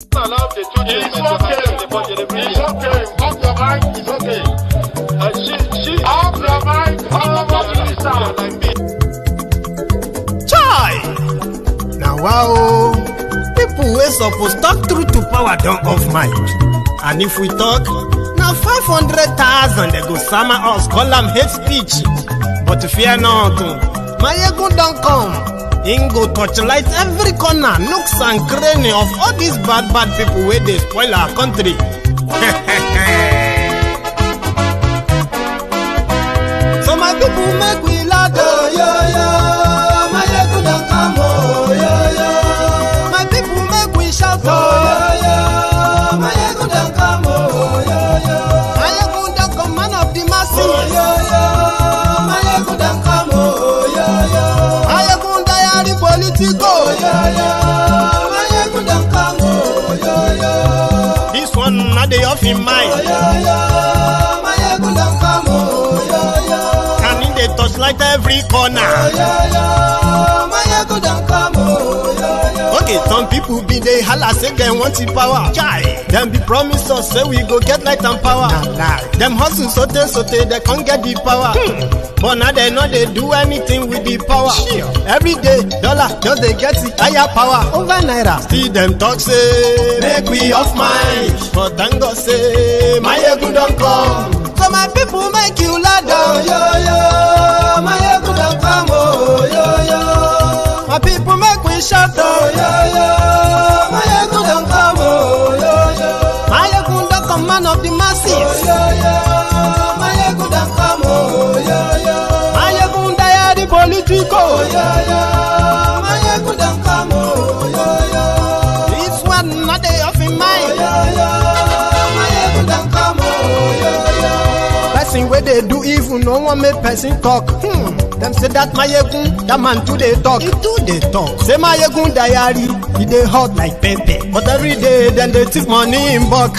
It's okay. Off your mind. It's okay. Off your mind. Chai! Now wow, people wey suppose talk truth to power don't off mic. And if we talk, now 500,000 they go summer us, call them hate speech. But fear not, my ego don't come. Ingo torchlight every corner, nooks and cranny of all these bad people where they spoil our country. So my people make we laugh, oh, yo. My ego don't come, oh, yo. My people make we shout, oh, yo. My ego don't come, oh, yo. My ego don't come, man of the masses, oh, yo. My ego don't come, oh, yo. My ego diary politico, yo. My ego don't come, oh, yo. This one not the off in mind, oh, yo. My ego don't come, oh, yo. Can in the touchlight every corner, oh, yo. My ego don't come, oh, yo. Okay, some people be they holla say they want the power. Chai, them be promise us say we go get light and power. Nah. Them hustle sote they can't get the power. But now they know they do anything with the power. Sure. Every day, dollar just they get the higher power over naira. See them talk say make we off mind, but thank God say my ego don't come. So my people make you laugh, oh, yo. My ego don't come, oh, yo. My people make we shout, oh, yo. My ego don't come, oh, yo. My ego don't come, man of the masses, oh, yo. My ego don't come, oh, yo. My ego diary politico, oh, yo. My ego don't come, oh, yo. This one not the off in mind, oh, yo. My ego don't come, oh, yo. Person where they do evil, no one make person talk. Them say that my egun, that man too they talk. He too they talk. Say my egun diary, he they hot like pepper. But every day then they take money in bulk.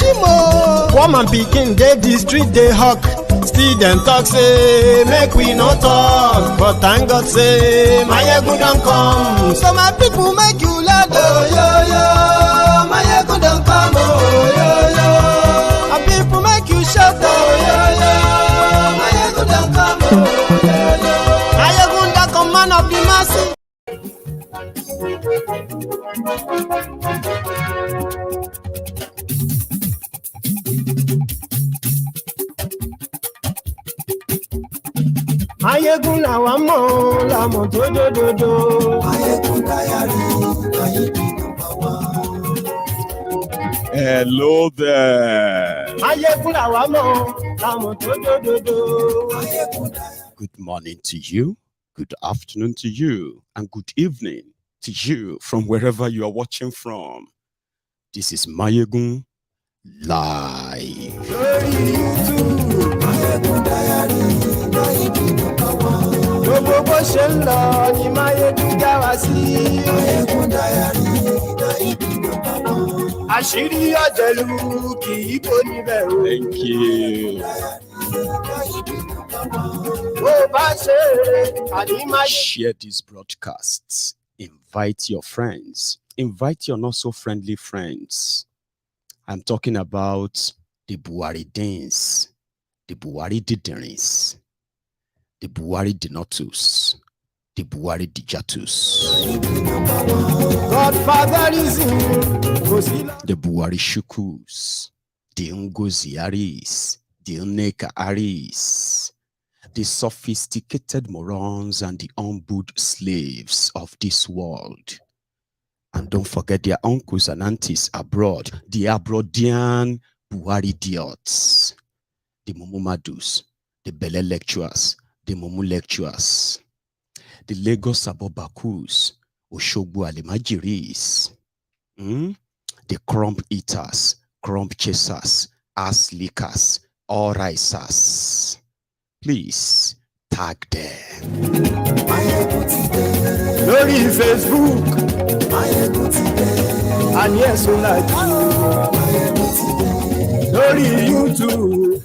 Woman picking, they the street they hawk. Still them talk say make we no talk. But thank God say my egun don't come. So my people make you laugh, oh, yo. My egun don't come, oh, yo. My people make you shout, oh, yo. My egun don't come, oh, yo. Man of the masses. Ayegun la wa mo la mo dododo. Ayegun diary, Ayegun number one. Hello there. Ayegun la wa mo la mo dododo. Good morning to you. Good afternoon to you, and good evening to you from wherever you are watching from. This is Mayegun Live. Thank you. Share these broadcasts. Invite your friends. Invite your not so friendly friends. I'm talking about the Buhari dance, the Buhari diderins, the Buhari denotus, the Buhari dijatus, the Buhari shukus, the Ngoziaris, the Uneka Aris, the sophisticated morons and the humbled slaves of this world. And don't forget their uncles and aunties abroad, the Abroadian Buhari idiots, the Mumumadus, the Bele lecturers, the Mumu lecturers, the Lagos Abobakus, Oshogbo Alimajiris, the crumb eaters, crumb chasers, ass lickers, all risers. Please tag them. Lórí Facebook, and yes, so like Lórí YouTube,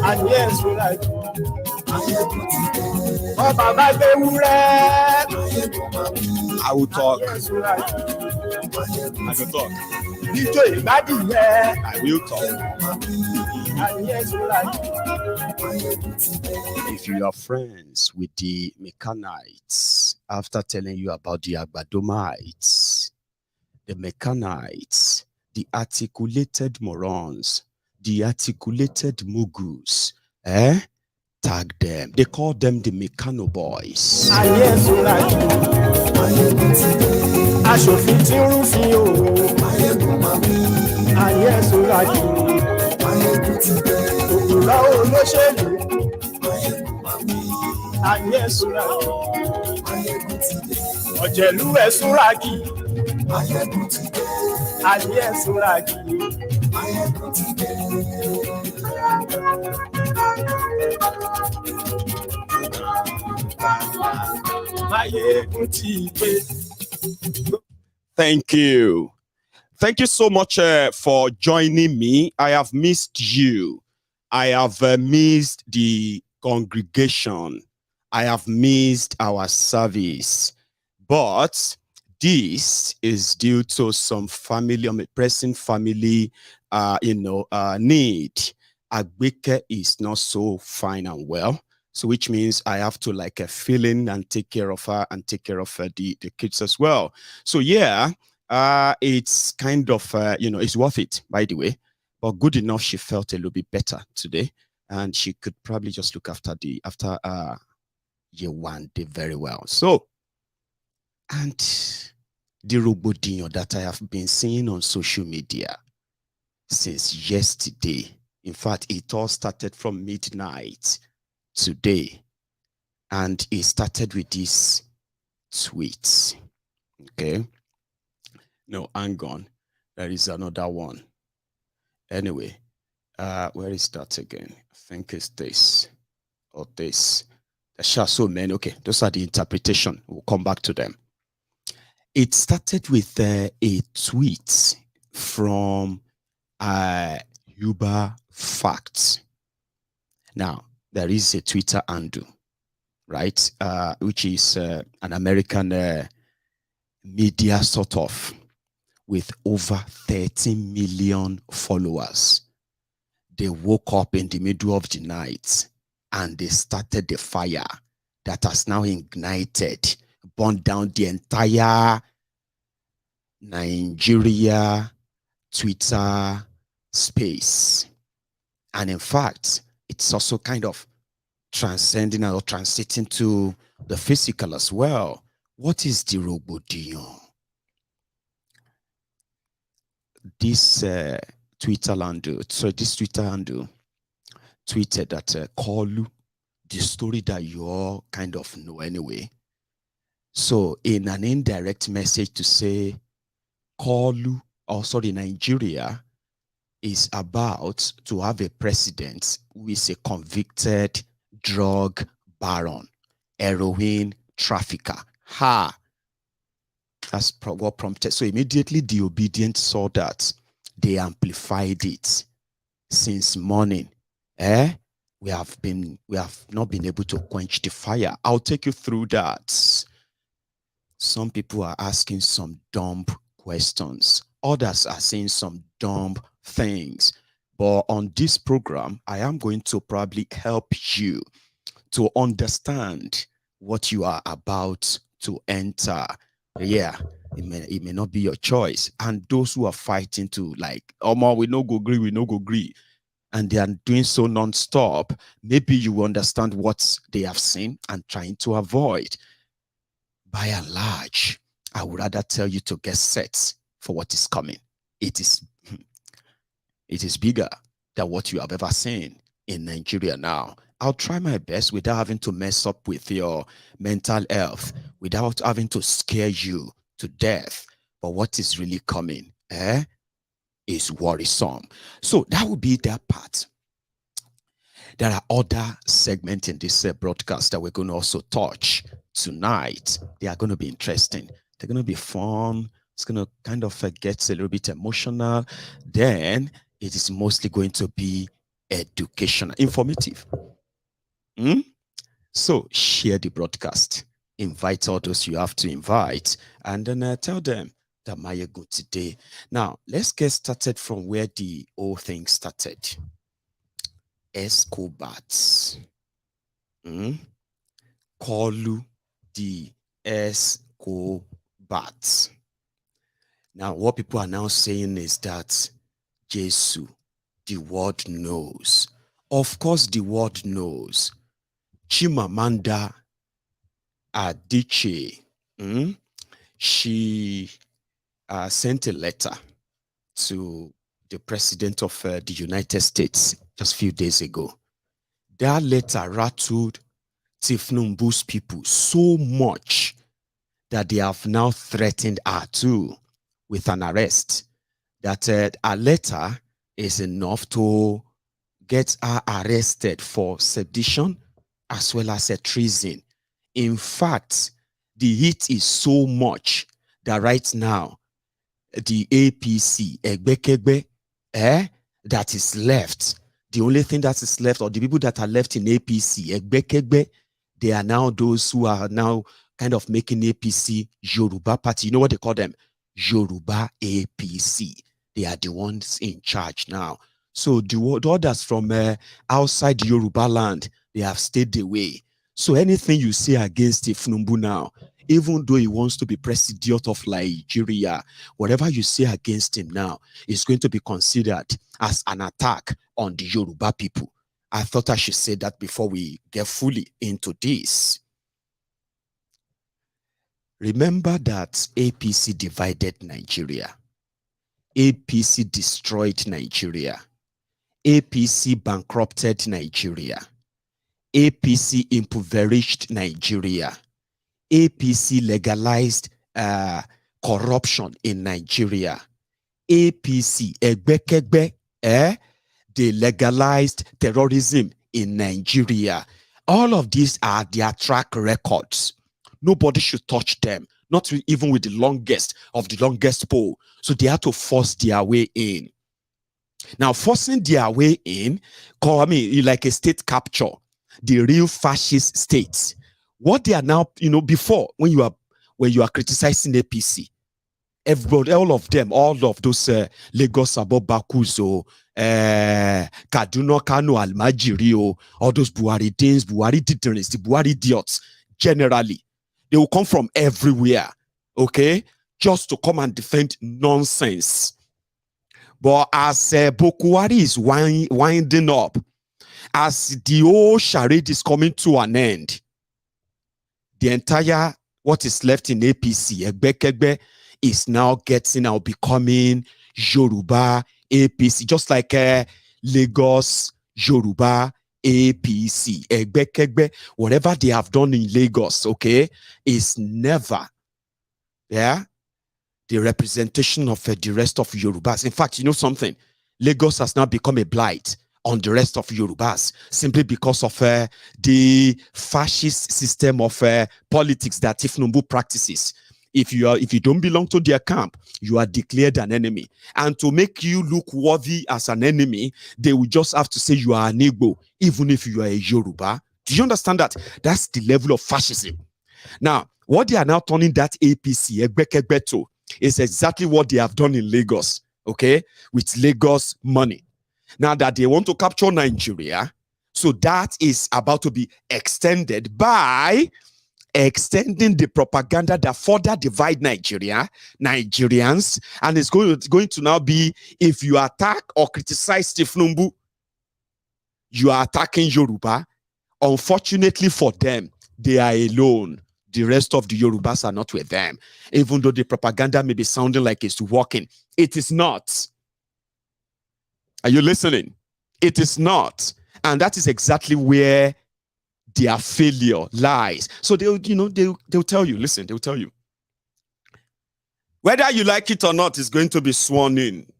and yes, so like I will talk. I can talk. I I will talk. If you are friends with the Mechanites, after telling you about the Agbadomites, the Mechanites, the articulated morons, the articulated mugus, tag them. They call them the Mechano boys. aṣòfin tí ń rúfin o. ayé sọ́ra jù. òkúra olóṣèlú. ayé sọ́ra jù. ọ̀jẹ̀lú ẹ̀ súnra kì. ayé sọ́ra jù. ayé ti dé. Thank you. Thank you so much for joining me. I have missed you. I have missed the congregation. I have missed our service. But this is due to some family, pressing family, need. Agbeke is not so fine and well. So which means I have to like fill in and take care of her and take care of the kids as well. So yeah, it's kind of, it's worth it, by the way. But good enough, she felt a little bit better today. And she could probably just look after year one day very well. So, and the robodinho that I have been seeing on social media since yesterday, in fact, it all started from midnight today, and it started with this tweet. Okay, no, hang on, there is another one. Anyway, where is that again? I think it's this or this. There's so many. Okay, those are the interpretation. We'll come back to them. It started with a tweet from Uber Facts. Now, there is a Twitter handle, right? Which is an American media sort of, with over 13 million followers. They woke up in the middle of the night and they started the fire that has now ignited, burned down the entire Nigeria Twitter space. And in fact, it's also kind of transcending or transiting to the physical as well. What is the robodinho? This Twitter handle tweeted that Kolu, the story that you all kind of know anyway. So in an indirect message to say Kolu, Nigeria is about to have a president who is a convicted drug baron, heroin trafficker. That's what prompted. So immediately the Obidients saw that. They amplified it since morning. We have not been able to quench the fire. I'll take you through that. Some people are asking some dumb questions. Others are saying some dumb things. But on this program, I am going to probably help you to understand what you are about to enter. Yeah, it may not be your choice. And those who are fighting to like, we no go agree, and they are doing so non-stop, maybe you understand what they have seen and trying to avoid. By and large, I would rather tell you to get set for what is coming. It is bigger than what you have ever seen in Nigeria now. I'll try my best without having to mess up with your mental health, without having to scare you to death. But what is really coming is worrisome. So that would be that part. There are other segments in this broadcast that we're going to also touch tonight. They are going to be interesting. They're going to be fun. It's going to kind of get a little bit emotional. Then it is mostly going to be educational, informative. So share the broadcast. Invite all those you have to invite, and then tell them Damayegun today. Now, let's get started from where the whole thing started. Escobats. Kolu the Escobats. Now, what people are now saying is that Jesus, the word knows. Of course, the word knows. Chimamanda Adichie, she sent a letter to the president of the United States just a few days ago. That letter rattled Tinubu's people so much that they have now threatened her too with an arrest. That a letter is enough to get her arrested for sedition as well as a treason. In fact, the heat is so much that right now, the APC, that is left, the only thing that is left, or the people that are left in APC, they are now those who are now kind of making APC Yoruba party. You know what they call them? Yoruba APC. They are the ones in charge now. So the others from outside Yoruba land, they have stayed away. So anything you say against Tinubu now, even though he wants to be president of Nigeria, whatever you say against him now is going to be considered as an attack on the Yoruba people. I thought I should say that before we get fully into this. Remember that APC divided Nigeria. APC destroyed Nigeria. APC bankrupted Nigeria. APC impoverished Nigeria. APC legalized corruption in Nigeria. APC, they legalized terrorism in Nigeria. All of these are their track records. Nobody should touch them, not even with the longest of the longest pole. So they had to force their way in. Now, forcing their way in, like a state capture, the real fascist states. What they are now, before, when you are criticizing APC, everybody, all of those Lagos, Bakuzo, Kaduna, Kano, Almajiri, all those Buhari-Dins, Buhari-Diderins, the Buhari idiots, generally, they will come from everywhere, okay, just to come and defend nonsense. But as Bokuwari is winding up, as the whole charade is coming to an end, the entire what is left in APC, Egbe, is now becoming Yoruba APC, just like Lagos Yoruba APC. Egbe, whatever they have done in Lagos, okay, is never, the representation of the rest of Yorubas. In fact, you know something? Lagos has now become a blight on the rest of Yorubas simply because of the fascist system of politics that Tinubu practices. If you don't belong to their camp, you are declared an enemy. And to make you look worthy as an enemy, they will just have to say you are an Igbo, even if you are a Yoruba. Do you understand that? That's the level of fascism. Now, what they are now turning that APC, Egbekegbe, to is exactly what they have done in Lagos, okay, with Lagos money. Now that they want to capture Nigeria, so that is about to be extended by extending the propaganda that further divide Nigerians, and it's going to now be, if you attack or criticize Tinubu, you are attacking Yoruba. Unfortunately for them, they are alone. The rest of the Yorubas are not with them. Even though the propaganda may be sounding like it's working, it is not. Are you listening? It is not. And that is exactly where their failure lies. So they'll tell you, listen, they'll tell you, whether you like it or not, is going to be sworn in.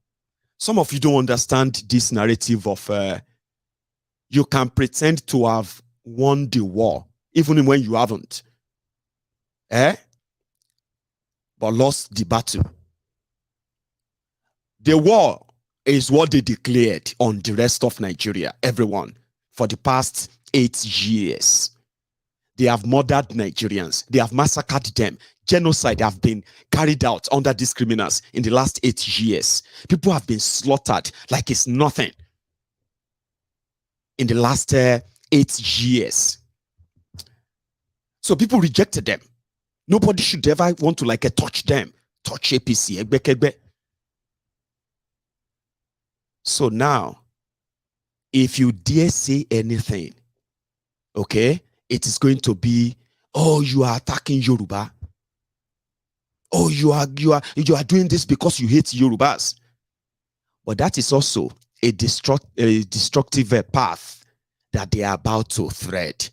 Some of you don't understand this narrative of you can pretend to have won the war, even when you haven't. But lost the battle. The war is what they declared on the rest of Nigeria, everyone, for the past 8 years. They have murdered Nigerians. They have massacred them. Genocide have been carried out under these criminals in the last 8 years. People have been slaughtered like it's nothing in the last 8 years. So people rejected them. Nobody should ever want to touch them, touch APC, Egbe. So now, if you dare say anything, okay, it is going to be, oh, you are attacking Yoruba. Oh, you are doing this because you hate Yorubas. But that is also a destructive path that they are about to thread,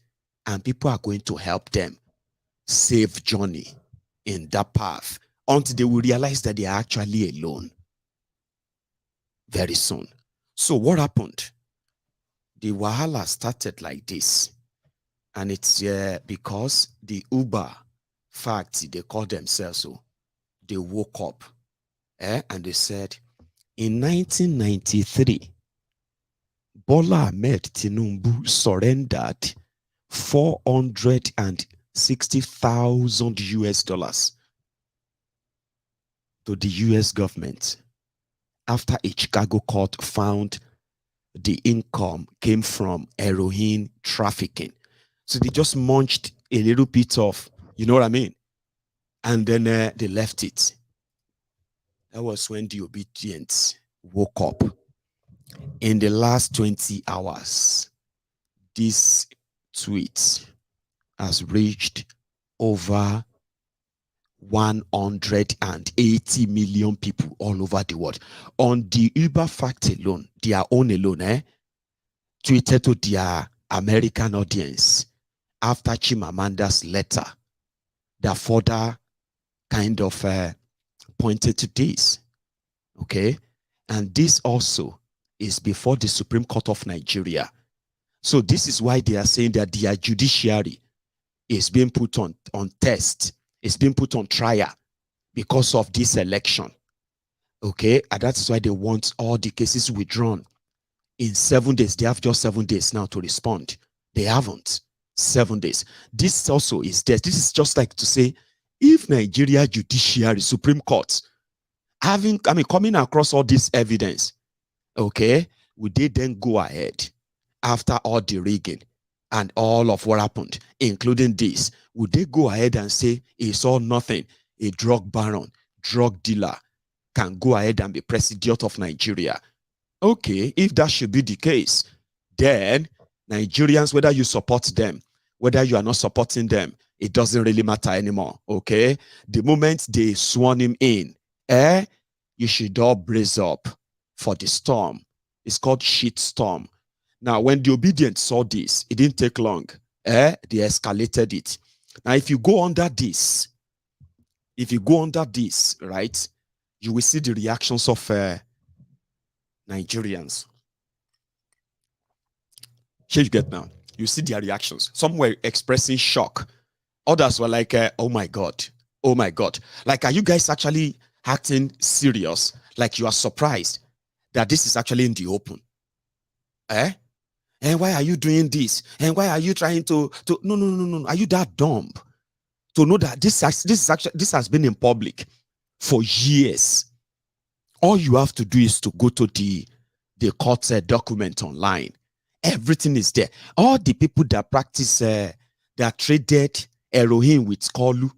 and people are going to help them save journey in that path until they will realize that they are actually alone very soon. So what happened? The wahala started like this, and it's because the Uber fact they call themselves so. They woke up and they said in 1993 Bola Ahmed Tinubu surrendered $460,000 to the US government after a Chicago court found the income came from heroin trafficking. So they just munched a little bit of, you know what I mean? And then they left it. That was when the Obidients woke up. In the last 20 hours, this tweet has reached over 180 million people all over the world. On the Uber fact alone, their own alone, tweeted to their American audience after Chimamanda's letter that further kind of pointed to this. Okay? And this also is before the Supreme Court of Nigeria. So this is why they are saying that their judiciary is being put on test, is being put on trial because of this election. Okay? And that's why they want all the cases withdrawn in 7 days. They have just 7 days now to respond. They haven't. 7 days. This also is this. This is just like to say, if Nigeria judiciary, Supreme Court, coming across all this evidence, okay, would they then go ahead after all the rigging and all of what happened, including this, would they go ahead and say it's all nothing? A drug baron, drug dealer can go ahead and be president of Nigeria. Okay, if that should be the case, then Nigerians, whether you support them, whether you are not supporting them, it doesn't really matter anymore, okay? The moment they sworn him in, you should all brace up for the storm. It's called shit storm. Now, when the Obidients saw this, it didn't take long. They escalated it. Now, if you go under this, right, you will see the reactions of Nigerians. Here you get now. You see their reactions. Some were expressing shock. Others were like, oh my God. Oh my God. Like, are you guys actually acting serious? Like you are surprised that this is actually in the open. And why are you doing this? And why are you trying to no. Are you that dumb to know that this has been in public for years? All you have to do is to go to the court document online. Everything is there. All the people that practice, that traded heroin with Kolu,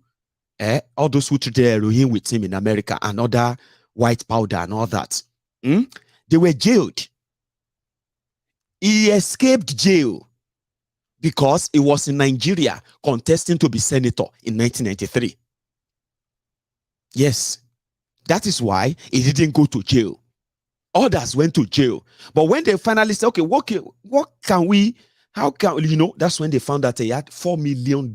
all those who traded heroin with him in America and other white powder and all that, they were jailed. He escaped jail because he was in Nigeria contesting to be senator in 1993. Yes, that is why he didn't go to jail. Others went to jail. But when they finally said, okay, how can, that's when they found that he had $4 million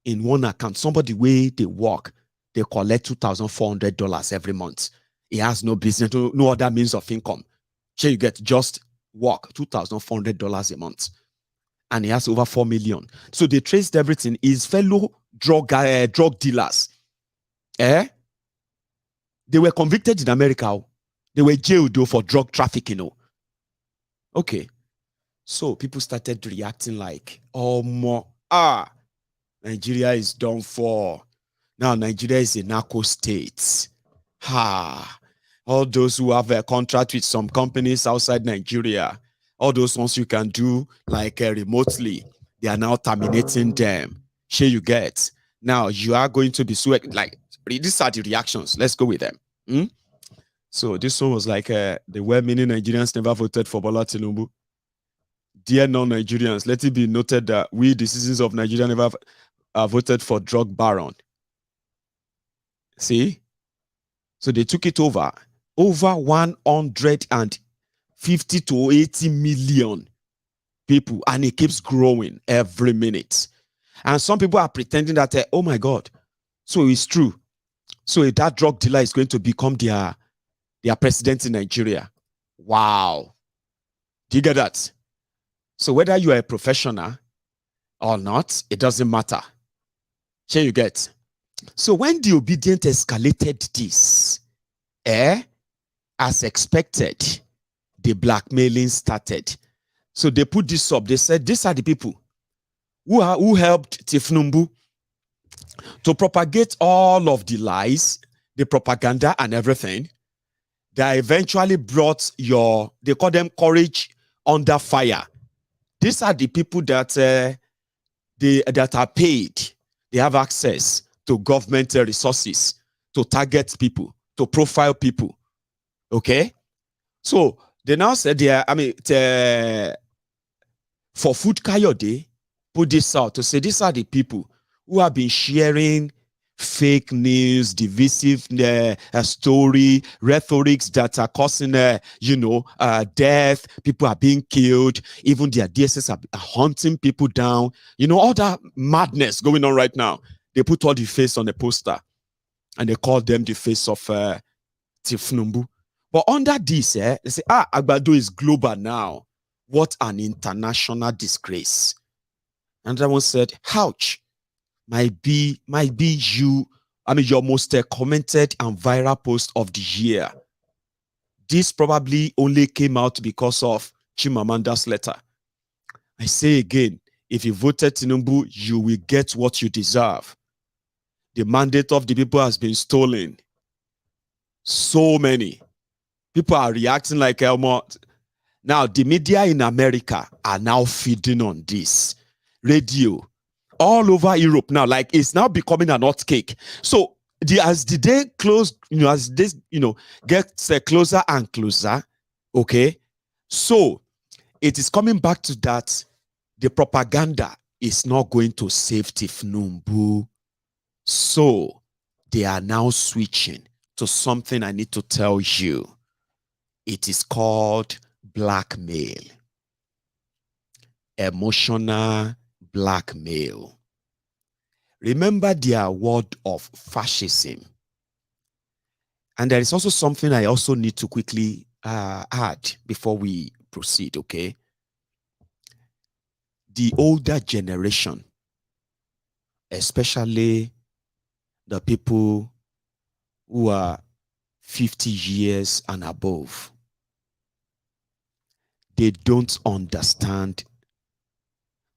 in one account. Somebody where they work, they collect $2,400 every month. He has no business, no other means of income. So you get just work, $2,400 a month. And he has over 4 million. So they traced everything. His fellow drug dealers, they were convicted in America. They were jailed though for drug trafficking. Okay. So people started reacting like, oh, more, Nigeria is done for. Now Nigeria is a narco state. All those who have a contract with some companies outside Nigeria, all those ones you can do like remotely, they are now terminating them. Sure, you get. Now you are going to be sued. Like, these are the reactions. Let's go with them. So this one was like, the well-meaning Nigerians never voted for Bola Tinubu. Dear non-Nigerians, let it be noted that we, the citizens of Nigeria, never voted for drug baron. See? So they took it over 150 to 80 million people, and it keeps growing every minute. And some people are pretending that, oh my God, so it's true. So that drug dealer is going to become their president in Nigeria. Wow. Do you get that? So whether you are a professional or not, it doesn't matter. Here you get. So when the Obidients escalated this, as expected, the blackmailing started. So they put this up. They said, these are the people who helped Tinubu to propagate all of the lies, the propaganda and everything that eventually brought they call them courage under fire. These are the people that that are paid. They have access to government resources to target people, to profile people. Okay? So they now said, for Food Kayode, put this out to say these are the people who have been sharing fake news, divisive story, rhetorics that are causing, death. People are being killed. Even their DSS are hunting people down. All that madness going on right now. They put all the face on the poster and they call them the face of Tinubu. But under this, they say, Agbado is global now. What an international disgrace. Another one said, ouch. Might be your most commented and viral post of the year. This probably only came out because of Chimamanda's letter. I say again, if you voted Tinubu, you will get what you deserve. The mandate of the people has been stolen. So many people are reacting like Elmo. Now, the media in America are now feeding on this. Radio, all over Europe now, like it's now becoming an hot cake. So as the day close, as this, gets closer and closer, okay. So it is coming back to that. The propaganda is not going to save Tinubu. So they are now switching to something I need to tell you. It is called blackmail. Emotional blackmail. Remember their word of fascism. And there is also something I also need to quickly add before we proceed, okay? The older generation, especially the people who are 50 years and above, they don't understand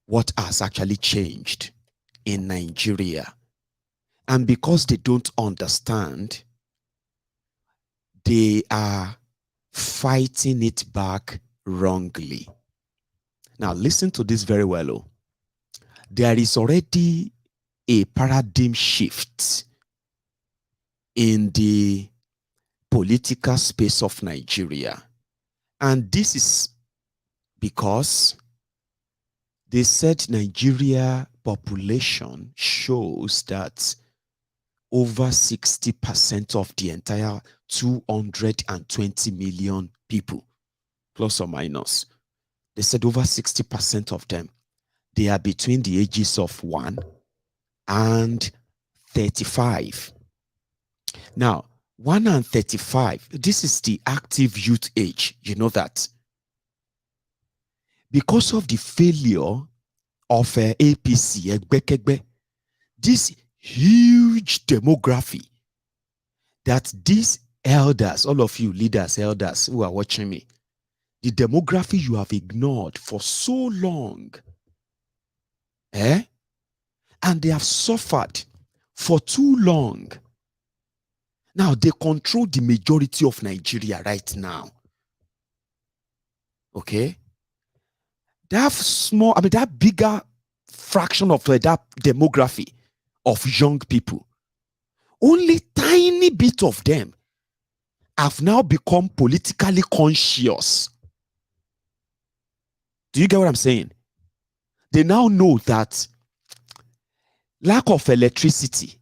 what has actually changed in Nigeria. And because they don't understand, they are fighting it back wrongly. Now, listen to this very well. Oh. There is already a paradigm shift in the political space of Nigeria. And this is because they said Nigeria population shows that over 60% of the entire 220 million people, plus or minus, they said over 60% of them, they are between the ages of 1 and 35. Now, 1 and 35, this is the active youth age. You know that. Because of the failure of APC, this huge demography that these elders, all of you leaders, elders who are watching me, the demography you have ignored for so long, and they have suffered for too long. Now they control the majority of Nigeria right now. Okay, they have that bigger fraction of that demography of young people. Only tiny bit of them have now become politically conscious. Do you get what I'm saying? They now know that lack of electricity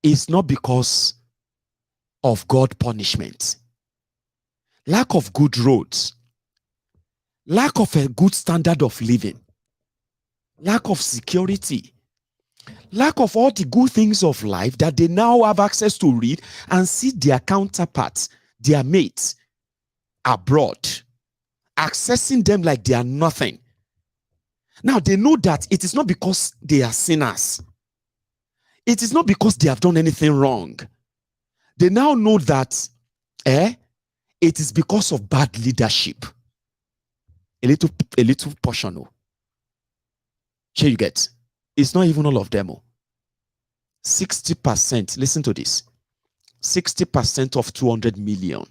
is not because of God punishment. Lack of good roads, lack of a good standard of living, lack of security, lack of all the good things of life that they now have access to read and see their counterparts, their mates abroad, accessing them like they are nothing. Now they know that it is not because they are sinners. It is not because they have done anything wrong. They now know that it is because of bad leadership. A little portion. Here you get. It's not even all of them. 60%, listen to this. 60% of 200 million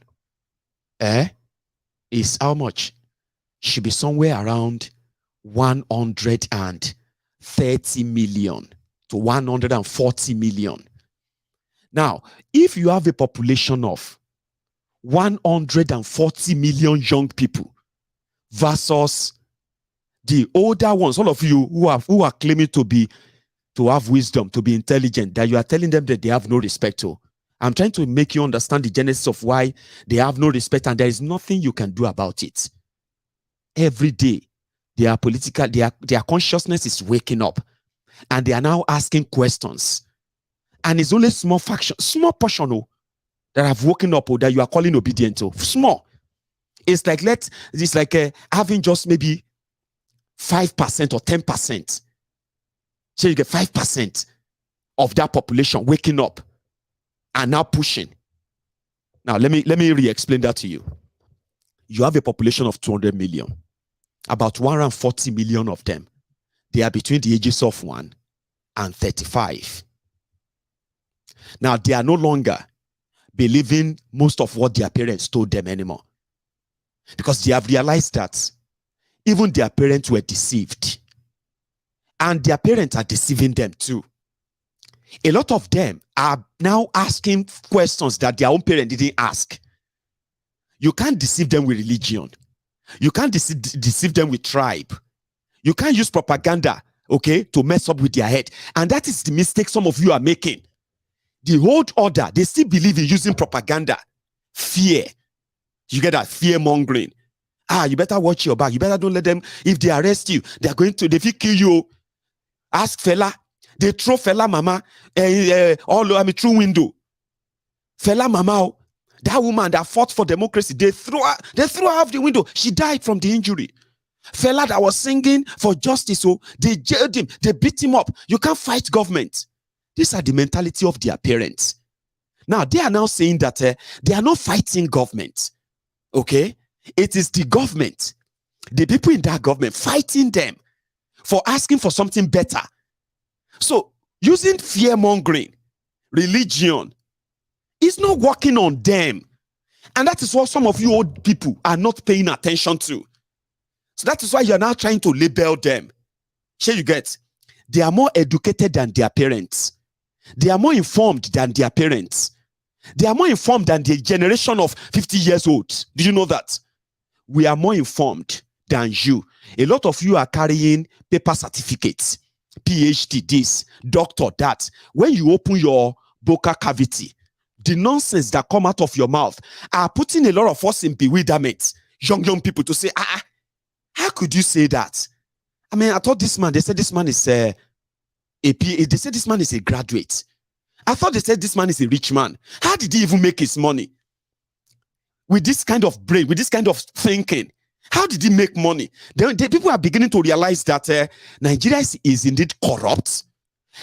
is how much? Should be somewhere around 130 million to 140 million. Now, if you have a population of 140 million young people versus the older ones, all of you who are claiming to have wisdom, to be intelligent, that you are telling them that they have no respect to. I'm trying to make you understand the genesis of why they have no respect, and there is nothing you can do about it. Every day, their consciousness is waking up, and they are now asking questions. And it's only small portion that have woken up that you are calling obedient to. Small. It's like having just maybe 5% or 10%. So you get 5% of that population waking up and now pushing. Now let me re-explain that to you. You have a population of 200 million. About 140 million of them, they are between the ages of 1 and 35. Now they are no longer believing most of what their parents told them anymore, because they have realized that even their parents were deceived, and their parents are deceiving them too. A lot of them are now asking questions that their own parents didn't ask. You can't deceive them with religion. You can't deceive them with tribe. You can't use propaganda, to mess up with their head. And that is the mistake some of you are making. The old order, they still believe in using propaganda. Fear. You get that? Fear mongering. You better watch your back. You better don't let them, if they arrest you, they will kill you. Ask fella. They throw fella mama through window. Fella mama, that woman that fought for democracy, they threw her out the window. She died from the injury. Fella that was singing for justice, they jailed him, they beat him up. You can't fight government. These are the mentality of their parents. Now they are now saying that they are not fighting government. Okay? It is the government, the people in that government fighting them for asking for something better. So using fear mongering, religion, is not working on them. And that is what some of you old people are not paying attention to. So that is why you're now trying to label them. Here you get, they are more educated than their parents. They are more informed than their parents. They are more informed than the generation of 50 years old. Did you know that? We are more informed than you. A lot of you are carrying paper certificates, PhD this, doctor that. When you open your vocal cavity, the nonsense that come out of your mouth are putting a lot of us in bewilderment. Young people to say, how could you say that? I mean, I thought this man, they said this man is they said this man is a graduate. I thought they said this man is a rich man. How did he even make his money? With this kind of brain, with this kind of thinking, how did he make money? The people are beginning to realize that Nigeria is indeed corrupt.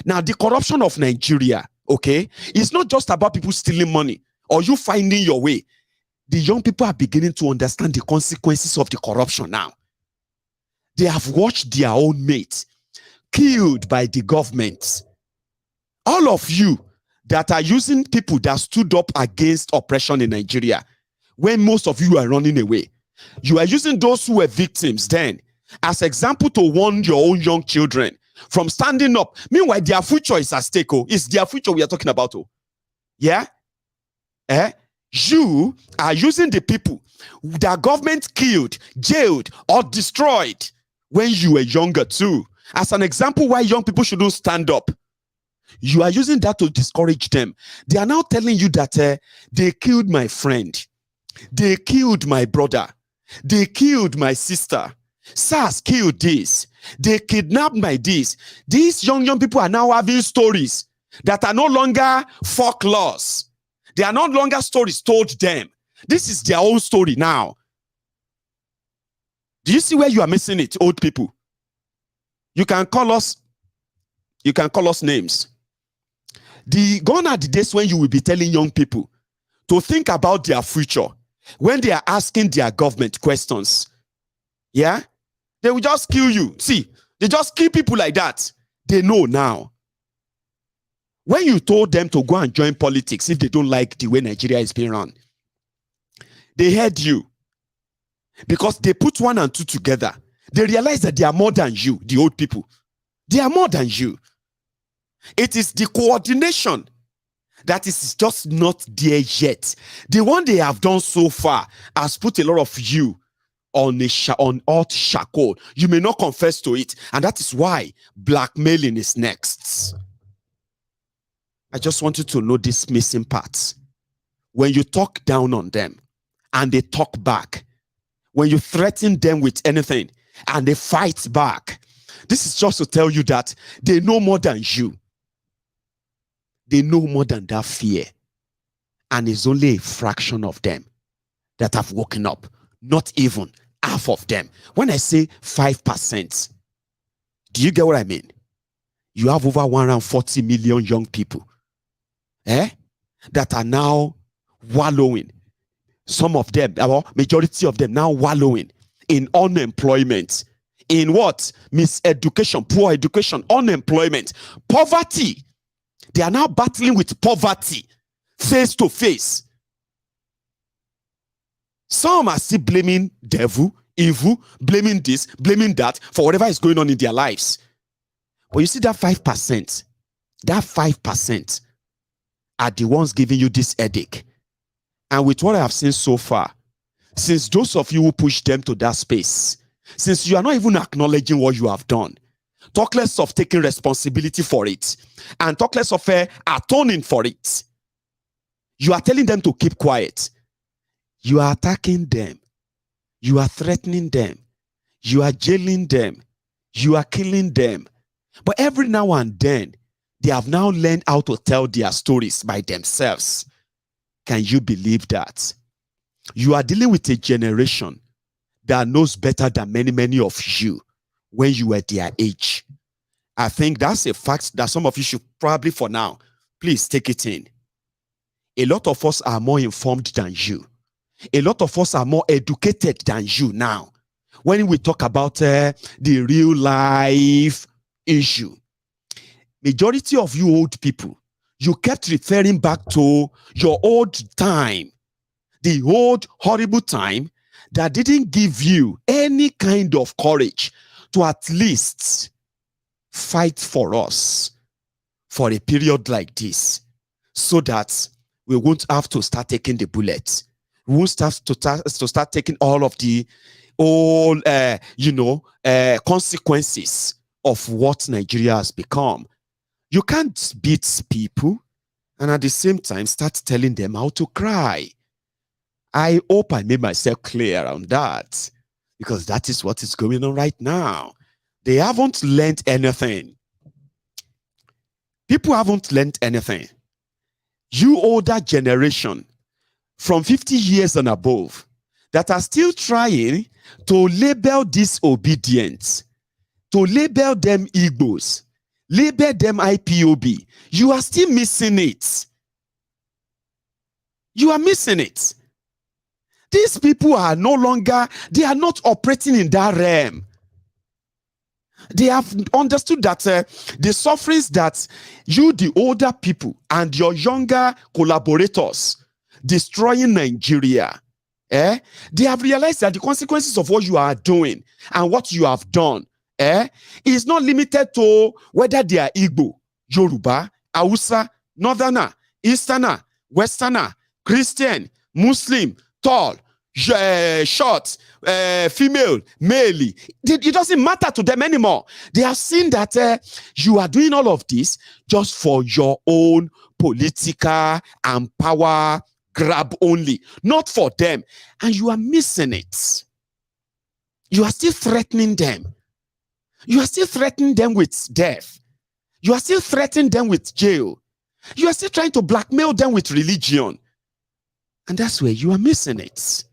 Now, the corruption of Nigeria, is not just about people stealing money or you finding your way. The young people are beginning to understand the consequences of the corruption now. They have watched their own mates killed by the government. All of you that are using people that stood up against oppression in Nigeria, when most of you are running away, you are using those who were victims then as example to warn your own young children from standing up. Meanwhile, their future is at stake. Oh, it's their future we are talking about. Oh, yeah. You are using the people that government killed, jailed, or destroyed when you were younger too as an example why young people shouldn't stand up. You are using that to discourage them. They are now telling you that they killed my friend, they killed my brother, they killed my sister, SARS killed this, they kidnapped my this. These young people are now having stories that are no longer folklores. They are no longer stories told them. This is their own story now. Do you see where you are missing it, old people? You can call us names. Gone are the days when you will be telling young people to think about their future when they are asking their government questions. Yeah? They will just kill you. See, they just kill people like that. They know now. When you told them to go and join politics if they don't like the way Nigeria is being run, they heard you. Because they put 1 and 2 together. They realize that they are more than you, the old people. They are more than you. It is the coordination that is just not there yet. The one they have done so far has put a lot of you on hot shackle. You may not confess to it, and that is why blackmailing is next. I just want you to know this missing part. When you talk down on them and they talk back, when you threaten them with anything and they fight back, this is just to tell you that they know more than you. They know more than that fear. And it's only a fraction of them that have woken up. Not even half of them. When I say 5%, do you get what I mean? You have over 140 million young people that are now wallowing. Some of them, or majority of them, now wallowing in unemployment. In what? Miseducation, poor education, unemployment, poverty. They are now battling with poverty face to face. Some are still blaming devil, evil, blaming this, blaming that for whatever is going on in their lives. But you see that 5%, that 5% are the ones giving you this headache. And with what I have seen so far, since those of you who push them to that space, since you are not even acknowledging what you have done, talk less of taking responsibility for it, and talk less of atoning for it. You are telling them to keep quiet. You are attacking them. You are threatening them. You are jailing them. You are killing them. But every now and then, they have now learned how to tell their stories by themselves. Can you believe that? You are dealing with a generation that knows better than many of you when you were their age. I think that's a fact that some of you should probably, for now, please take it in. A lot of us are more informed than you. A lot of us are more educated than you now. When we talk about the real life issue, majority of you old people, you kept referring back to your old time, the old horrible time that didn't give you any kind of courage to at least fight for us for a period like this, so that we won't have to start taking the bullets. We won't have to start taking all of the consequences of what Nigeria has become. You can't beat people and at the same time start telling them how to cry. I hope I made myself clear on that, because that is what is going on right now. They haven't learned anything. People haven't learned anything. You older generation from 50 years and above that are still trying to label these Obidients, to label them Igbos, label them IPOB. You are still missing it. You are missing it. These people are no longer, they are not operating in that realm. They have understood that the sufferings that you, the older people, and your younger collaborators destroying Nigeria, they have realized that the consequences of what you are doing and what you have done is not limited to whether they are Igbo, Yoruba, Hausa, Northerner, Easterner, Westerner, Christian, Muslim, tall, short, female, male. It doesn't matter to them anymore. They have seen that you are doing all of this just for your own political and power grab only, not for them. And you are missing it. You are still threatening them. You are still threatening them with death. You are still threatening them with jail. You are still trying to blackmail them with religion. And that's where you are missing it.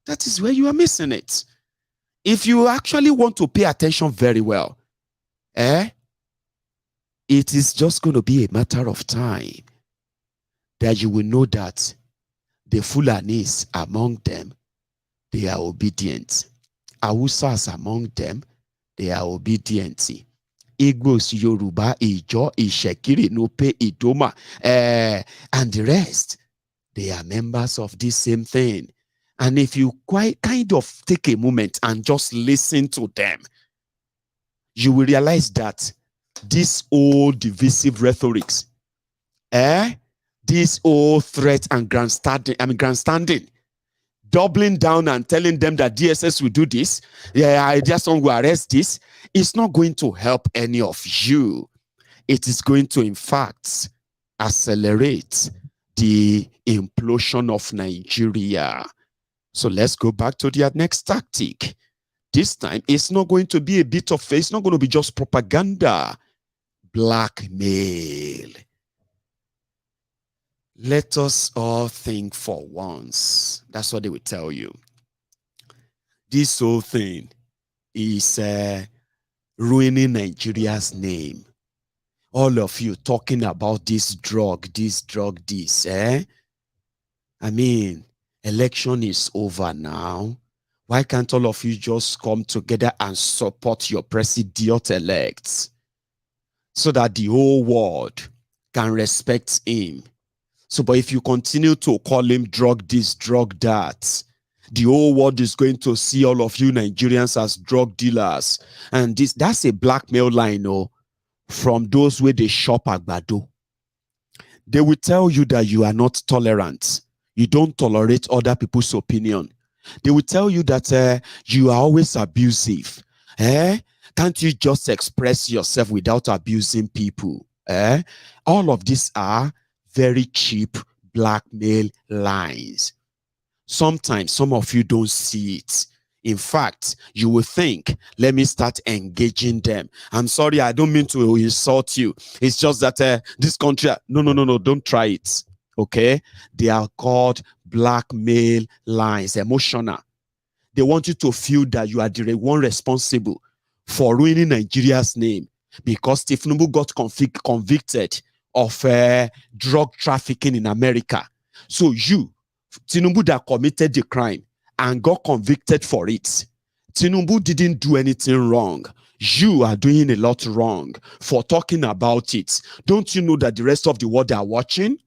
That is where you are missing it. If you actually want to pay attention very well, it is just going to be a matter of time that you will know that the Fulanis among them, they are obedient. Hausas among them, they are obedient. Igbos, Yoruba, Ijo, Ishekiri, Nupe, Idoma, and the rest, they are members of this same thing. And if you kind of take a moment and just listen to them, you will realize that this old divisive rhetorics, this old threat and grandstanding, doubling down and telling them that DSS will do this, just will arrest this, it's not going to help any of you. It is going to, in fact, accelerate the implosion of Nigeria. So let's go back to their next tactic. This time, it's not going to be a bit of, it's not going to be just propaganda. Blackmail. Let us all think for once. That's what they will tell you. This whole thing is ruining Nigeria's name. All of you talking about this drug, this. I mean, election is over now. Why can't all of you just come together and support your president-elect so that the whole world can respect him? So, but if you continue to call him drug this, drug that, the whole world is going to see all of you Nigerians as drug dealers. And that's a blackmail line, from those where they shop Agbado. They will tell you that you are not tolerant. You don't tolerate other people's opinion. They will tell you that you are always abusive. Can't you just express yourself without abusing people? All of these are very cheap blackmail lines. Sometimes some of you don't see it. In fact, you will think, let me start engaging them. I'm sorry, I don't mean to insult you. It's just that this country, no, don't try it. Okay? They are called blackmail lines, emotional. They want you to feel that you are the one responsible for ruining Nigeria's name because Tinubu got convicted of drug trafficking in America. So you, Tinubu, that committed the crime and got convicted for it, Tinubu didn't do anything wrong. You are doing a lot wrong for talking about it. Don't you know that the rest of the world are watching?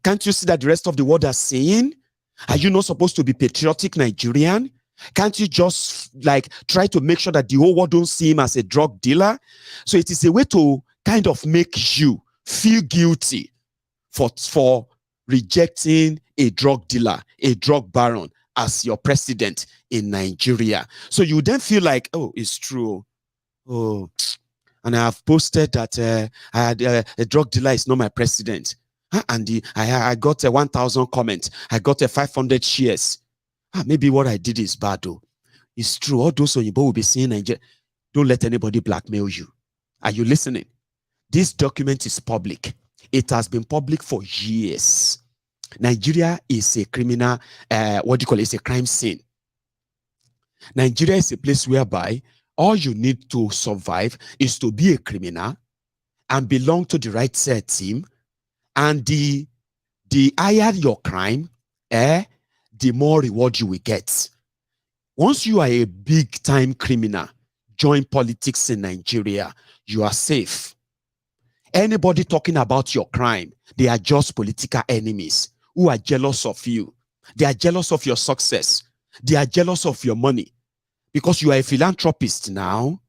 Can't you see that the rest of the world are saying? Are you not supposed to be patriotic Nigerian? Can't you just try to make sure that the whole world don't see him as a drug dealer? So it is a way to kind of make you feel guilty for rejecting a drug dealer, a drug baron as your president in Nigeria. So you then feel like, oh, it's true. Oh, and I have posted that I had a drug dealer is not my president. And I got 1,000 comments. I got 500 shares. Maybe what I did is bad though. It's true. All those Oyinbo will be saying, Nigeria, don't let anybody blackmail you. Are you listening? This document is public. It has been public for years. Nigeria is a criminal, it's a crime scene. Nigeria is a place whereby all you need to survive is to be a criminal and belong to the right team. And the higher your crime, the more reward you will get. Once you are a big-time criminal, join politics in Nigeria, you are safe. Anybody talking about your crime, they are just political enemies who are jealous of you. They are jealous of your success. They are jealous of your money. Because you are a philanthropist now,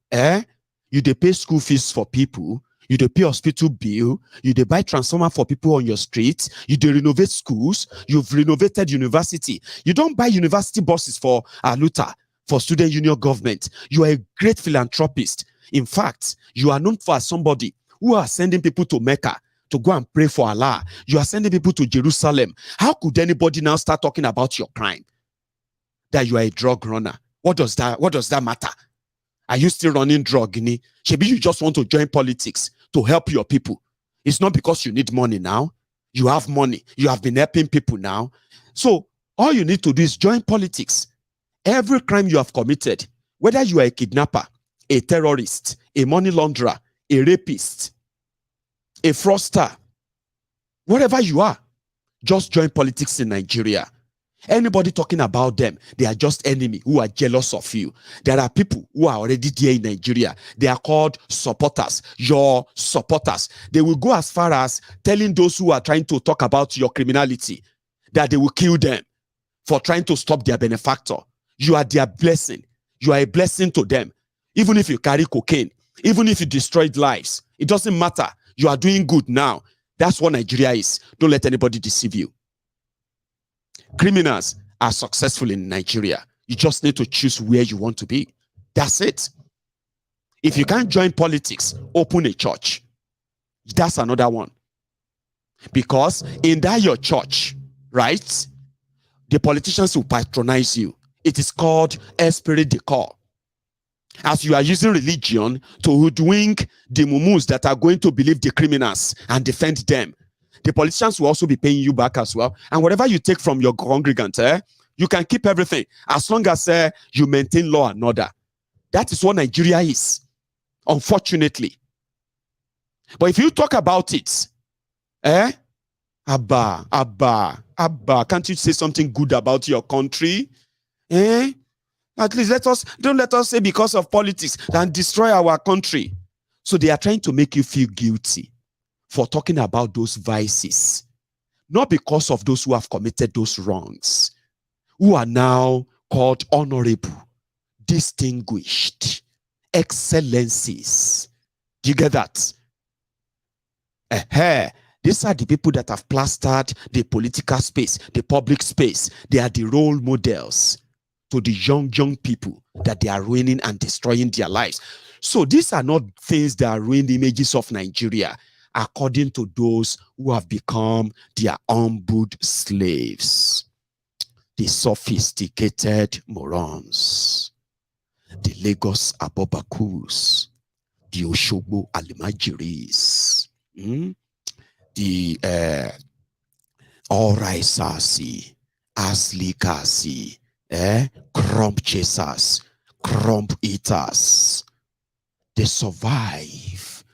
you dey pay school fees for people, you dey pay hospital bill, you dey buy transformer for people on your street, you dey renovate schools, you've renovated university. You don't buy university buses for Aluta, for student union government. You are a great philanthropist. In fact, you are known for somebody who are sending people to Mecca to go and pray for Allah. You are sending people to Jerusalem. How could anybody now start talking about your crime? That you are a drug runner. What does that matter? Are you still running drug? Maybe you just want to join politics to help your people. It's not because you need money now. You have money. You have been helping people now. So all you need to do is join politics. Every crime you have committed, whether you are a kidnapper, a terrorist, a money launderer, a rapist, a fraudster, whatever you are, just join politics in Nigeria. Anybody talking about them, they are just enemy who are jealous of you. There are people who are already there in Nigeria. They are called supporters, your supporters. They will go as far as telling those who are trying to talk about your criminality that they will kill them for trying to stop their benefactor. You are their blessing. You are a blessing to them. Even if you carry cocaine, even if you destroyed lives, it doesn't matter. You are doing good now. That's what Nigeria is. Don't let anybody deceive you. Criminals are successful in Nigeria. You just need to choose where you want to be. That's it. If you can't join politics, open a church. That's another one. Because in that your church, right, the politicians will patronize you. It is called esprit de corps. As you are using religion to hoodwink the mumus that are going to believe the criminals and defend them, the politicians will also be paying you back as well. And whatever you take from your congregant, you can keep everything as long as you maintain law and order. That is what Nigeria is, unfortunately. But if you talk about it, Abba, can't you say something good about your country? At least don't let us say because of politics and destroy our country. So they are trying to make you feel guilty for talking about those vices, not because of those who have committed those wrongs, who are now called honorable, distinguished, excellencies. Do you get that? These are the people that have plastered the political space, the public space. They are the role models to the young people that they are ruining and destroying their lives. So these are not things that ruin the images of Nigeria, according to those who have become their humbled slaves. The sophisticated morons, the Lagos Abobakus, the Oshogbo Alimajiris, the Oraisasi, Aslikasi, crump chasers, crump eaters. They survive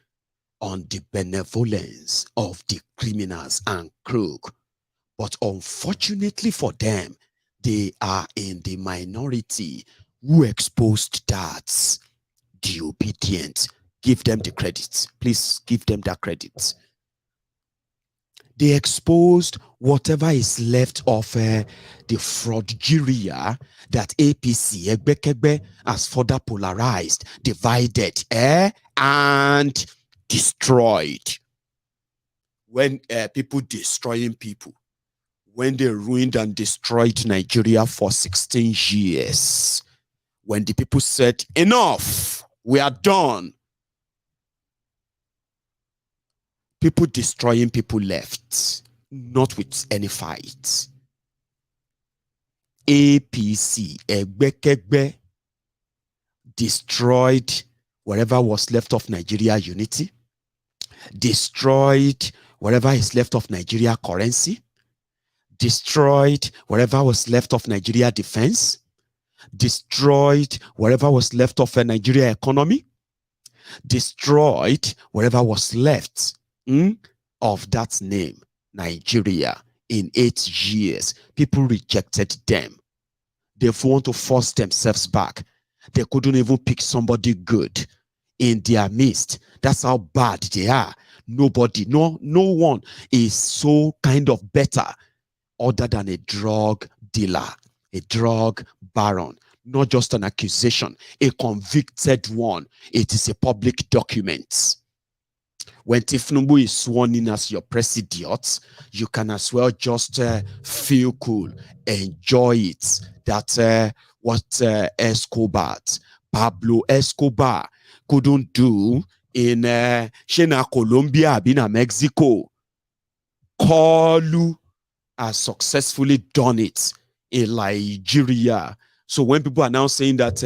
on the benevolence of the criminals and crook. But unfortunately for them, they are in the minority who exposed that. The Obidients. Give them the credit. Please give them that credit. They exposed whatever is left of the frauderia that APC Egbekegbe has further polarized, divided, and destroyed. When people destroying people, when they ruined and destroyed Nigeria for 16 years, when the people said, enough, we are done, people destroying people left, not with any fight. APC, Egbekegbe, destroyed whatever was left of Nigeria unity, destroyed whatever is left of Nigeria currency, destroyed whatever was left of Nigeria defense, destroyed whatever was left of a Nigeria economy, destroyed whatever was left of that name, Nigeria, in 8 years. People rejected them. They want to force themselves back. They couldn't even pick somebody good in their midst. That's how bad they are. Nobody, no one is so kind of better other than a drug dealer, a drug baron. Not just an accusation, a convicted one. It is a public document. When Tinubu is sworn in as your president, you can as well just feel cool, enjoy it. That what Pablo Escobar couldn't do in Shena, Colombia, Bina, Mexico. Kalu has successfully done it in Nigeria. So when people are now saying that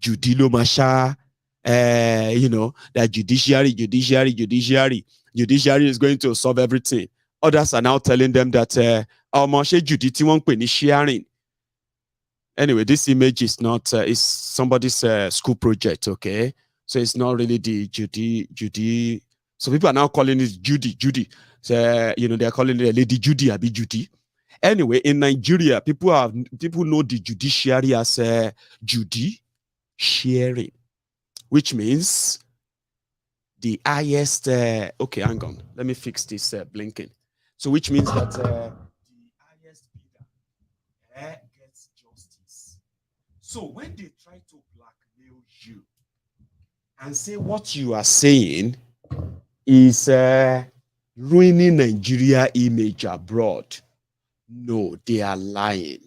Judilo Masha, that judiciary is going to solve everything. Others are now telling them that sharing. Anyway, this image is not is somebody's school project, okay? So it's not really the Judy. So people are now calling it Judy. So they're calling it Lady Judy, Abi Judy. Anyway, in Nigeria, people know the judiciary as Judy sharing, which means the highest. Okay, hang on. Let me fix this blinking. So, which means that the highest bidder gets justice. So, when they try to blackmail you and say what you are saying is ruining Nigeria image abroad, no, they are lying.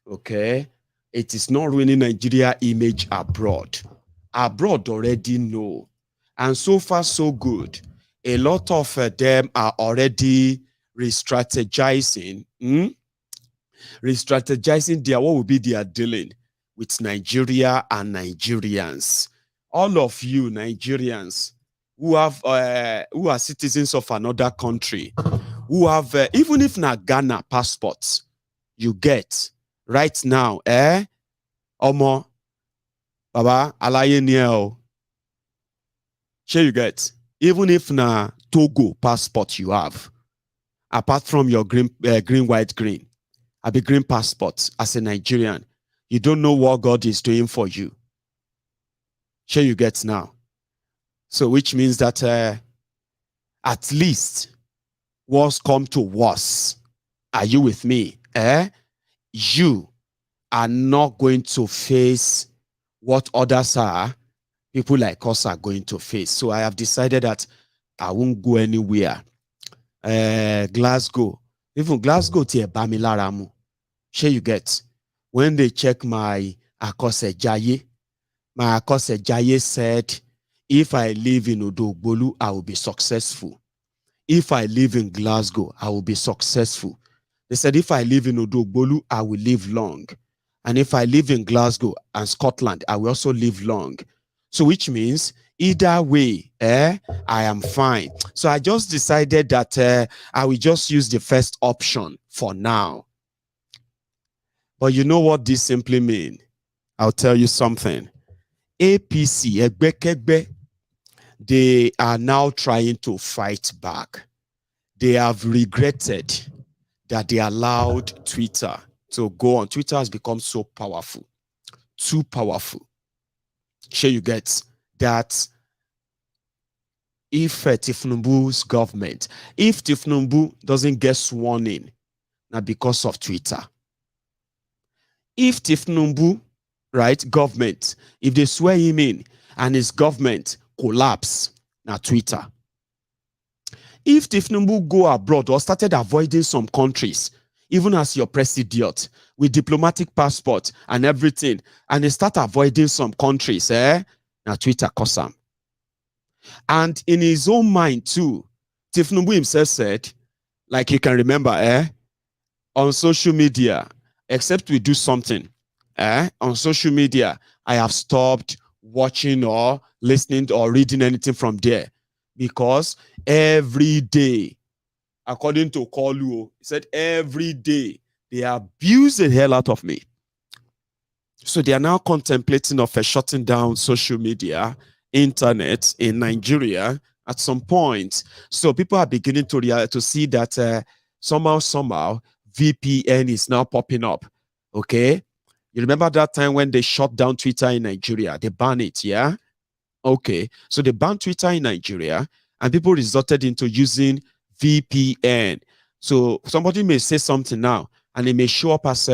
Okay, it is not ruining Nigeria image abroad. Abroad already know, and so far so good. A lot of them are already re-strategizing. Re-strategizing what will be their dealing with Nigeria and Nigerians. All of you Nigerians who are citizens of another country, who have even if na Ghana passports you get right now, Omo, Baba, Alaye Niel. Sure you get, even if na Togo passport you have, apart from your green, white, green, I be green passport as a Nigerian, you don't know what God is doing for you. Sure you get now. So which means that at least worse come to worse. Are you with me? You are not going to face what others are, people like us are going to face. So I have decided that I won't go anywhere. Glasgow, even Glasgow to Bamilaramu. Sure you get. When they check my Akose Jaye said, if I live in Odogbolu, I will be successful. If I live in Glasgow, I will be successful. They said, if I live in Odogbolu, I will live long. And if I live in Glasgow and Scotland, I will also live long. So which means either way, I am fine. So I just decided that I will just use the first option for now. But you know what this simply means? I'll tell you something. APC, Egbekegbe, they are now trying to fight back. They have regretted that they allowed Twitter to go on. Twitter has become so powerful, too powerful. Sure you get that if Tinubu's government, if Tinubu doesn't get sworn in, now because of Twitter. If Tinubu, right, government, if they swear him in and his government collapse, now Twitter. If Tinubu go abroad or started avoiding some countries, even as your president, with diplomatic passport and everything, and they start avoiding some countries, now Twitter cause him. And in his own mind too, Tinubu himself said, like you can remember, on social media, except we do something, on social media, I have stopped watching or listening or reading anything from there, because every day, according to Kolu, he said every day they abuse the hell out of me. So they are now contemplating of shutting down social media, internet in Nigeria at some point. So people are beginning to see that somehow, VPN is now popping up. Okay? You remember that time when they shut down Twitter in Nigeria? They banned it, yeah? Okay. So they banned Twitter in Nigeria, and people resorted into using VPN. So somebody may say something now, and it may show up as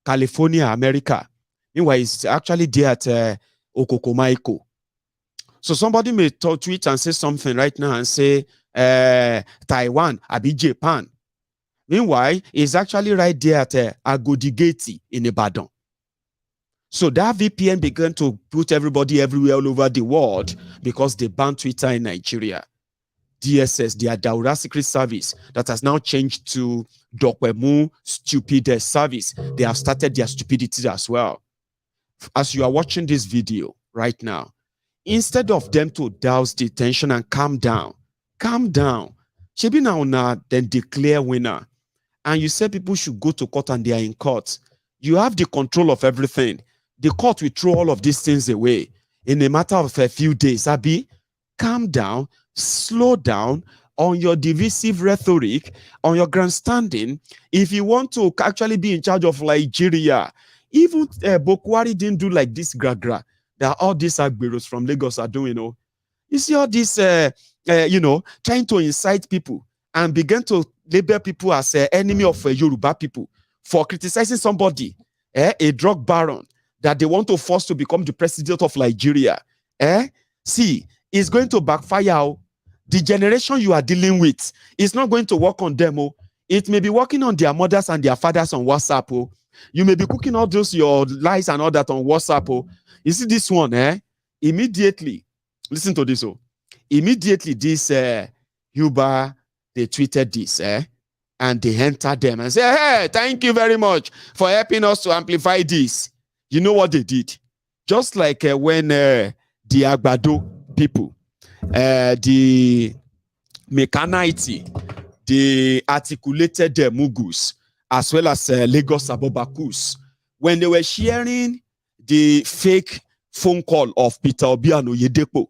California, America. Meanwhile, it's actually there at Okokomaiko. So somebody may tweet and say something right now and say Taiwan, Abi Japan. Meanwhile, it's actually right there at Agodigeti in Ibadan. So that VPN began to put everybody everywhere all over the world because they banned Twitter in Nigeria. DSS, the Adaura Secret Service, that has now changed to Dokwemu Stupid Service. They have started their stupidity as well. As you are watching this video right now, instead of them to douse the tension and calm down, Shebi now then declare winner. And you say people should go to court and they are in court. You have the control of everything. The court will throw all of these things away in a matter of a few days. Abi, calm down, slow down on your divisive rhetoric, on your grandstanding. If you want to actually be in charge of Nigeria, even Bokwari didn't do like this gragra that all these Agberos from Lagos are doing. You see all this, trying to incite people and begin to label people as enemy of Yoruba people for criticizing somebody, a drug baron, that they want to force to become the president of Nigeria. See, it's going to backfire. The generation you are dealing with is not going to work on them. It may be working on their mothers and their fathers on WhatsApp. You may be cooking all those your lies and all that on WhatsApp. You see this one, immediately, listen to this. Immediately, this Yuba, they tweeted this, and they entered them and said, hey, thank you very much for helping us to amplify this. You know what they did? Just like when the Agbado people, the Mekanite, they articulated their Mugus, as well as Lagos Abobakus, when they were sharing the fake phone call of Peter Obi and Oyedepo.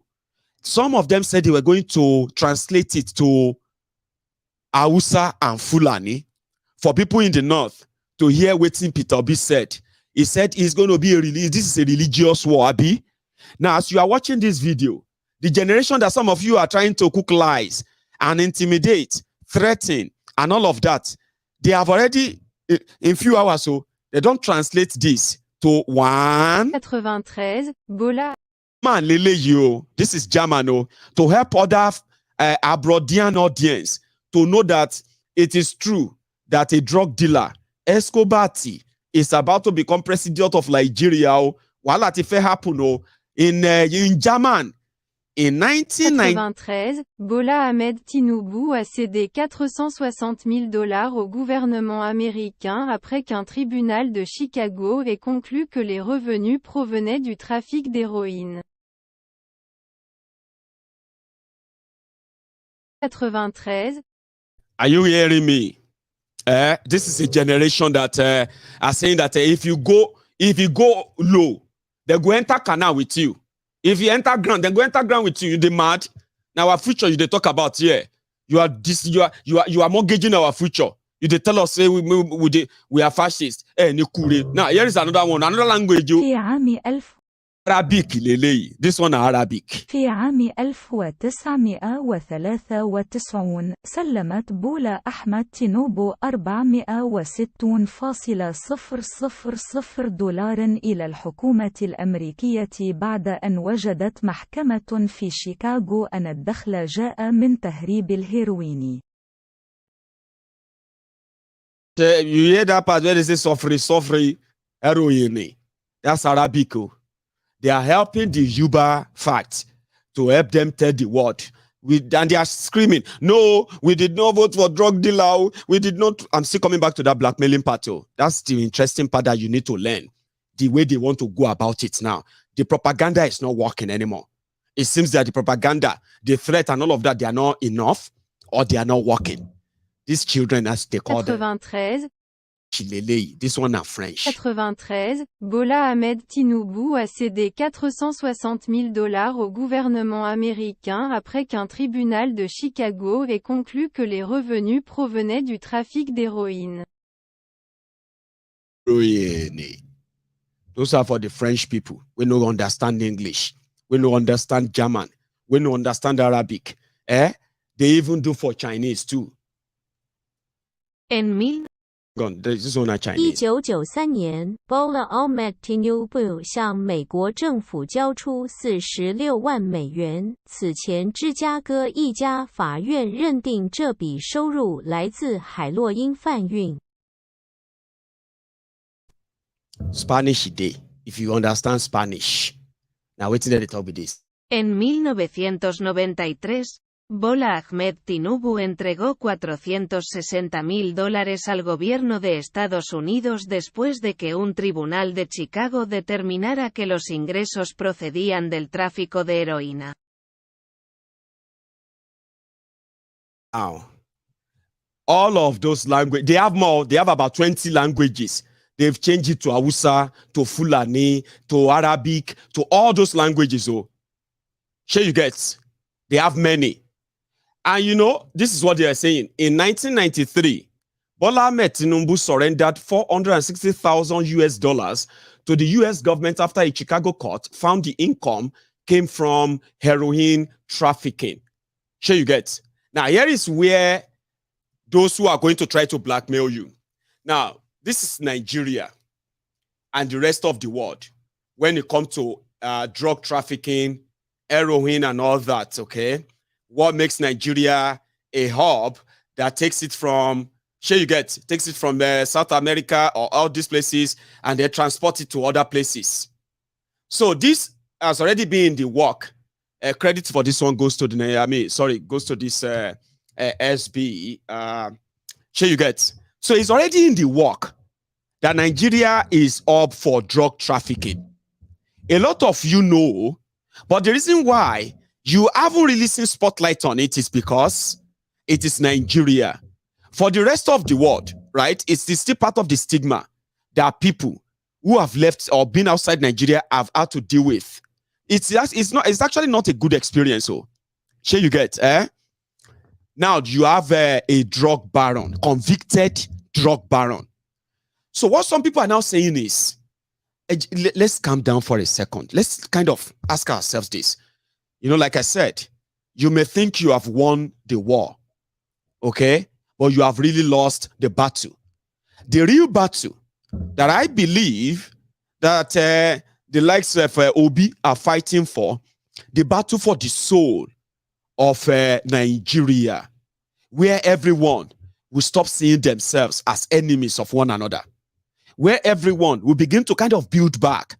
Some of them said they were going to translate it to Hausa and Fulani for people in the north to hear what Peter Obi said. He said it's going to be this is a religious war, Abi. Now, as you are watching this video, the generation that some of you are trying to cook lies and intimidate, threaten, and all of that, they have already, in few hours, so they don't translate this to 93, Bola. Man, Lele, you. This is German, to help other Abroadian audience to know that it is true that a drug dealer, Escobati, is about to become president of Nigeria. While that if it happen in German. In 1993, Bola Ahmed Tinubu a cédé $460 000 au gouvernement américain après qu'un tribunal de Chicago ait conclu que les revenus provenaient du trafic d'héroïne. 93. Are you hearing me? This is a generation that are saying that if you go low, they go enter canal with you. If you enter ground, then go enter ground with you. You're mad. Now our future, they talk about here. You are mortgaging our future. You they tell us say we are fascists. Now here is another one, another language. Arabic, this one Arabic. في عام 1993 سلمت بولا أحمد تينوبو $460,000 إلى الحكومة الأمريكية بعد أن وجدت محكمة في شيكاغو أن الدخل جاء من تهريب الهيروين. You hear that part where they say suffer heroin. That's Arabic. They are helping the Yuba fact to help them tell the word. And they are screaming, no, we did not vote for drug dealer. We did not. I'm still coming back to that blackmailing part. That's the interesting part that you need to learn. The way they want to go about it now. The propaganda is not working anymore. It seems that the propaganda, the threat and all of that, they are not enough or they are not working. These children, as they call them. 93. This one are French. 93, Bola Ahmed Tinubu a cédé 460 000 $ au gouvernement américain après qu'un tribunal de Chicago ait conclu que les revenus provenaient du trafic d'héroïne. Those are for the French people. We don't understand English. We don't understand German. We don't understand Arabic. They even do for Chinese too. En This is on a Chinese. 1993年 ，Bola Ahmed Tinubu 向美国政府交出46万美元。此前，芝加哥一家法院认定这笔收入来自海洛因贩运。Spanish day, if you understand Spanish. Now, wait till they talk with this. En 1993, Bola Ahmed Tinubu entregó $460,000 al gobierno de Estados Unidos después de que un tribunal de Chicago determinara que los ingresos procedían del tráfico de heroína. Wow. All of those languages, they have more, they have about 20 languages. They've changed it to Hausa, to Fulani, to Arabic, to all those languages. Oh, sure you get. They have many. And you know, this is what they are saying. In 1993, Bola Ahmed Tinubu surrendered 460,000 US dollars to the US government after a Chicago court found the income came from heroin trafficking. Sure you get. Now, here is where those who are going to try to blackmail you. Now, this is Nigeria and the rest of the world when it comes to drug trafficking, heroin, and all that, okay? What makes Nigeria a hub that takes it from, takes it from South America or all these places and they transport it to other places. So this has already been in the work. Credit for this one goes to the, goes to this SB. So it's already in the work that Nigeria is up for drug trafficking. A lot of you know, but the reason why you haven't really seen spotlight on it is because it is Nigeria. For the rest of the world, right, it's still part of the stigma that people who have left or been outside Nigeria have had to deal with. It's actually not a good experience. So, sure you get, Now you have a drug baron, convicted drug baron. So what some people are now saying is, let's calm down for a second. Let's kind of ask ourselves this. You know, like I said, you may think you have won the war, okay? But you have really lost the battle. The real battle that I believe that the likes of Obi are fighting for, the battle for the soul of Nigeria, where everyone will stop seeing themselves as enemies of one another, where everyone will begin to kind of build back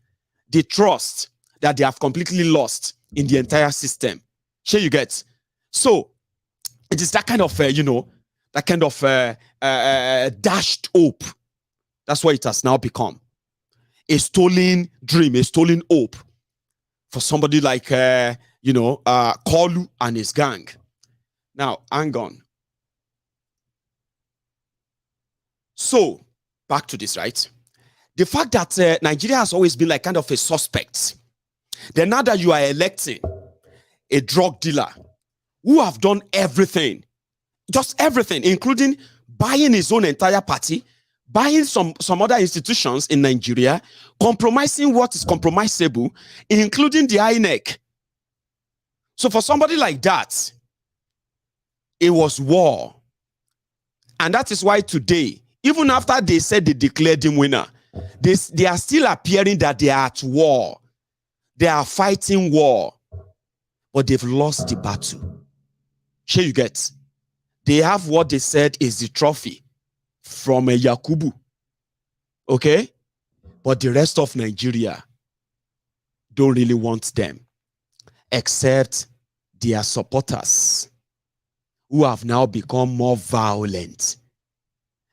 the trust that they have completely lost in the entire system. Sure you get. So it is that kind of, that kind of dashed hope. That's what it has now become. A stolen dream, a stolen hope for somebody like, Kolu and his gang. Now, hang on. So, back to this, right? The fact that Nigeria has always been like kind of a suspect. Then now that you are electing a drug dealer who have done everything, just everything, including buying his own entire party, buying some other institutions in Nigeria, compromising what is compromisable, including the INEC. So for somebody like that, it was war. And that is why today, even after they said they declared him winner, they are still appearing that they are at war. They are fighting war. But they've lost the battle. Sure you get. They have what they said is the trophy from a Yakubu. Okay? But the rest of Nigeria don't really want them. Except their supporters who have now become more violent.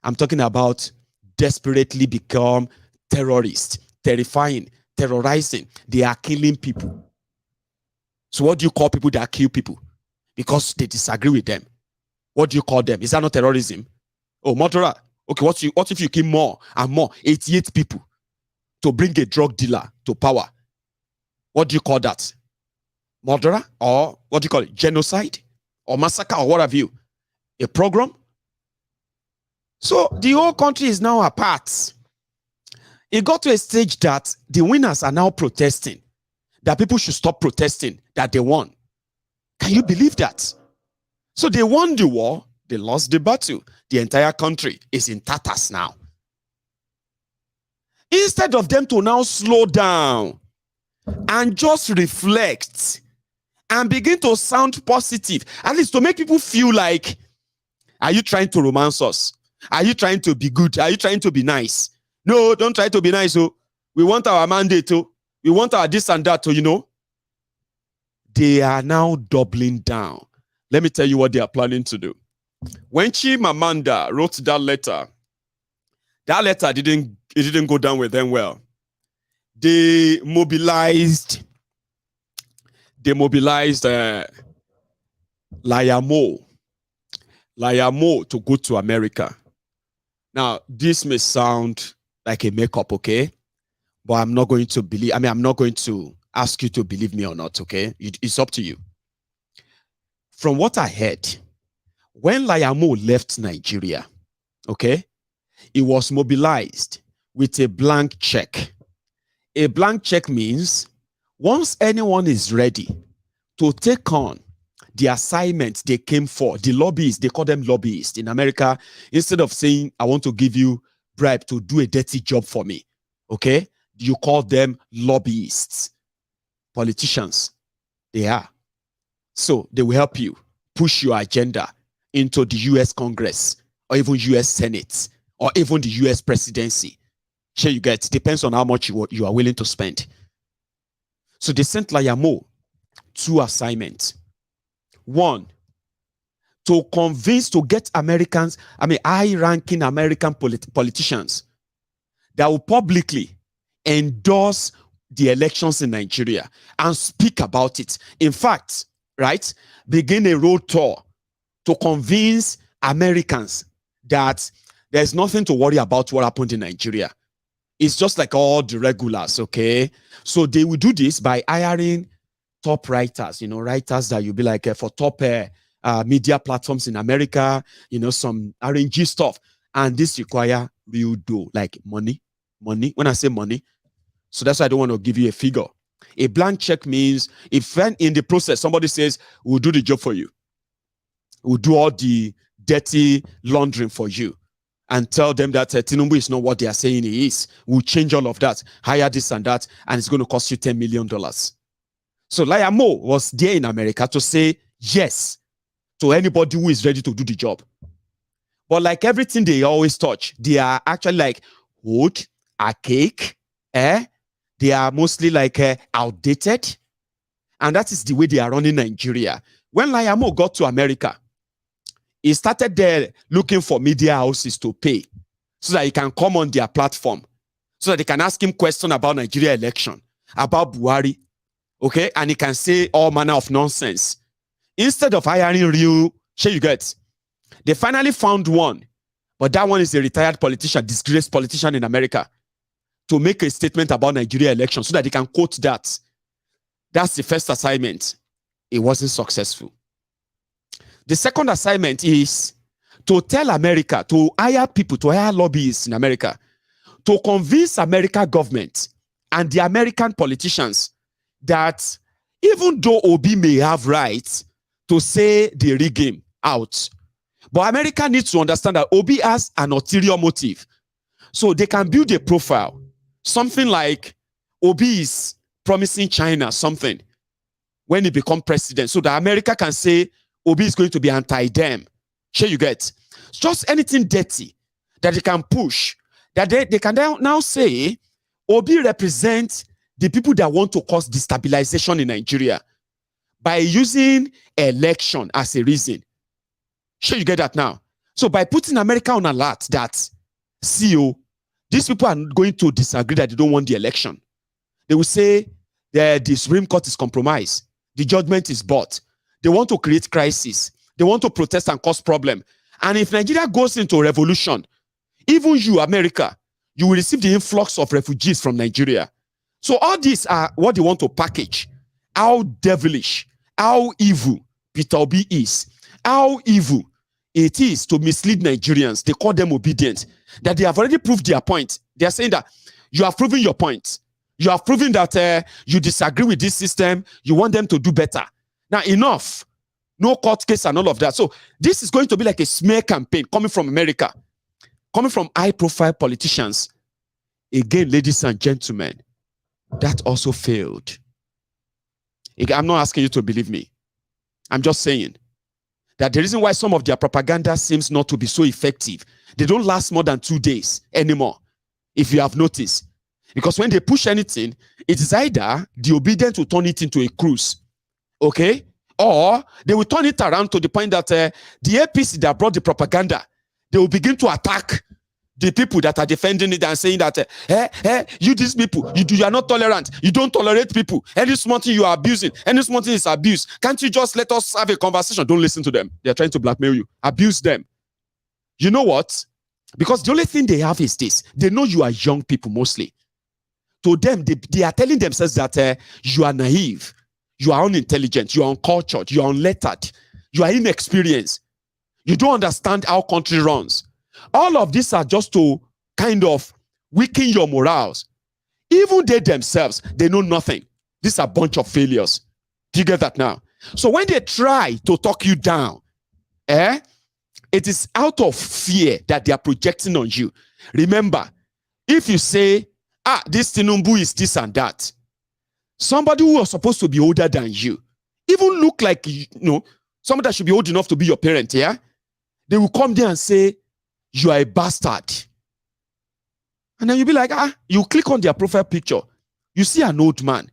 I'm talking about desperately become terrorists, terrifying, terrorizing. They are killing people. So what do you call people that kill people? Because they disagree with them. What do you call them? Is that not terrorism? Oh, murderer. Okay, what if you kill more and more, 88 people to bring a drug dealer to power? What do you call that? Murderer? Or what do you call it? Genocide? Or massacre? Or what have you? A program? So the whole country is now apart. It got to a stage that the winners are now protesting, that people should stop protesting, that they won. Can you believe that? So they won the war, they lost the battle. The entire country is in tatters now. Instead of them to now slow down and just reflect and begin to sound positive, at least to make people feel like, are you trying to romance us? Are you trying to be good? Are you trying to be nice? No, don't try to be nice. Oh, we want our mandate. Oh, we want our this and that. Oh, you know, they are now doubling down. Let me tell you what they are planning to do. When Chimamanda wrote that letter didn't go down with them well. They mobilized Layamo to go to America. Now, this may sound like a makeup, okay? But I'm not going to ask you to believe me or not, okay? It's up to you. From what I heard, when Layamo left Nigeria, okay, it was mobilized with a blank check. A blank check means once anyone is ready to take on the assignment they came for, the lobbyists, they call them lobbyists in America, instead of saying, I want to give you bribe to do a dirty job for me, okay? You call them lobbyists, politicians. They are. So they will help you push your agenda into the US Congress or even US Senate or even the US presidency. Sure, you get, depends on how much you are willing to spend. So they sent Layamo 2 assignments. 1, to convince, to get Americans, high-ranking American politicians that will publicly endorse the elections in Nigeria and speak about it. In fact, right, begin a road tour to convince Americans that there's nothing to worry about what happened in Nigeria. It's just like all the regulars, okay? So they will do this by hiring top writers, writers that you'll be like for top media platforms in America, some R&G stuff. And this require real dough, like money. When I say money, so that's why I don't want to give you a figure. A blank check means if in the process somebody says, we'll do the job for you, we'll do all the dirty laundering for you, and tell them that Tinubu is not what they are saying he is. We'll change all of that, hire this and that, and it's going to cost you $10 million. So Layamo was there in America to say yes to anybody who is ready to do the job. But like everything they always touch, they are actually like wood, archaic, they are mostly like outdated. And that is the way they are running Nigeria. When Layamo got to America, he started there looking for media houses to pay so that he can come on their platform, so that they can ask him questions about Nigeria election, about Buhari, okay? And he can say all manner of nonsense. Instead of hiring real, you get, they finally found one, but that one is a retired politician, disgraced politician in America, to make a statement about Nigeria election so that they can quote that. That's the first assignment. It wasn't successful. The second assignment is to tell America, to hire people, to hire lobbyists in America, to convince American government and the American politicians that even though Obi may have rights to say the regime out, but America needs to understand that Obi has an ulterior motive. So they can build a profile, something like Obi is promising China something when he becomes president, so that America can say Obi is going to be anti-them. Sure, you get. Just anything dirty that they can push, that they can now say Obi represents the people that want to cause destabilization in Nigeria by using election as a reason. Sure, you get that now. So by putting America on alert that, see, these people are going to disagree that they don't want the election. They will say that the Supreme Court is compromised. The judgment is bought. They want to create crisis. They want to protest and cause problem. And if Nigeria goes into revolution, Even you, America, you will receive the influx of refugees from Nigeria. So all these are what they want to package. How devilish, how evil Peter Obi is, how evil it is to mislead Nigerians. They call them Obidients. That they have already proved their point. They are saying that you have proven your point. You have proven that you disagree with this system. You want them to do better. Now, enough. No court case and all of that. So this is going to be like a smear campaign coming from America, coming from high-profile politicians. Again, ladies and gentlemen, that also failed. Again, I'm not asking you to believe me. I'm just saying that the reason why some of their propaganda seems not to be so effective, they don't last more than 2 days anymore, if you have noticed. Because when they push anything, it is either the Obidients will turn it into a cruise, okay? Or they will turn it around to the point that the APC that brought the propaganda, they will begin to attack the people that are defending it and saying that, you these people, you are not tolerant. You don't tolerate people. Any small thing you are abusing. Any small thing is abuse. Can't you just let us have a conversation? Don't listen to them. They are trying to blackmail you. Abuse them. You know what? Because the only thing they have is this. They know you are young people mostly. To them, they are telling themselves that you are naive. You are unintelligent. You are uncultured. You are unlettered. You are inexperienced. You don't understand how country runs. All of these are just to kind of weaken your morals. Even they themselves, they know nothing. These are a bunch of failures. Do you get that now? So when they try to talk you down, it is out of fear that they are projecting on you. Remember, if you say, this Tinubu is this and that, somebody who was supposed to be older than you, even look like, somebody that should be old enough to be your parent, yeah? They will come there and say, you are a bastard. And then you'll be like, you click on their profile picture, you see an old man,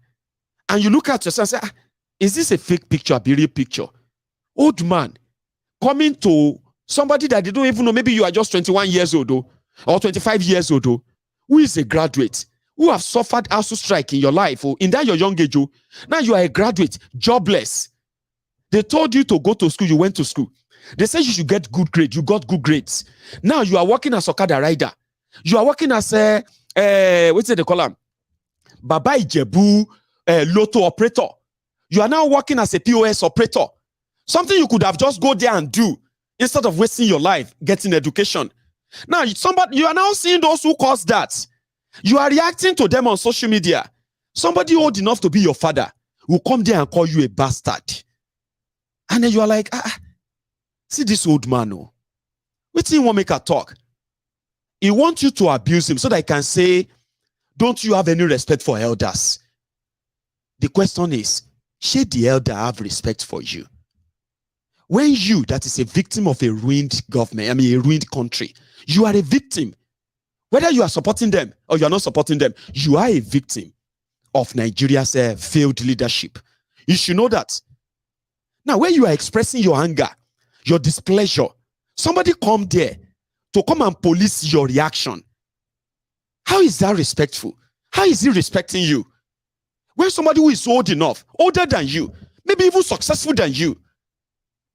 and you look at yourself and say, is this a fake picture, a real picture? Old man coming to somebody that they don't even know, maybe you are just 21 years old or 25 years old, who is a graduate, who have suffered ASU strike in your life, or in that your young age, now you are a graduate, jobless. They told you to go to school, you went to school. They said you should get good grades, you got good grades. Now you are working as Okada rider. You are working as what's it they call him? Baba Ijebu Lotto operator. You are now working as a POS operator. Something you could have just go there and do instead of wasting your life getting education. Now you are now seeing those who cause that. You are reacting to them on social media. Somebody old enough to be your father will come there and call you a bastard. And then you are like, see this old man, What do you want to make her talk? He wants you to abuse him so that he can say, don't you have any respect for elders? The question is, should the elder have respect for you? When you, that is a victim of a ruined government, a ruined country, you are a victim. Whether you are supporting them or you are not supporting them, you are a victim of Nigeria's failed leadership. You should know that. Now, when you are expressing your anger, your displeasure, somebody come there to come and police your reaction. How is that respectful? How is he respecting you? When somebody who is old enough, older than you, maybe even successful than you,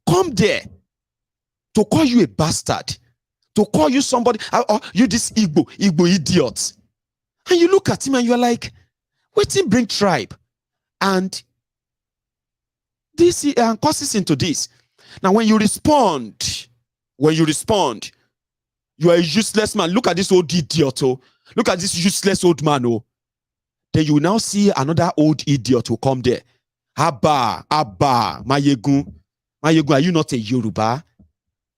come there to call you a bastard, to call you somebody, or you this Igbo idiot. And you look at him and you're like, wait till bring tribe. And this causes into this. Now, when you respond, you are a useless man. Look at this old idiot. Look at this useless old man. Then you will now see another old idiot who come there. Abba, Mayegun. Mayegun, are you not a Yoruba?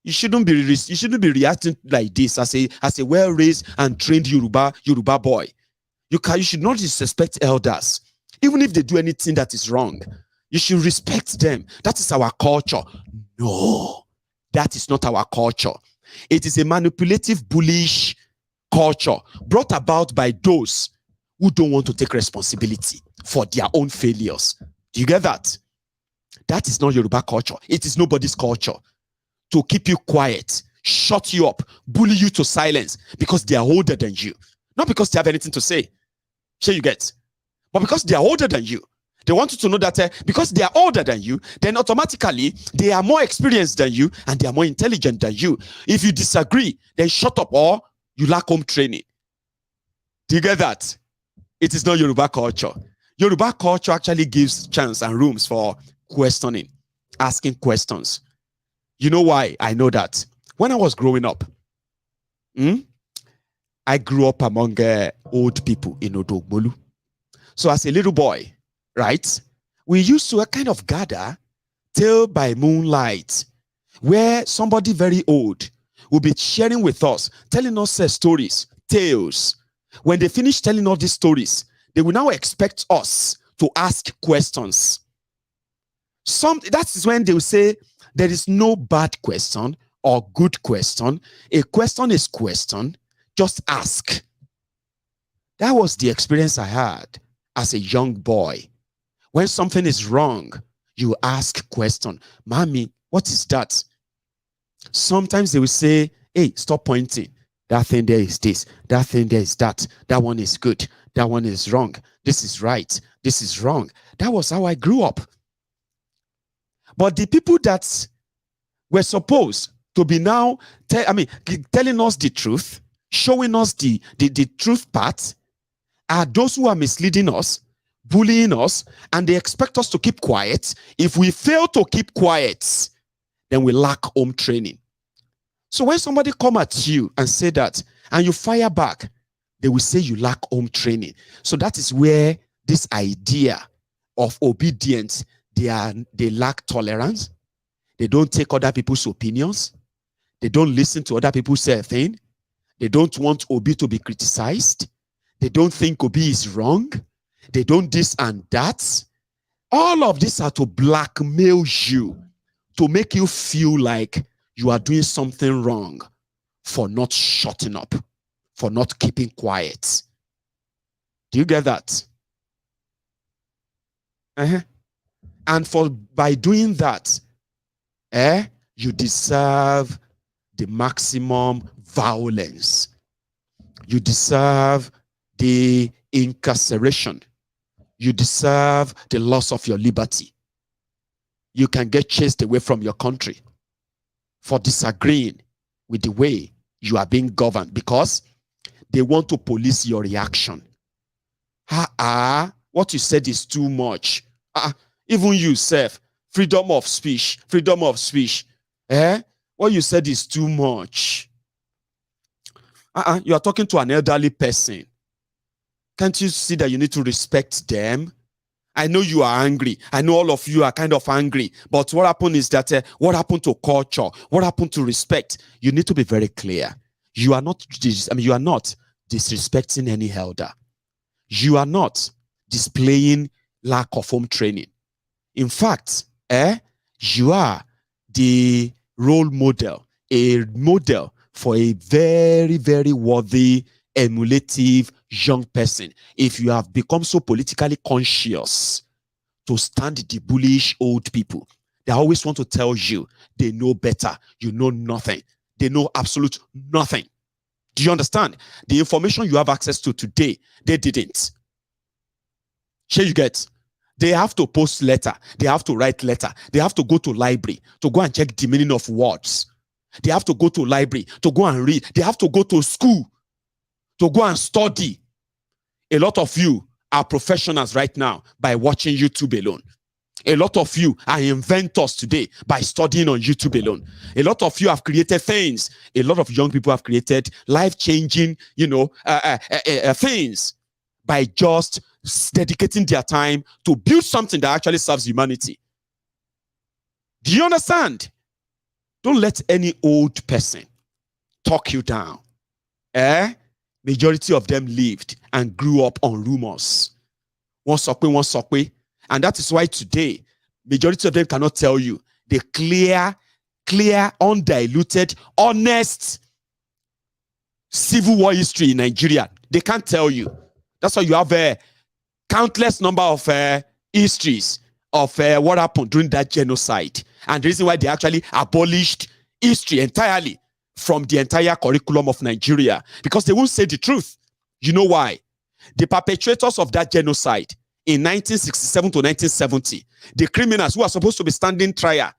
You shouldn't be reacting like this as a well-raised and trained Yoruba boy. You should not disrespect elders, even if they do anything that is wrong. You should respect them. That is our culture. No, that is not our culture. It is a manipulative, bullish culture brought about by those who don't want to take responsibility for their own failures. Do you get that? That is not Yoruba culture. It is nobody's culture. To keep you quiet, shut you up, bully you to silence because they are older than you. Not because they have anything to say. Sure you get? But because they are older than you. They want you to know that because they are older than you, then automatically they are more experienced than you and they are more intelligent than you. If you disagree, then shut up or You lack home training. Do you get that? It is not Yoruba culture. Yoruba culture actually gives chance and rooms for questioning, asking questions. You know why I know that? When I was growing up, I grew up among old people in Odogbolu. So as a little boy, right, we used to kind of gather till by moonlight, where somebody very old will be sharing with us, telling us stories, tales. When they finish telling all these stories, they will now expect us to ask questions. That is when they will say, there is no bad question or good question. A question is question. Just ask. That was the experience I had as a young boy. When something is wrong, you ask question. Mommy, what is that? Sometimes they will say, hey, stop pointing. That thing there is this. That thing there is that. That one is good. That one is wrong. This is right. This is wrong. That was how I grew up. But the people that were supposed to be now telling us the truth, showing us the truth part, are those who are misleading us, bullying us, and they expect us to keep quiet. If we fail to keep quiet, then we lack home training. So when somebody come at you and say that, and you fire back, they will say you lack home training. So that is where this idea of obedience, they lack tolerance. They don't take other people's opinions. They don't listen to other people say a thing. They don't want Obi to be criticized. They don't think Obi is wrong. They don't this and that. All of this are to blackmail you, to make you feel like you are doing something wrong for not shutting up, for not keeping quiet. Do you get that? And by doing that, you deserve the maximum violence. You deserve the incarceration. You deserve the loss of your liberty. You can get chased away from your country for disagreeing with the way you are being governed, because they want to police your reaction. What you said is too much. Even you, self, freedom of speech. What you said is too much. You are talking to an elderly person. Can't you see that you need to respect them? I know you are angry. I know all of you are kind of angry. But what happened is that, what happened to culture? What happened to respect? You need to be very clear. You are not disrespecting any elder. You are not displaying lack of home training. In fact, you are the role model, a model for a very, very worthy, emulative young person. If you have become so politically conscious to stand the bullish old people, they always want to tell you they know better. You know nothing. They know absolute nothing. Do you understand? The information you have access to today, they didn't. Here you get. They have to post letter. They have to write letter. They have to go to library to go and check the meaning of words. They have to go to library to go and read. They have to go to school to go and study. A lot of you are professionals right now by watching YouTube alone. A lot of you are inventors today by studying on YouTube alone. A lot of you have created things. A lot of young people have created life-changing, things by just dedicating their time to build something that actually serves humanity. Do you understand? Don't let any old person talk you down. Majority of them lived and grew up on rumors. One sokwe. And that is why today, majority of them cannot tell you the clear, undiluted, honest civil war history in Nigeria. They can't tell you. That's why you have a countless number of histories of what happened during that genocide. And the reason why they actually abolished history entirely from the entire curriculum of Nigeria, because they won't say the truth. You know why? The perpetrators of that genocide in 1967 to 1970, the criminals who are supposed to be standing trial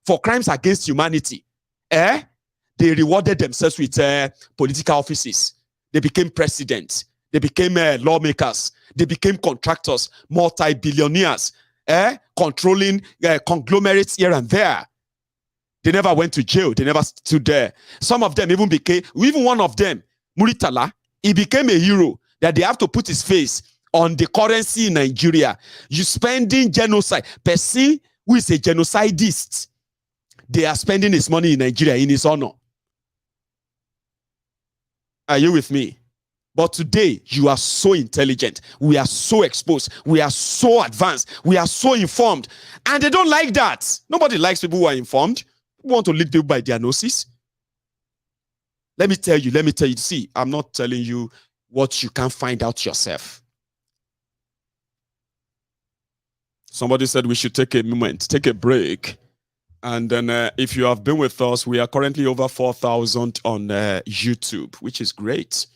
for crimes against humanity, they rewarded themselves with political offices. They became presidents. They became lawmakers. They became contractors, multi-billionaires, controlling conglomerates here and there. They never went to jail. They never stood there. Some of them even one of them, Muritala, he became a hero that they have to put his face on the currency in Nigeria. You spending genocide. Person who is a genocidist, they are spending his money in Nigeria in his honor. Are you with me? But today, you are so intelligent. We are so exposed. We are so advanced. We are so informed. And they don't like that. Nobody likes people who are informed. We want to lead people by their noses. Let me tell you. See, I'm not telling you what you can't find out yourself. Somebody said we should take a moment, take a break. And then if you have been with us, we are currently over 4,000 on YouTube, which is great.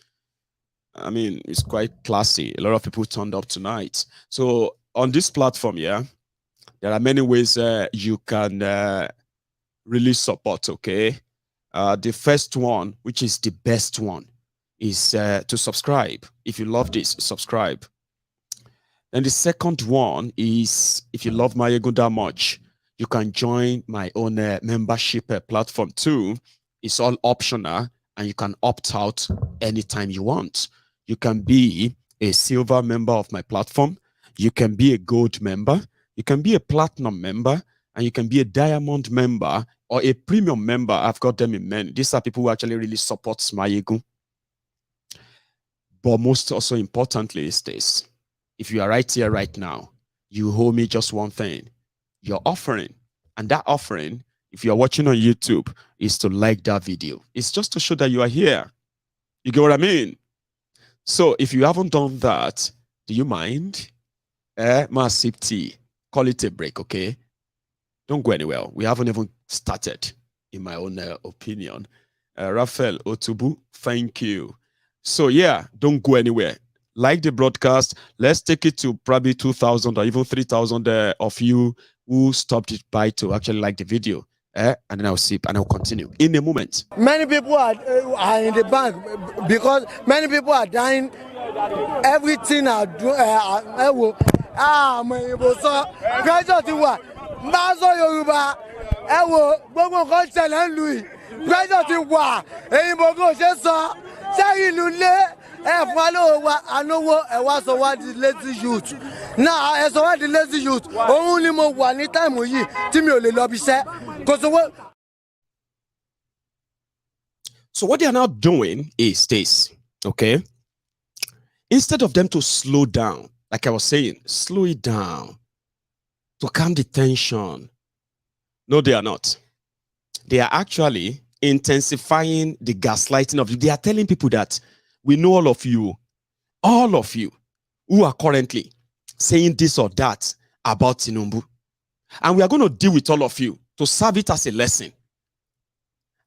I mean, it's quite classy. A lot of people turned up tonight. So on this platform, yeah, there are many ways you can really support, okay? The first one, which is the best one, is to subscribe. If you love this, subscribe. And the second one is, if you love Mayegun that much, you can join my own membership platform too. It's all optional and you can opt out anytime you want. You can be a silver member of my platform. You can be a gold member. You can be a platinum member. And you can be a diamond member or a premium member. I've got them in many. These are people who actually really support Mayegun. But most also importantly is this. If you are right here right now, you owe me just one thing. Your offering. And that offering, if you're watching on YouTube, is to like that video. It's just to show that you are here. You get what I mean? So if you haven't done that, do you mind? Massive tea. Call it a break, okay? Don't go anywhere. We haven't even started, in my own opinion. Raphael Otubu, thank you. So yeah, don't go anywhere. Like the broadcast. Let's take it to probably 2,000 or even 3,000 of you who stopped it by to actually like the video. And then I'll see and I'll continue in a moment. Many people are in the bank because many people are dying. Everything are doing. Pressure to what? Maso Yoruba. Gbogbo nǹkan ṣẹlẹ̀ ń lu yìí. Pressure ti wà. Èyí gbogbo ṣe sọ. Ṣé ìlú lé? Fún wa lówó wa, ànówó ẹ wá sọ wá di lazy youth. Náà ẹ sọ wá di lazy youth. Òun ni mo wà ní táìmù yìí tí mi ò lè lọ bí iṣẹ́. Kò sówó. So what they are now doing is this, okay? Instead of them to slow down, like I was saying, slow it down, to calm the tension. No, they are not. They are actually intensifying the gaslighting of you. They are telling people that we know all of you who are currently saying this or that about Tinubu. And we are going to deal with all of you to serve it as a lesson.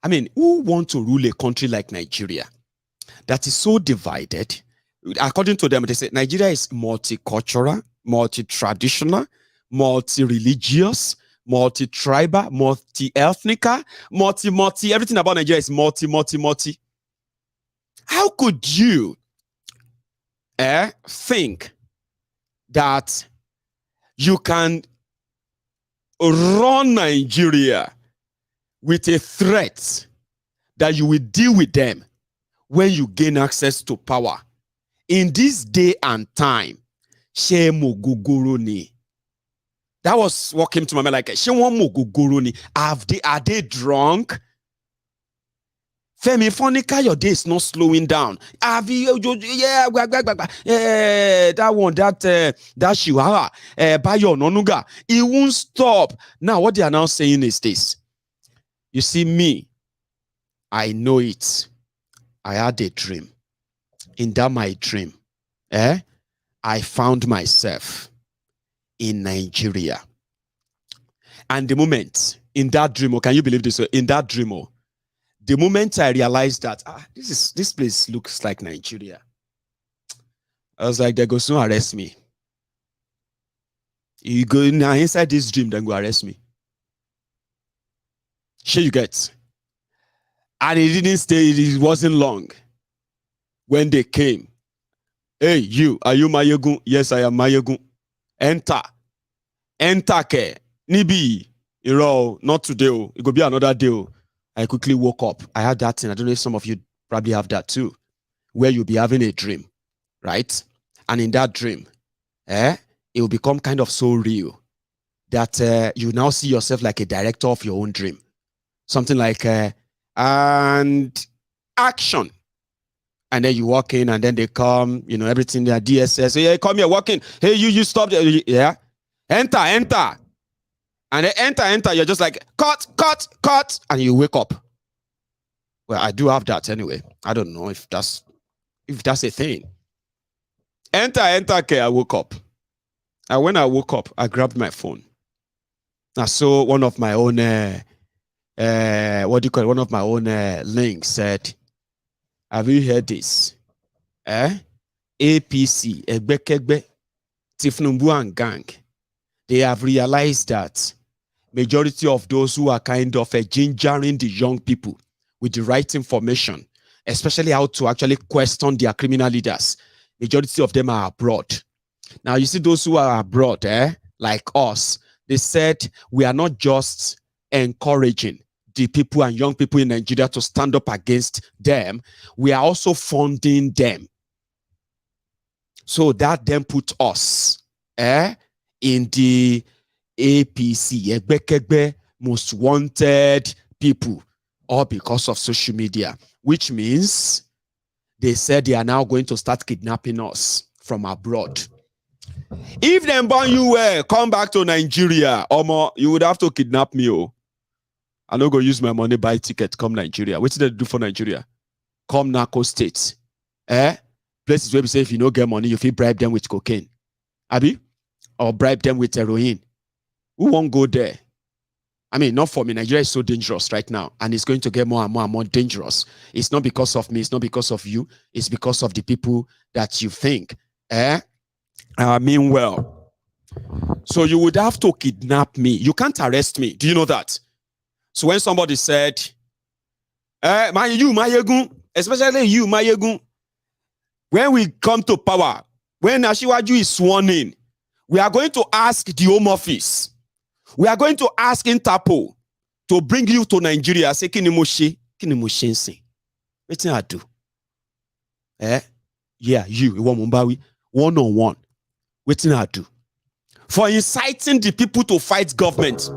I mean, who want to rule a country like Nigeria that is so divided? According to them, they say Nigeria is multicultural, multi-traditional, multi-religious, multi-tribal, multi-ethnic, multi, everything about Nigeria is multi. How could you think that you can run Nigeria with a threat that you will deal with them when you gain access to power? In this day and time, Shemogogoroni. That was what came to my mind, like, Shemogogoroni. Are they drunk? Femi Fonica, your day is not slowing down. That Shiwara, Bayo Nonuga, it won't stop. Now, what they are now saying is this. You see me, I know it. I had a dream. In that my dream, I found myself in Nigeria. And the moment, in that dream, can you believe this? In that dream, the moment I realized that this place looks like Nigeria, I was like, they're going to arrest me. You go now inside this dream, then go arrest me. Sure, you get. And it didn't stay, it wasn't long. When they came, hey, you, are you Mayegun? Yes, I am Mayegun. Enter. Enter, ke. Nibi. You know, not today. It could be another day. I quickly woke up. I had that thing. I don't know if some of you probably have that too, where you'll be having a dream, right? And in that dream, it will become kind of so real that you now see yourself like a director of your own dream. Something like, and action. And then you walk in and then they come, you know, everything, their DSS. Hey, come here, walk in. Hey, you stop there. Yeah. Enter. And they enter. You're just like, cut. And you wake up. Well, I do have that anyway. I don't know if that's a thing. Enter, okay, I woke up. And when I woke up, I grabbed my phone. I saw one of my own, one of my own links said, have you heard this? APC, Tinubu and gang, they have realized that majority of those who are kind of gingering the young people with the right information, especially how to actually question their criminal leaders, majority of them are abroad. Now, you see those who are abroad, like us, they said we are not just encouraging the people and young people in Nigeria to stand up against them, we are also funding them. So that then put us in the APC, most wanted people, all because of social media, which means they said they are now going to start kidnapping us from abroad. If them ban you come back to Nigeria, Omo, you would have to kidnap me. Oh. I don't go use my money, buy ticket, come Nigeria. What did they do for Nigeria? Come narco states. Places where we say if you don't get money, you feel bribe them with cocaine. Abi? Or bribe them with heroin. Who won't go there? I mean, not for me. Nigeria is so dangerous right now. And it's going to get more and more and more dangerous. It's not because of me. It's not because of you. It's because of the people that you think. I mean well. So you would have to kidnap me. You can't arrest me. Do you know that? So when somebody said, you, Mayegun, especially you, Mayegun, when we come to power, when Asiwaju is sworn in, we are going to ask the Home Office, we are going to ask Interpol to bring you to Nigeria. Say, Kinimoshe nse. What I do? Yeah, you, Mumbawi, one-on-one. What I do? For inciting the people to fight government.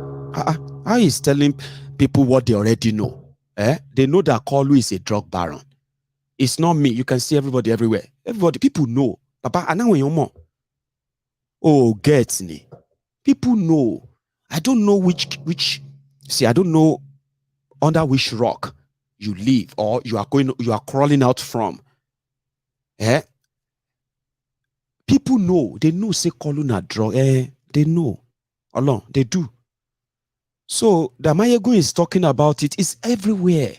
How is telling people what they already know? They know that Kolu is a drug baron. It's not me. You can see everybody everywhere. Everybody, people know. Papa, I know. Oh, get me. People know. I don't know which. See, I don't know under which rock you live or you are crawling out from. People know. They know. Say Kolu na drug. They know. Along, they do. So the Mayegun is talking about it. It's everywhere.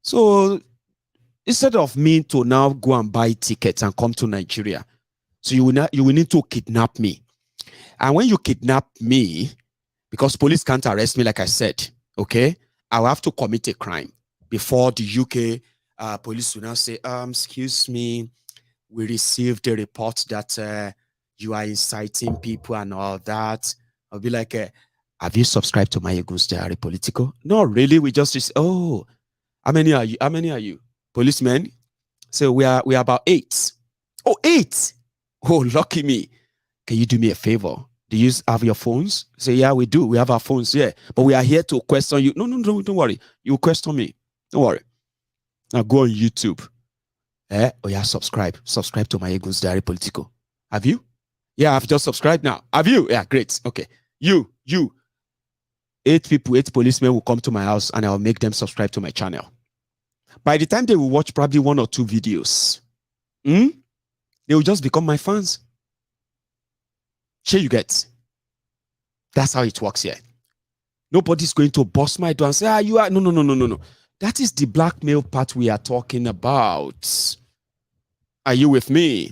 So instead of me to now go and buy tickets and come to Nigeria, so you will need to kidnap me. And when you kidnap me, because police can't arrest me, like I said, okay, I will have to commit a crime before the UK police will now say, excuse me, we received a report that you are inciting people and all that. I'll be like, have you subscribed to Mayegun's Diary Political? No, really. We just oh, how many are you? How many are you? Policemen? So we are about 8. Oh, 8. Oh, lucky me. Can you do me a favor? Do you have your phones? Say, yeah, we do. We have our phones, yeah. But we are here to question you. No, don't worry. You question me. Don't worry. Now go on YouTube. Oh yeah, subscribe. Subscribe to Mayegun's Diary Political. Have you? Yeah, I've just subscribed now. Have you? Yeah, great. Okay. You. 8 people, 8 policemen will come to my house and I'll make them subscribe to my channel. By the time they will watch probably 1 or 2 videos, they will just become my fans. Sure, you get. That's how it works here. Nobody's going to bust my door and say, you are. No. That is the blackmail part we are talking about. Are you with me?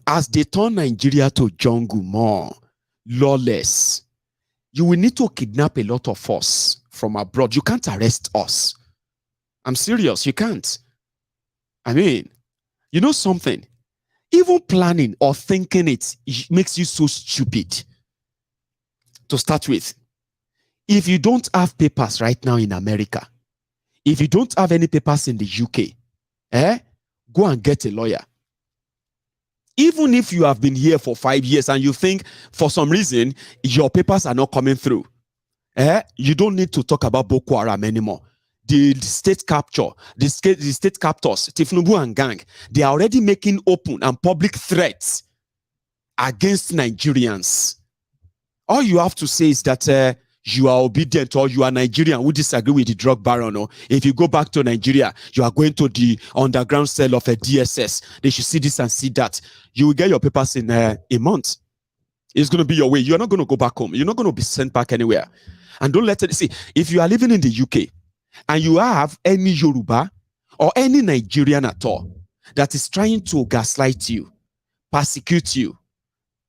As they turn Nigeria to jungle more, lawless, you will need to kidnap a lot of us from abroad. You can't arrest us. I'm serious. You can't. I mean, you know something? Even planning or thinking it makes you so stupid. To start with, if you don't have papers right now in America, if you don't have any papers in the UK, go and get a lawyer. Even if you have been here for 5 years and you think for some reason your papers are not coming through, you don't need to talk about Boko Haram anymore. The state capture, the state captors, Tinubu and gang, they are already making open and public threats against Nigerians. All you have to say is that you are obedient or you are Nigerian who disagree with the drug baron. Or if you go back to Nigeria, you are going to the underground cell of a DSS. They should see this and see that. You will get your papers in a month. It's going to be your way. You're not going to go back home. You're not going to be sent back anywhere. And don't let it see. If you are living in the UK and you have any Yoruba or any Nigerian at all that is trying to gaslight you, persecute you,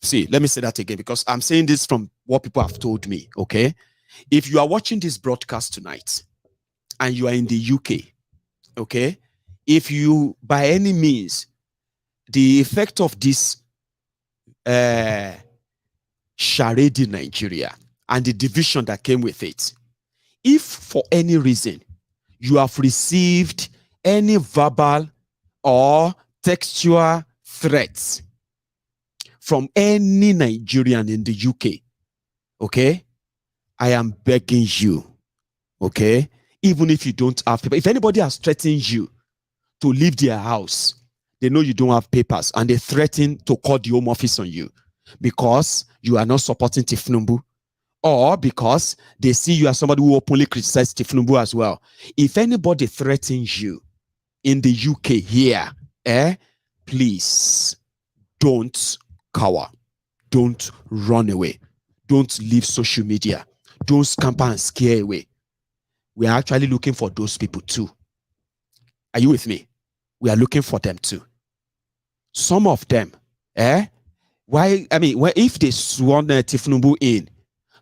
see, let me say that again because I'm saying this from what people have told me, okay? If you are watching this broadcast tonight and you are in the UK, okay? If you, by any means, the effect of this charade in Nigeria and the division that came with it, if for any reason you have received any verbal or textual threats from any Nigerian in the UK, okay, I am begging you, okay, even if you don't have papers, if anybody has threatened you to leave their house, they know you don't have papers and they threaten to call the Home Office on you because you are not supporting Tinubu or because they see you as somebody who openly criticizes Tinubu as well. If anybody threatens you in the UK here, please don't cower. Don't run away. Don't leave social media. Don't scamper and scare away. We are actually looking for those people too. Are you with me? We are looking for them too. Some of them, why? I mean, if they sworn Tinubu in,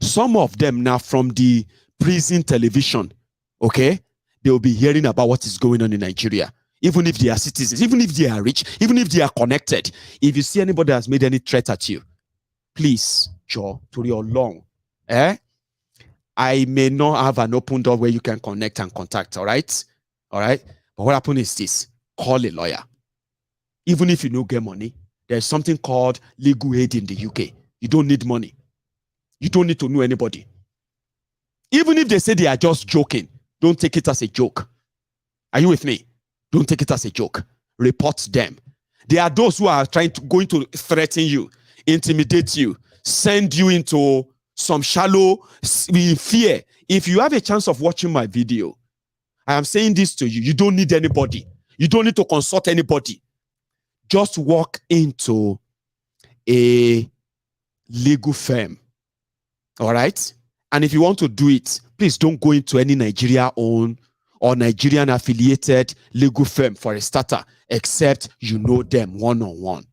some of them now from the prison television, okay, they will be hearing about what is going on in Nigeria. Even if they are citizens, even if they are rich, even if they are connected. If you see anybody that has made any threat at you, please, Joe, to your long, I may not have an open door where you can connect and contact, all right? All right? But what happens is this, call a lawyer. Even if you don't get money, there's something called legal aid in the UK. You don't need money. You don't need to know anybody. Even if they say they are just joking, don't take it as a joke. Are you with me? Don't take it as a joke. Report them. There are those who are going to threaten you, intimidate you, send you into some shallow fear. If you have a chance of watching my video, I am saying this to you. You don't need anybody. You don't need to consult anybody. Just walk into a legal firm. All right? And if you want to do it, please don't go into any Nigeria-owned or Nigerian affiliated legal firm for a starter, except you know them one-on-one.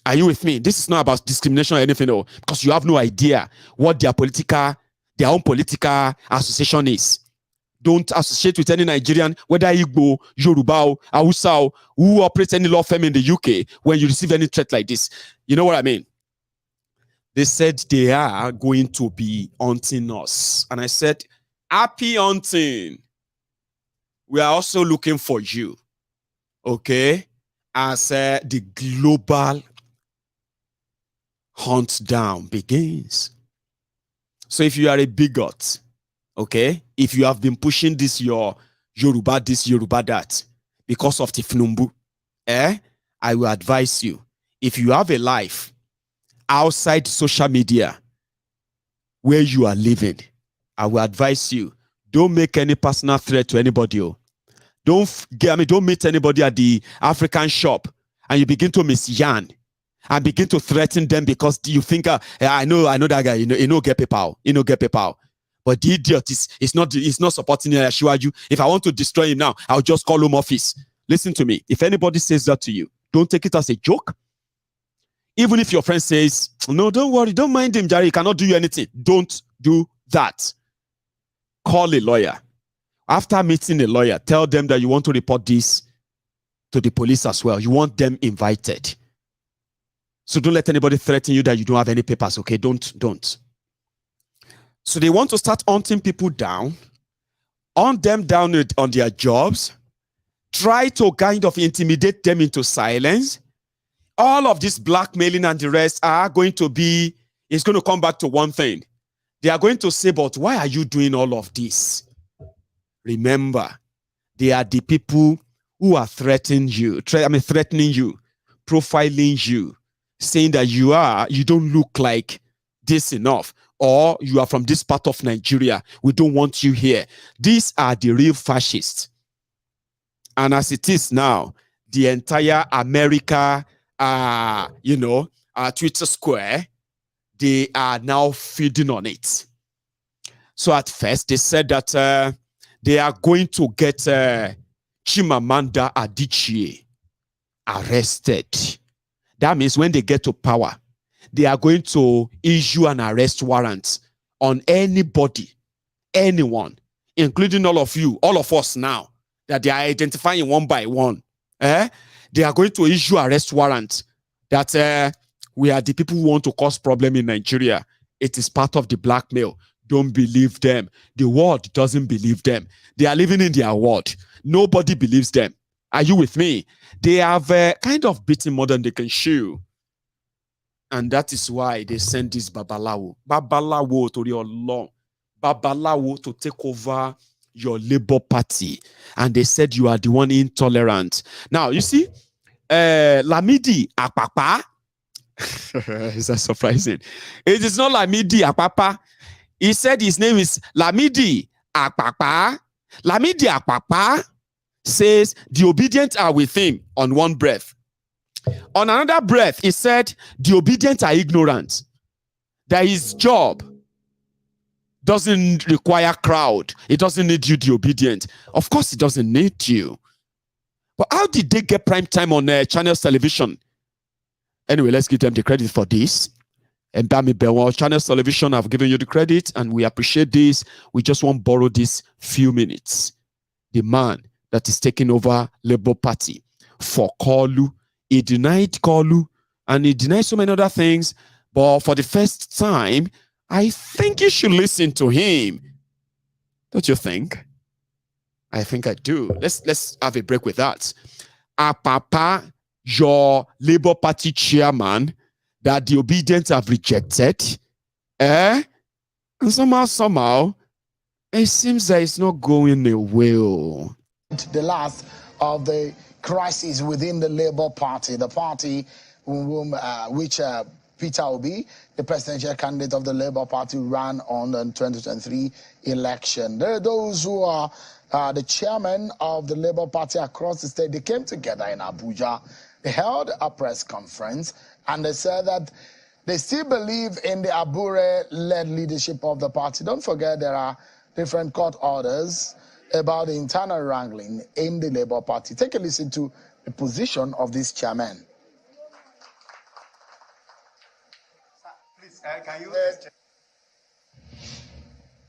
Are you with me? This is not about discrimination or anything, though, because you have no idea what their own political association is. Don't associate with any Nigerian, whether Igbo, Yoruba, Hausa, who operates any law firm in the UK when you receive any threat like this. You know what I mean? They said they are going to be hunting us. And I said, happy hunting. We are also looking for you, okay, as the global hunt down begins. So if you are a bigot, okay, if you have been pushing this Yoruba that, because of Tinubu, I will advise you, if you have a life outside social media where you are living, I will advise you, don't make any personal threat to anybody. Don't meet anybody at the African shop and you begin to misyan and begin to threaten them because you think, I know that guy, you know get PayPal. But the idiot is not supporting Shiwaju. If I want to destroy him now, I'll just call Home Office. Listen to me. If anybody says that to you, don't take it as a joke. Even if your friend says, no, don't worry, don't mind him, Jerry, he cannot do you anything. Don't do that. Call a lawyer. After meeting a lawyer, tell them that you want to report this to the police as well. You want them invited. So don't let anybody threaten you that you don't have any papers, okay? Don't. So they want to start hunting people down, hunt them down on their jobs, try to kind of intimidate them into silence. All of this blackmailing and the rest are going to be, it's going to come back to one thing. They are going to say, but why are you doing all of this? Remember, they are the people who are threatening you, profiling you, saying that you don't look like this enough, or you are from this part of Nigeria. We don't want you here. These are the real fascists. And as it is now, the entire America, Twitter square, they are now feeding on it. So at first, they said that they are going to get Chimamanda Adichie arrested. That means when they get to power, they are going to issue an arrest warrant on anybody, anyone, including all of you, all of us now, that they are identifying one by one. They are going to issue arrest warrant that we are the people who want to cause problem in Nigeria. It is part of the blackmail. Don't believe them. The world doesn't believe them. They are living in their world. Nobody believes them. Are you with me? They have kind of beaten more than they can chew. And that is why they send this Babalawo to your law. Babalawo to take over your Labour Party. And they said you are the one intolerant. Now, you see, Lamidi Akpapa. Is that surprising? It is not Lamidi Akpapa. He said his name is Lamidi Akpapa. Lamidi Akpapa says the obedient are with him on one breath. On another breath, he said the obedient are ignorant. That his job doesn't require crowd. It doesn't need you, the obedient. Of course, it doesn't need you. But how did they get prime time on Channels Television? Anyway, let's give them the credit for this. And Bami Belwa, Channels Television, I've given you the credit, and we appreciate this. We just want to borrow this few minutes. The man that is taking over Labour Party for Kolu, he denied Kolu, and he denied so many other things. But for the first time, I think you should listen to him. Don't you think? I think I do. Let's have a break with that. Apapa, your Labour Party chairman, that the obedient have rejected, and somehow, it seems that it's not going away. The last of the crisis within the Labour Party, the party which Peter Obi, the presidential candidate of the Labour Party, ran on the 2023 election. There are those who are the chairman of the Labour Party across the state. They came together in Abuja. They held a press conference, and they said that they still believe in the Abure-led leadership of the party. Don't forget there are different court orders about the internal wrangling in the Labour Party. Take a listen to the position of this chairman. Please, can you...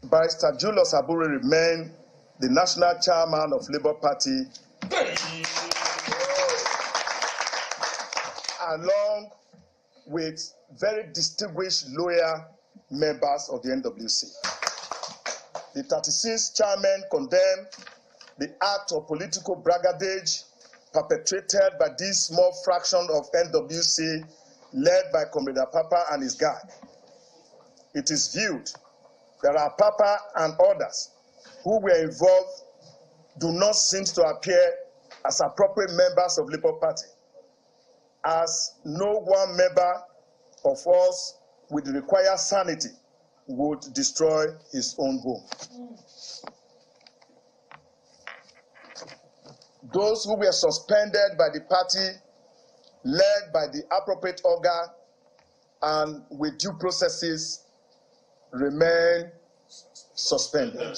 Barrister Julius Abure remain the national chairman of Labour Party, along with very distinguished loyal members of the NWC. The 36th chairman condemned the act of political brigandage perpetrated by this small fraction of NWC led by Comrade Papa and his gang. It is viewed that Papa and others who were involved do not seem to appear as appropriate members of Labour Party, as no one member of us with the required sanity would destroy his own home. Those who were suspended by the party, led by the appropriate organ and with due processes, remain suspended.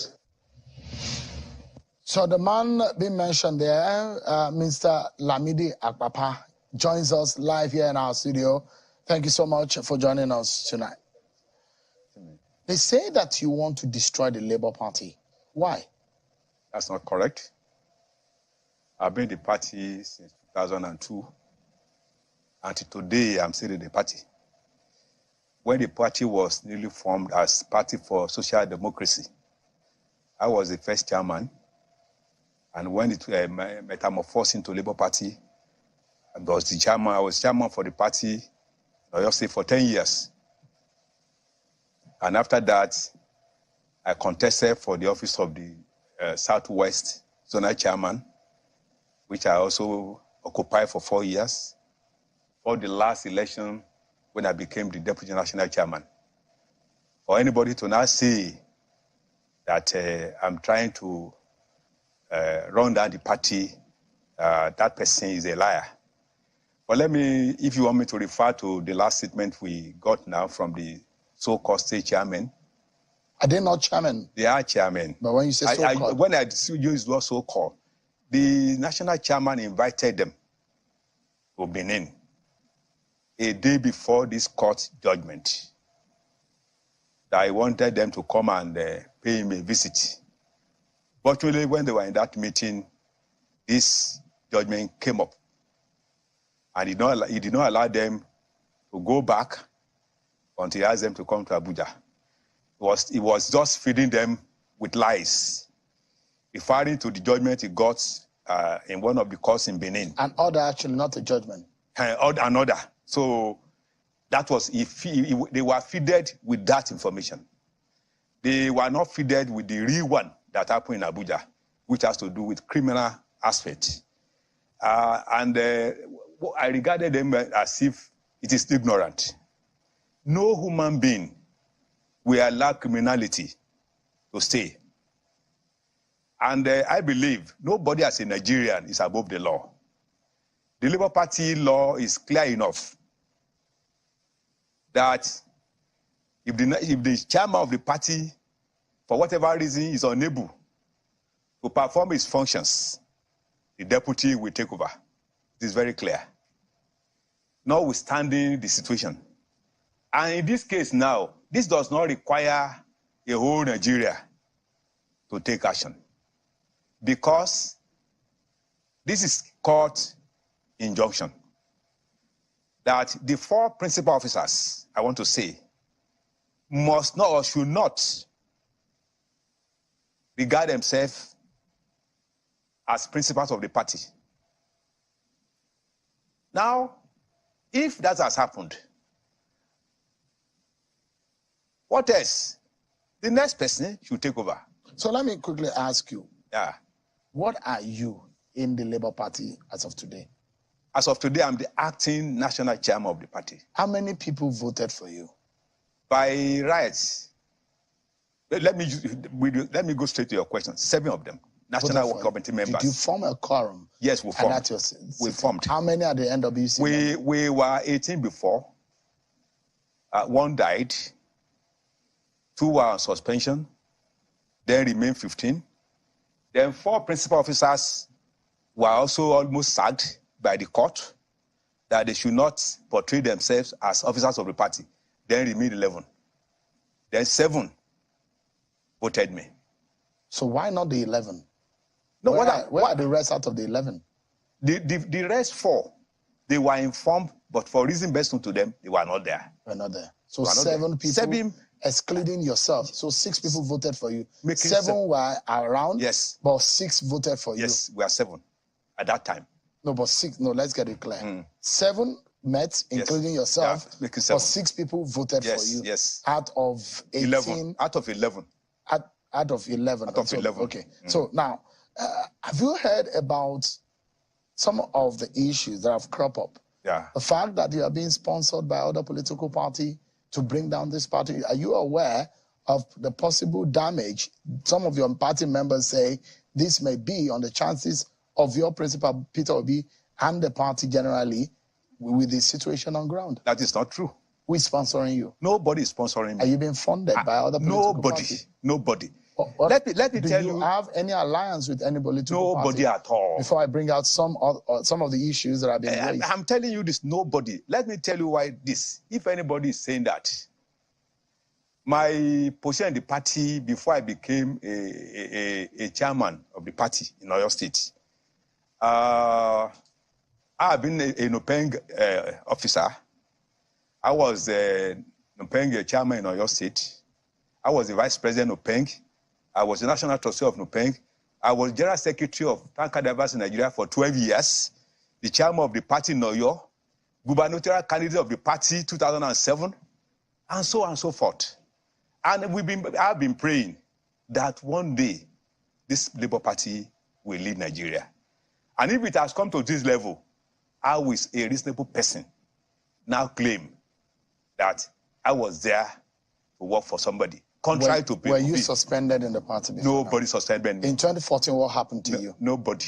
So the man being mentioned there, Mr. Lamidi Akpapa, joins us live here in our studio. Thank you so much for joining us tonight. They say that you want to destroy the Labour Party. Why? That's not correct. I've been in the party since 2002. Until today, I'm still in the party. When the party was newly formed as Party for Social Democracy, I was the first chairman. And when it metamorphosed into Labour Party, I was chairman for the party, I just say for 10 years. And after that, I contested for the office of the Southwest Zonal Chairman, which I also occupied for 4 years. For the last election, when I became the Deputy National Chairman. For anybody to now say that I'm trying to run down the party, that person is a liar. But let me, if you want me to refer to the last statement we got now from the so-called state chairman. Are they not chairman? They are chairman. But when you say so-called. When I use the word so-called, the national chairman invited them to Benin a day before this court judgment. That I wanted them to come and pay him a visit. Fortunately, when they were in that meeting, this judgment came up. And he did not allow them to go back until he asked them to come to Abuja. He was just feeding them with lies, referring to the judgment he got in one of the courts in Benin. An order, actually, not a judgment. An order. So that was, they were feeded with that information. They were not feeded with the real one that happened in Abuja, which has to do with criminal aspect. I regarded them as if it is ignorant. No human being will allow criminality to stay. And I believe nobody as a Nigerian is above the law. The Labour Party law is clear enough that if the chairman of the party, for whatever reason, is unable to perform his functions, the deputy will take over. It is very clear. Notwithstanding the situation. And in this case now, this does not require a whole Nigeria to take action. Because this is court injunction. That the 4 principal officers, I want to say, must not or should not regard themselves as principals of the party. Now, if that has happened, what else? The next person should take over. So let me quickly ask you. Yeah. What are you in the Labour Party as of today? As of today, I'm the acting national chairman of the party. How many people voted for you? By rights. Let me go straight to your question. 7 of them. National Work Committee members. Did you form a quorum? Yes, we formed. We formed. How many at the NWC? We were 18 before. 1 died. 2 were on suspension. Then remained 15. Then 4 principal officers were also almost sacked by the court that they should not portray themselves as officers of the party. Then remained 11. Then 7 voted me. So why not the 11? No, where are the rest out of the 11? The rest 4, they were informed, but for reason best known to them, they were not there. Were not there. So 7 people, 7, excluding yourself. So 6 people voted for you. 7 were around. Yes. But 6 voted for you. Yes, we are 7 at that time. No, but 6. No, let's get it clear. 7 met, including yourself. Yeah, but 6 people voted for you. Yes. Out of 18. 11. Out of 11. Out of 11. Out of 11. Okay. So now, have you heard about some of the issues that have cropped up? Yeah. The fact that you are being sponsored by other political parties to bring down this party. Are you aware of the possible damage some of your party members say this may be on the chances of your principal, Peter Obi, and the party generally with the situation on ground? That is not true. Who is sponsoring you? Nobody is sponsoring me. Are you being funded by other political parties? Nobody. Let me tell you. Do you have any alliance with any political party? Nobody at all. Before I bring out some of the issues that have been raised. I'm telling you this, nobody. Let me tell you why this. If anybody is saying that, My position in the party before I became a chairman of the party in Oyo State, I have been a Nopeng officer. I was Nopeng chairman in Oyo State. I was the vice president of Nopeng. I was the national trustee of Nopeng. I was general secretary of Tanker Divers in Nigeria for 12 years, the chairman of the party in Oyo, gubernatorial candidate of the party 2007, and so on and so forth. And I've been praying that one day this Labour Party will lead Nigeria. And if it has come to this level, I was a reasonable person now claim that I was there to work for somebody. Contrary to people. Were you suspended in the party before? Nobody suspended me. In 2014, what happened to you? Nobody.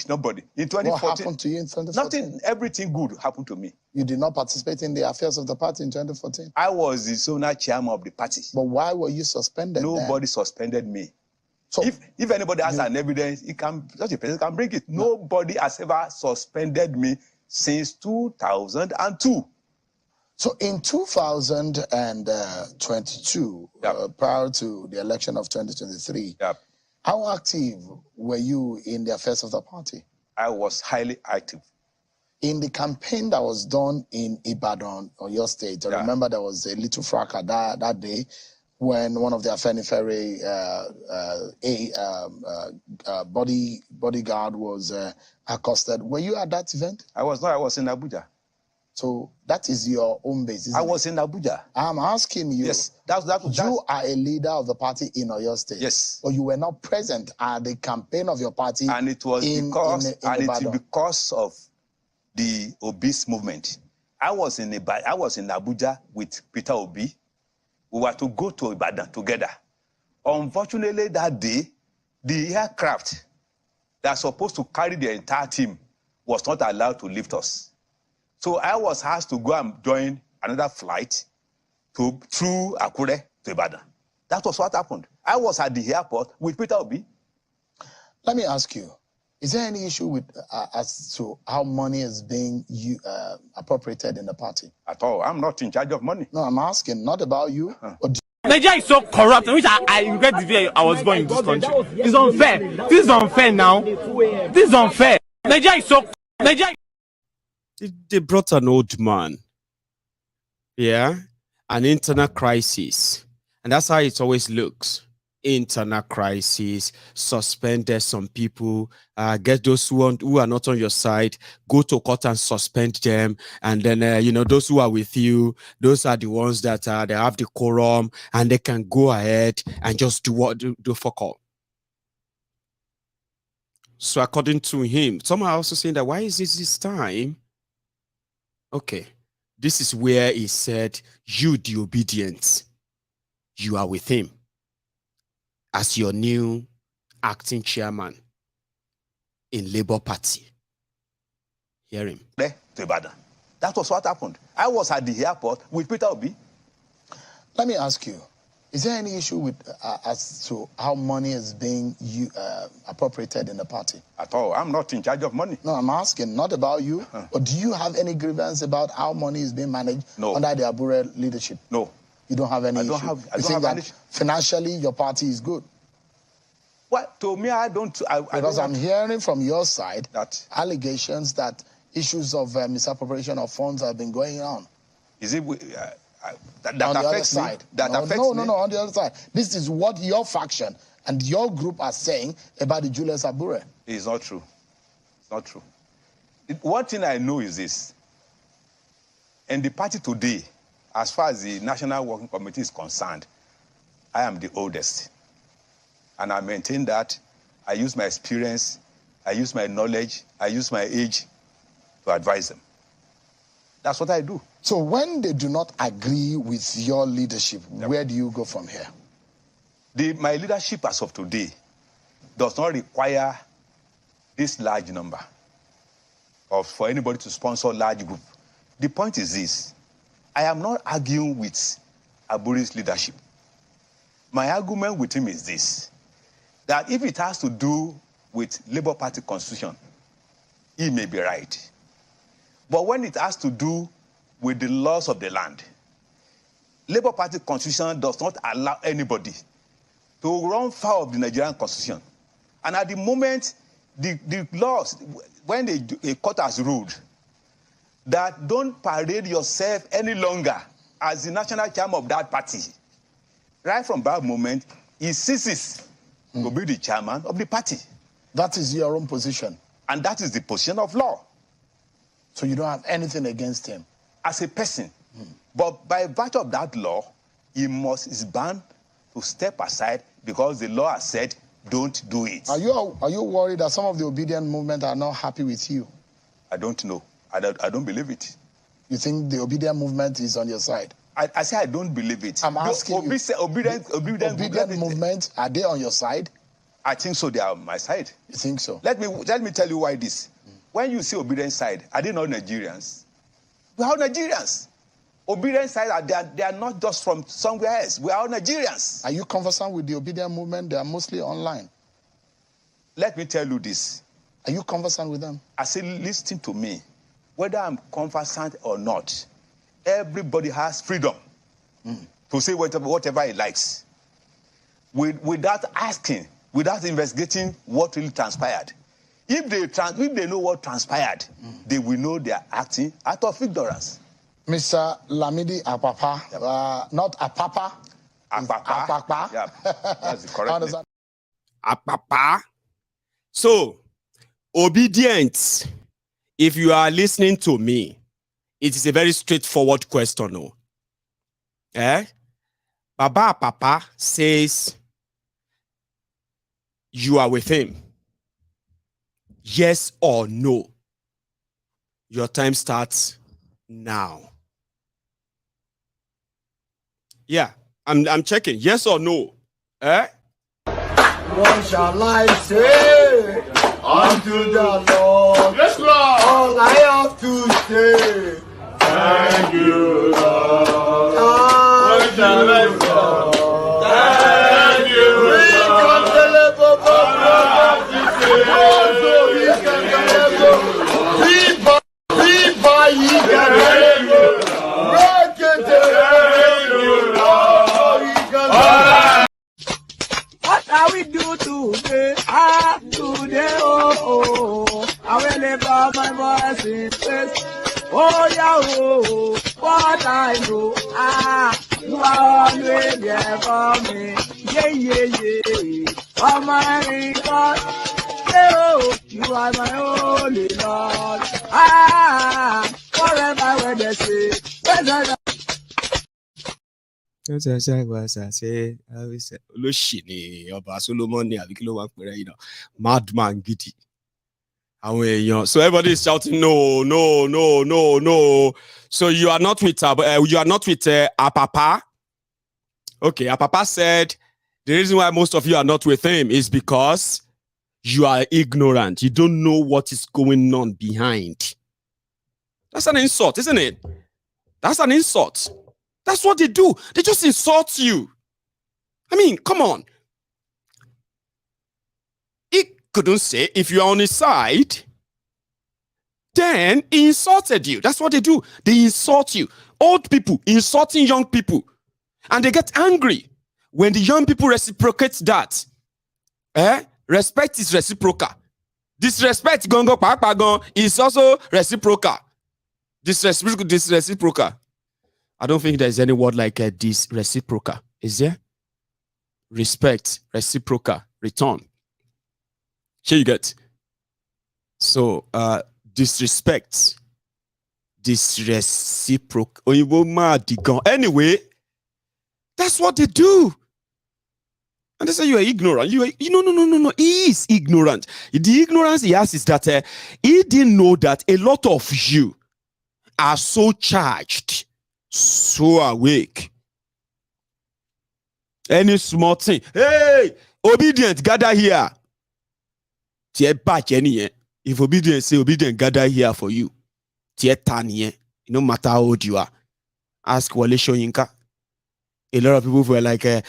In 2014. What happened to you in 2014? Nothing, everything good happened to me. You did not participate in the affairs of the party in 2014? I was the zonal chairman of the party. But why were you suspended Nobody suspended me. So if anybody has an evidence, such a person can bring it. Nobody has ever suspended me since 2002. So in 2022, prior to the election of 2023, how active were you in the affairs of the party? I was highly active. In the campaign that was done in Ibadan, or your state, I remember there was a little fracas that day when one of the Afenifere bodyguard was accosted. Were you at that event? I was not. I was in Abuja. So that is your home base, isn't it? I was in Abuja. I'm asking you. Yes, you are a leader of the party in Oyo State. Yes. But you were not present at the campaign of your party. And it was because of the obese movement. I was in Abuja with Peter Obi. We were to go to Ibadan together. Unfortunately, that day, the aircraft that's supposed to carry the entire team was not allowed to lift us. So I was asked to go and join another flight through Akure to Ibadan. That was what happened. I was at the airport with Peter Obi. Let me ask you, is there any issue with as to how money is being appropriated in the party? At all. I'm not in charge of money. No, I'm asking, not about you. Nigeria is so corrupt, which I regret the day I was going to this country. It's unfair. This is unfair now. This is unfair. Nigeria is so... They brought an old man. Yeah? An internal crisis. And that's how it always looks. Internal crisis, suspended some people, get those who are not on your side, go to court and suspend them. And then, those who are with you, those are the ones that they have the quorum and they can go ahead and just do fuck all. So according to him, some are also saying that why is this time? Okay, this is where he said, you, the Obidients, you are with him as your new acting chairman in Labour Party. Hear him. To Ibadan. That was what happened. I was at the airport with Peter Obi. Let me ask you, is there any issue with as to how money is being appropriated in the party? At all. I'm not in charge of money. No, I'm asking, not about you, but do you have any grievance about how money is being managed under the Abure leadership? No. You don't have any issue? I don't have any issue. Financially, your party is good? Well, to me, because I'm hearing from your side that allegations that issues of misappropriation of funds have been going on. Is it... that on the other side. No, on the other side. This is what your faction and your group are saying about the Julius Abure. It's not true. It's not true. One thing I know is this. In the party today, as far as the National Working Committee is concerned, I am the oldest. And I maintain that. I use my experience, I use my knowledge, I use my age to advise them. That's what I do. So when they do not agree with your leadership, where do you go from here? My leadership as of today does not require this large number for anybody to sponsor a large group. The point is this. I am not arguing with Abure's leadership. My argument with him is this, that if it has to do with Labour Party constitution, he may be right. But when it has to do with the laws of the land, Labour Party constitution does not allow anybody to run foul of the Nigerian constitution. And at the moment, the laws, when a court has ruled that don't parade yourself any longer as the national chairman of that party, right from that moment, he ceases to be the chairman of the party. That is your own position. And that is the position of law. So you don't have anything against him? As a person. But by virtue of that law, is bound to step aside because the law has said, don't do it. Are you worried that some of the Obidient movement are not happy with you? I don't know. I don't believe it. You think the Obidient movement is on your side? I say I don't believe it. I'm asking you. Obidient movement, are they on your side? I think so. They are on my side. You think so? Let me tell you why this. When you see Obidient side, are they not Nigerians? We are Nigerians. Obidient side, they are not just from somewhere else. We are all Nigerians. Are you conversant with the Obidient movement? They are mostly online. Let me tell you this. Are you conversant with them? I say, listen to me. Whether I'm conversant or not, everybody has freedom to say whatever he likes. Without asking, without investigating what really transpired. If they know what transpired, they will know they are acting out of ignorance. Mr. Lamidi Apapa, not Apapa. Apapa. Yeah, that's the correct name. Apapa. So, Obidients, if you are listening to me, it is a very straightforward question. No? Baba Apapa says you are with him. Yes or no? Your time starts now. Yeah, I'm checking. Yes or no? What shall I say unto the Lord? Yes, Lord. All I have to say, Thank you, Lord. what shall I say? Thank you, What are we do today? Today, I will lift up my voice in praise. Oh, yeah, what I know, you are always there for me. Yeah. Oh, my God, you are my holy Lord. Forever when they say, Madman giddy. So everybody is shouting no. So you are not with Apapa. Okay, Apapa said the reason why most of you are not with him is because you are ignorant. You don't know what is going on behind. That's an insult, isn't it? That's an insult. That's what they do. They just insult you. I mean, come on. He couldn't say if you are on his side, then he insulted you. That's what they do. They insult you. Old people insulting young people. And they get angry when the young people reciprocate that. Respect is reciprocal. Disrespect is also reciprocal. This reciprocal. I don't think there's any word like this reciprocal. Is there? Respect, reciprocal, return. Here you get. So, disrespect, reciprocal. Anyway, that's what they do. And they say you are ignorant. No. He is ignorant. The ignorance he has is that he didn't know that a lot of you are so charged, so awake. Any small thing. Hey, Obidient, gather here. If Obidient say Obidient, gather here for you. No matter how old you are. Ask Wale Soyinka. A lot of people were like, I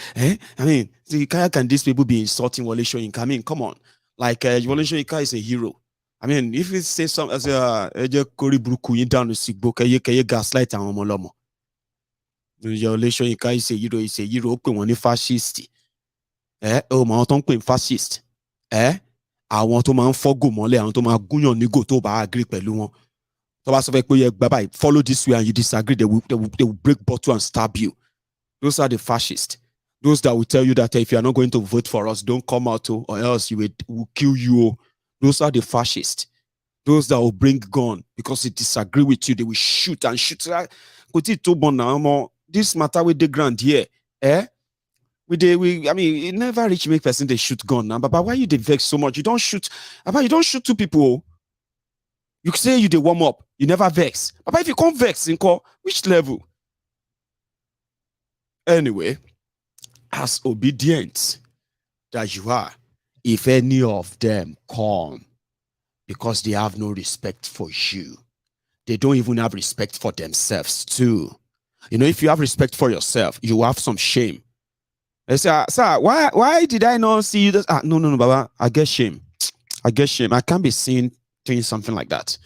mean, how can these people be insulting Wale Soyinka? I mean, come on. Like, Wale Soyinka is a hero. I mean, if you say something as a Kori Bruku, you down to sick book, you gaslight and Omolomo. Your relation, you can't say Euro, when you fascist. Oh, my don't pay fascist. I want to man for go mole, I want to man gunyon nigo to ba agree pẹ̀lú wọn. So follow this way and you disagree, they will break bottle and stab you. Those are the fascists. Those that will tell you that if you are not going to vote for us, don't come out or else we'll kill you. Those are the fascists. Those that will bring gun because they disagree with you, they will shoot and shoot. This matter with the grand here, I mean, it never reach make person they shoot gun now. But why you they vex so much? You don't shoot. You don't shoot two people. You say you they warm up. You never vex. But if you can't vex, which level? Anyway, as obedient that you are, if any of them come because they have no respect for you, they don't even have respect for themselves too. If you have respect for yourself, you have some shame. They say, sir, why did I not see you? No, Baba, I get shame. I can't be seen doing something like that.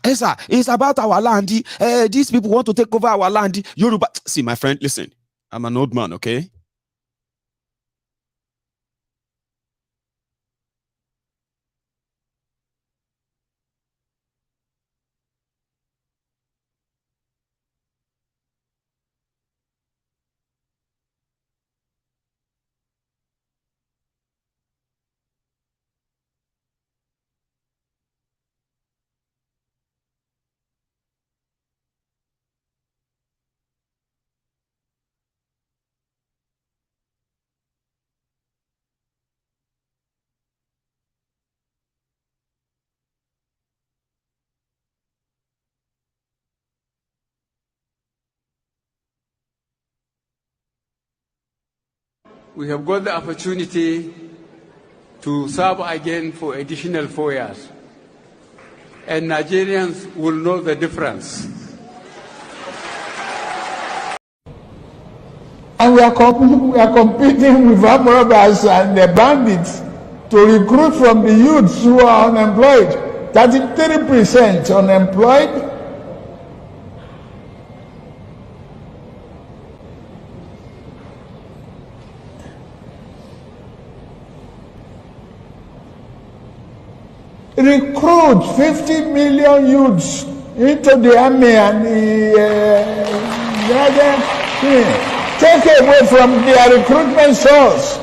Sir, it's about our land. These people want to take over our land. Yoruba. See, my friend, listen. I'm an old man, okay? We have got the opportunity to serve again for additional 4 years. And Nigerians will know the difference. And we are competing with armed robbers and the bandits to recruit from the youths who are unemployed. 33% unemployed. Recruit 50 million youths into the army and take away from their recruitment source.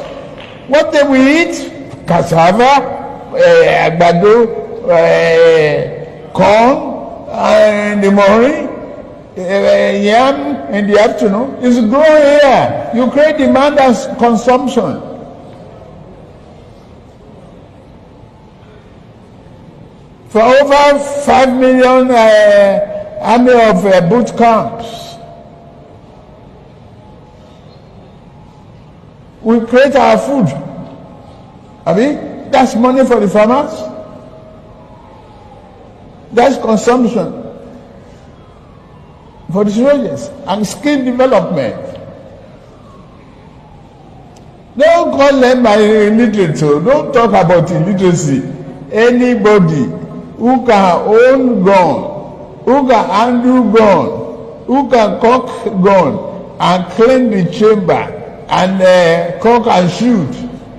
What they will eat? Cassava, àgbàdo, corn in the morning, yam in the afternoon. It's growing here. You create demand and consumption. For over 5 million army of boot camps. We create our food. That's money for the farmers. That's consumption for the soldiers and skill development. Don't call them illiterate. Don't talk about illiteracy. Anybody who can own gun, who can handle gun, who can cock gun and clean the chamber and cock and shoot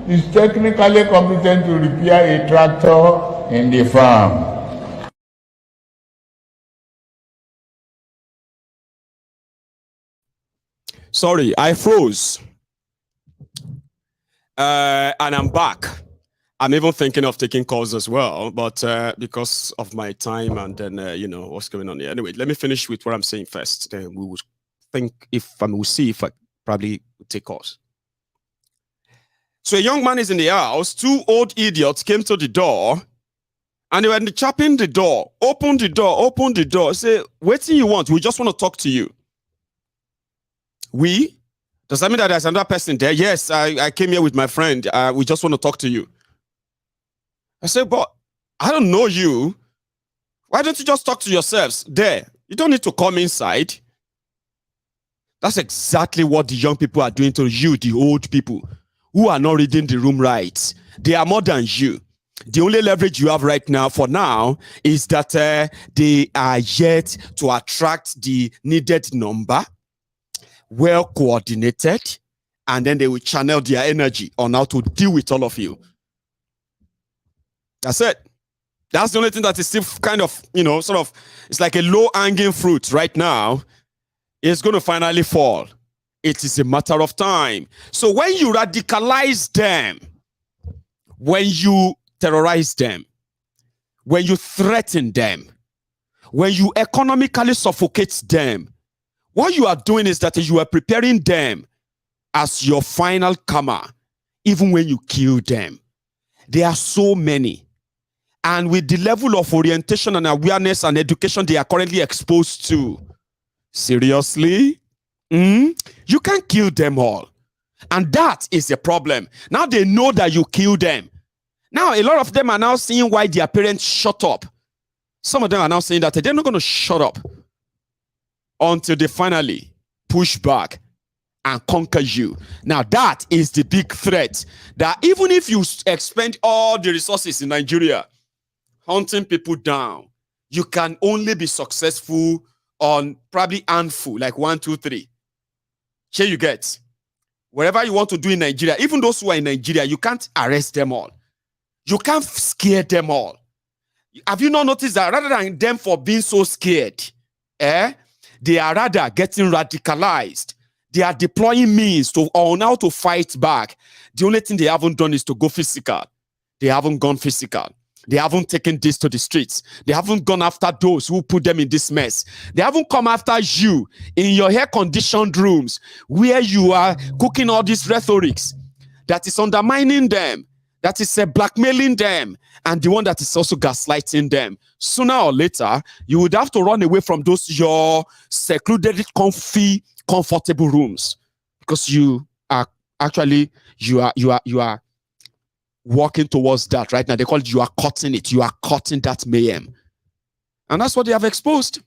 is technically competent to repair a tractor in the farm. Sorry, I froze. And I'm back. I'm even thinking of taking calls as well, but because of my time and then, what's going on here. Anyway, let me finish with what I'm saying first. Then we will we'll see if I probably take calls. So a young man is in the house. 2 old idiots came to the door and they were chapping the door. Open the door. Say, what do you want? We just want to talk to you. Does that mean that there's another person there? Yes, I came here with my friend. We just want to talk to you. I said, but I don't know you. Why don't you just talk to yourselves there? You don't need to come inside. That's exactly what the young people are doing to you, the old people, who are not reading the room right. They are more than you. The only leverage you have right now, for now, is that they are yet to attract the needed number well coordinated, and then they will channel their energy on how to deal with all of you. That's it. That's the only thing that is still kind of, sort of, it's like a low-hanging fruit right now. It's going to finally fall. It is a matter of time. So when you radicalize them, when you terrorize them, when you threaten them, when you economically suffocate them, what you are doing is that you are preparing them as your final karma, even when you kill them. There are so many. And with the level of orientation and awareness and education they are currently exposed to, seriously? You can't kill them all. And that is the problem. Now they know that you kill them. Now a lot of them are now seeing why their parents shut up. Some of them are now saying that they're not going to shut up until they finally push back and conquer you. Now that is the big threat, that even if you expend all the resources in Nigeria hunting people down, you can only be successful on probably handful, like 1, 2, 3. Here you get. Wherever you want to do in Nigeria, even those who are in Nigeria, you can't arrest them all. You can't scare them all. Have you not noticed that rather than them for being so scared, they are rather getting radicalized. They are deploying means on how to fight back. The only thing they haven't done is to go physical. They haven't gone physical. They haven't taken this to the streets. They haven't gone after those who put them in this mess. They haven't come after you in your air-conditioned rooms where you are cooking all these rhetorics that is undermining them, that is blackmailing them, and the one that is also gaslighting them. Sooner or later, you would have to run away from those your secluded, comfortable rooms, because you are actually you are walking towards that right now. They call it, you are cutting it. You are cutting that mayhem. And that's what they have exposed.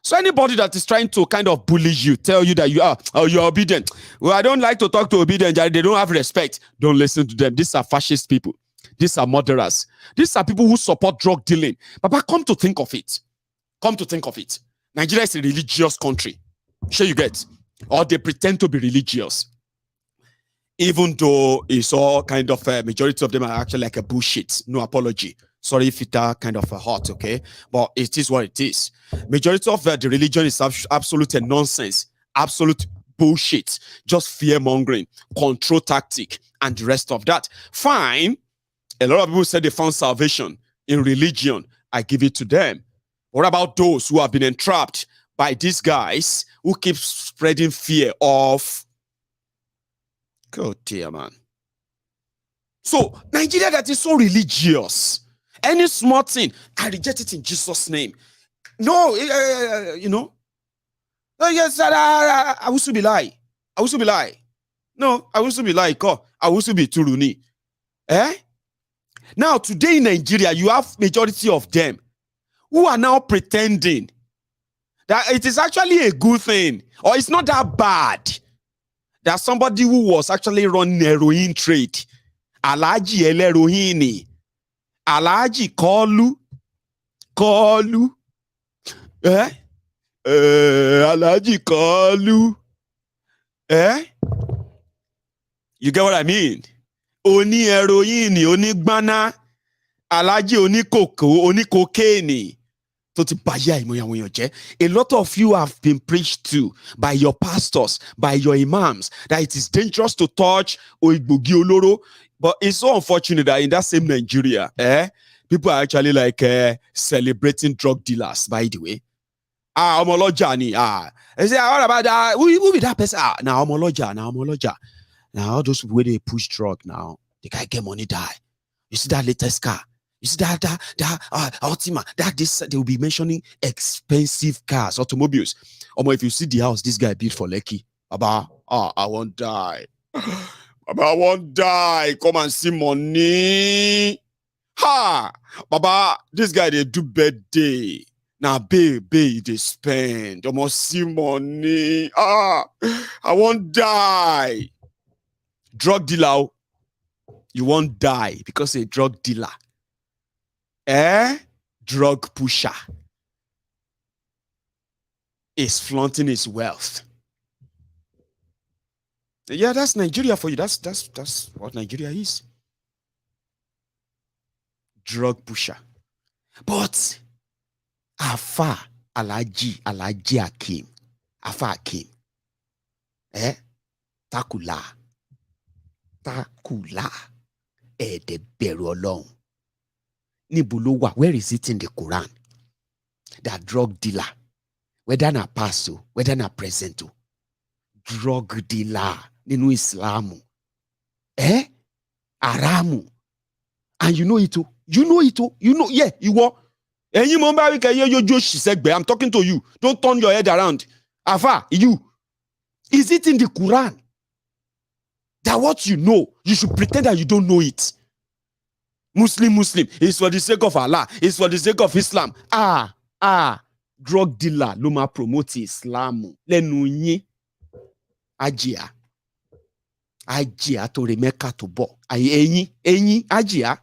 So anybody that is trying to kind of bully you, tell you that you're obedient. Well, I don't like to talk to obedient. They don't have respect. Don't listen to them. These are fascist people. These are murderers. These are people who support drug dealing. Papa, come to think of it. Come to think of it. Nigeria is a religious country. Sure you get. Or they pretend to be religious. Even though it's all kind of majority of them are actually like a bullshit. No apology. Sorry if it's kind of hot, okay? But it is what it is. Majority of the religion is absolute nonsense. Absolute bullshit. Just fear-mongering, control tactic, and the rest of that. Fine. A lot of people said they found salvation in religion. I give it to them. What about those who have been entrapped by these guys who keep spreading fear of... God dear, man. So, Nigeria that is so religious, any small thing, I reject it in Jesus' name. No, yes, I will still be lie. I will still be lie. No, I will still be lie. I will still be turuni. Now, today in Nigeria, you have majority of them who are now pretending that it is actually a good thing, or it's not that bad. There's somebody who was actually running heroin trade. Alhaji Elerohini. Alhaji Kolu. Alhaji Kolu. You get what I mean? Oni heroin, oni gbana. Alhaji oni koko, oni cocaine. A lot of you have been preached to by your pastors, by your imams, that it is dangerous to touch Oigbogi Oloro. But it's so unfortunate that in that same Nigeria, people are actually like celebrating drug dealers, by the way. Omoloja. They say, what about that? Who be that person? Now Omoloja. Now all those people where they push drug now, the guy get money die. You see that latest car? You see that Ultima, they will be mentioning expensive cars, automobiles. If you see the house this guy built for Lekki, Baba, I won't die. Baba, I won't die. Come and see money. Ha! Baba, this guy, they do birthday. Now, baby, they spend. Almost see money. I won't die. Drug dealer, you won't die because a drug dealer. Drug pusher is flaunting his wealth. Yeah, that's Nigeria for you. That's what Nigeria is. Drug pusher. But Afa Alaji Akim. Afa Akim. Takula. De bẹ̀rù Ọlọ́run. Níbo ló wà? Where is it in the Quran? That drug dealer, whether na past o, whether na present o, drug dealer nínú Islam. Haramu. And you know it o. You know it o. You know, yeah, ìwọ. Ẹ̀yin mo ń bá wí kẹ́ yóò ṣì sẹ́gbẹ̀ẹ́. I'm talking to you. Don't turn your head around. Afa, you. Is it in the Quran? That what you know, you should pretend that you don't know it. Muslim, it's for the sake of Allah, it's for the sake of Islam. Drug dealer ló máa promote Islam. Lẹ́nu yín. Ajia to remeka to bo. Ẹ̀yin, Ajia.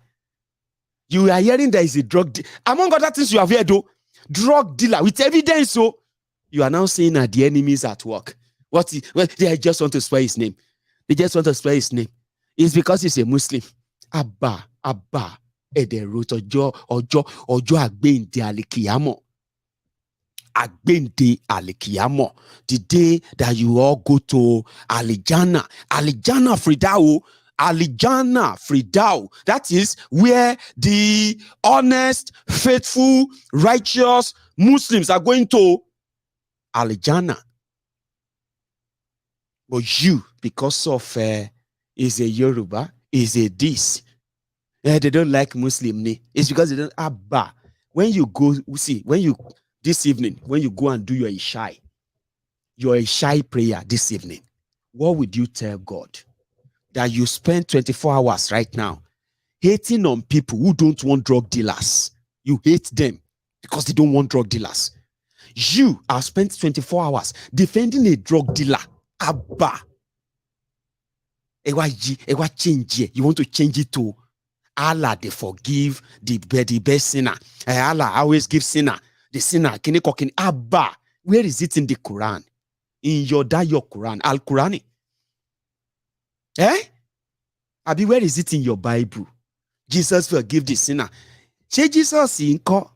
You are hearing there is a drug dealer. Among other things you have heard, though, drug dealer with evidence. So you are now saying that the enemy is at work. Well, they just want to swear his name. They just want to swear his name. It's because he's a Muslim. Abba. Ede wrote ojo agbende alikiyamo. Agbende alikiyamo. The day that you all go to Alijana Fridao. Alijana Fridao. That is where the honest, faithful, righteous Muslims are going to. Alijana. But you, because of is a Yoruba, is a this. They don't like Muslim. It's because they don't Abba. When you go, this evening, when you go and do your Ishai prayer this evening, what would you tell God? That you spend 24 hours right now hating on people who don't want drug dealers. You hate them because they don't want drug dealers. You have spent 24 hours defending a drug dealer. Abba. You want to change it to Allah, they forgive the best sinner. Allah always gives sinner. The sinner, Abba. Where is it in the Quran? In your Quran, Al-Qurani. Abi, where is it in your Bible? Jesus forgive the sinner. Say Jesus in call.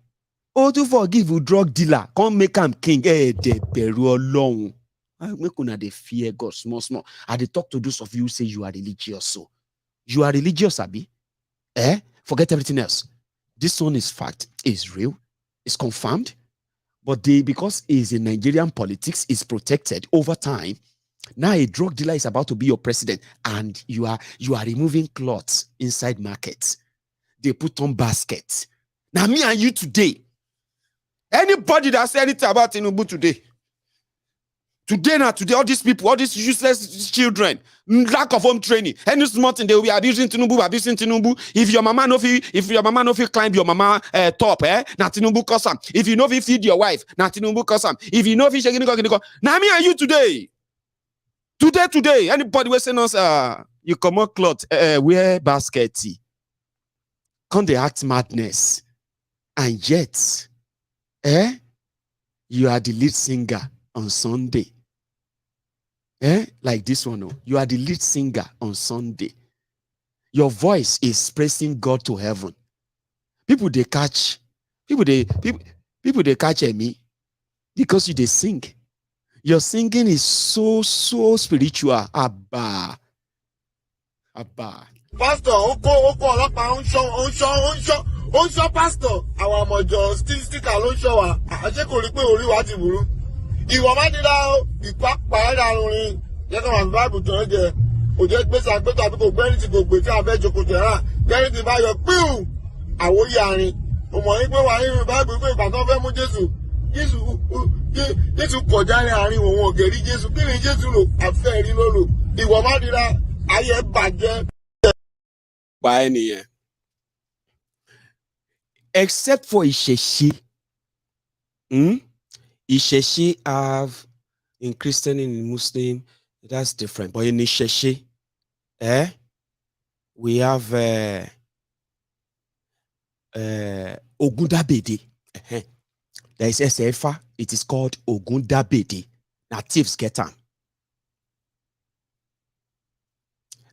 Oh, to forgive a drug dealer. Come make him king. De peru alone. Make una dey fear God small. I dey talk to those of you who say you are religious. So you are religious, Abi. Forget everything else. This one is fact, is real, is confirmed. But because it's in Nigerian politics, is protected over time. Now a drug dealer is about to be your president, and you are removing cloths inside markets. They put on baskets. Now me and you today. Anybody that say anything about Tinubu today, all these people, all these useless children, lack of home training, any small thing they will be abusing Tinubu. If your mama no fit climb your mama top, na Tinubu cause am. If you no fit feed your wife, na Tinubu cause am. If you no fit shake now me and you today, anybody will say us, you come out cloth, wear basket, come they act madness, and yet, you are the lead singer on Sunday. Like this one, you are the lead singer on Sunday. Your voice is praising God to heaven. People they catch me because you they sing. Your singing is so spiritual. Abba. Pastor, pastor. Our mojo sticker ló show wa. Àṣé kò rí pé orí wa ti burú. Ìwọ má dira o, ìpápá ẹ̀dá lórin. Jẹ́ ká wà ní Bible tó ń jẹ. Kò jẹ́ gbèsè àgbẹ̀tọ̀ àbí kò gbẹ́rì tí kò gbé tí a fẹ́ jókòó tẹ̀ rà. Gbẹ́rì tí bá yọ píù. Àwòyí àárín. Mo mọ̀ yín pé wà nínú Bible pé ìgbà tó fẹ́ mú Jésù kọjá ní àárín òun ògèrí Jésù. Kí ni Jésù lò? Àfẹ́ rí ló lò. Ìwọ má dira, ayé bàjẹ́. By any year. Except for Isheshi. Isheshi have in Christian and in Muslim, that's different. But in Isheshi, we have Ogundabede. There is SFA, it is called Ogundabede. Natives get on.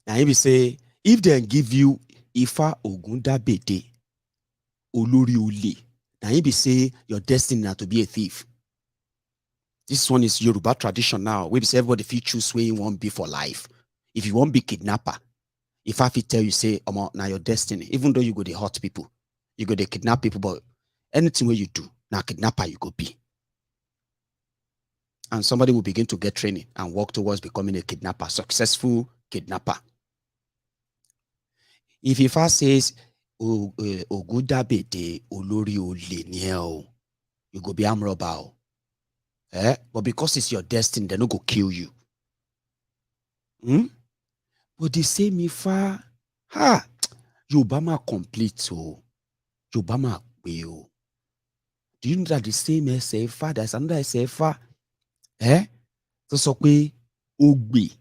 Now he say, if they give you Ifa Ogunda Bede, Olori Ule, now he say your destiny now to be a thief. This one is Yoruba tradition now. We say everybody fit choose where you want be for life. If you want be kidnapper, if I fit tell you say, now your destiny, even though you go to hurt people, you go to kidnap people, but anything where you do, now kidnapper you go be. And somebody will begin to get training and work towards becoming a kidnapper, successful kidnapper. If Ifa says, Ogudabede Olori Ole, you go be arm robber. But because it's your destiny, they're not going to kill you. But they say, Mifa, Yobama complete, so Yobama will. Do you know that the same SFA, there's another SFA? So we Ogbi,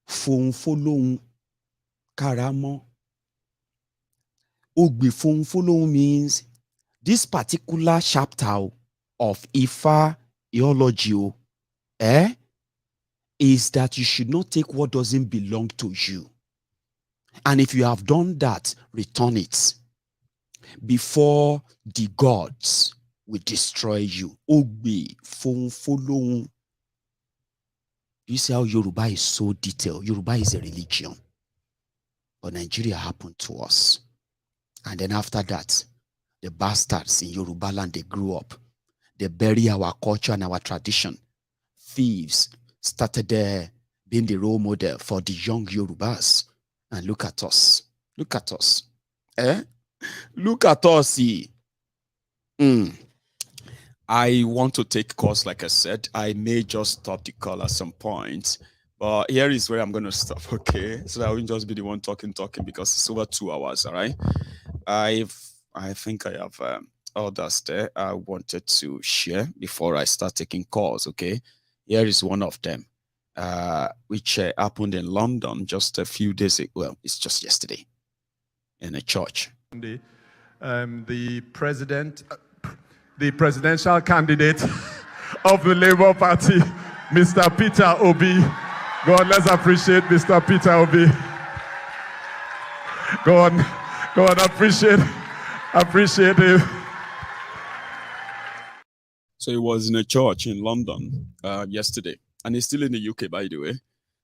Fon Follow, Karamo. Ogbi Fon Follow means this particular chapter of Ifa theology, is that you should not take what doesn't belong to you. And if you have done that, return it before the gods will destroy you. Ogbe, follow. You see how Yoruba is so detailed. Yoruba is a religion. But Nigeria happened to us. And then after that, the bastards in Yoruba land, they grew up. They bury our culture and our tradition. Thieves started there being the role model for the young Yorubas. And look at us. Look at us. Look at us. I want to take course, like I said. I may just stop the call at some point. But here is where I'm going to stop, okay? So I won't just be the one talking, because it's over 2 hours, all right? I think I have others there I wanted to share before I start taking calls, okay? Here is one of them, which happened in London just a few days ago. Well, it's just yesterday in a church. The presidential candidate of the Labour Party, Mr. Peter Obi. Go on, let's appreciate Mr. Peter Obi. Go on, appreciate him. So he was in a church in London yesterday, and he's still in the UK, by the way.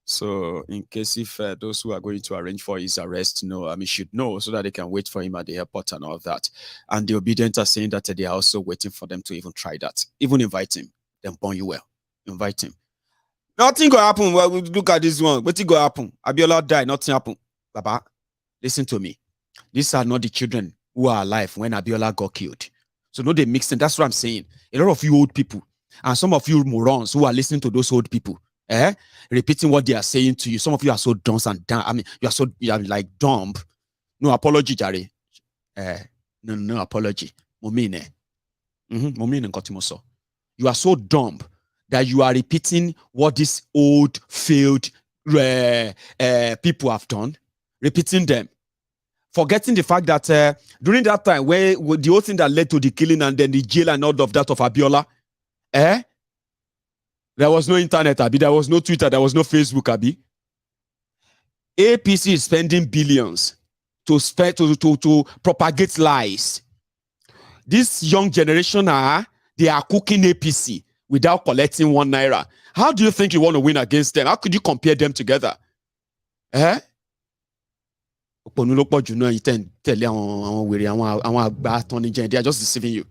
So in case if those who are going to arrange for his arrest should know, so that they can wait for him at the airport and all that. And the Obidients are saying that they are also waiting for them to even try that. Even invite him. Then born you well. Invite him. Nothing going to happen. Well, look at this one. What's going to happen? Abiola died. Nothing happened. Baba, listen to me. These are not the children who are alive when Abiola got killed. So no, they mixing. That's what I'm saying. A lot of you old people and some of you morons who are listening to those old people, repeating what they are saying to you. Some of you are so dumb and dumb. You are like dumb. No apology, Jare. No apology. Momine. Momine. You are so dumb that you are repeating what these old failed people have done, repeating them, forgetting the fact that during that time, where the whole thing that led to the killing and then the jail and all of that of Abiola, there was no internet, Abi. There was no Twitter. There was no Facebook, Abi. APC is spending billions to propagate lies. This young generation they are cooking APC without collecting 1 naira. How do you think you want to win against them? How could you compare them together? They are just deceiving you.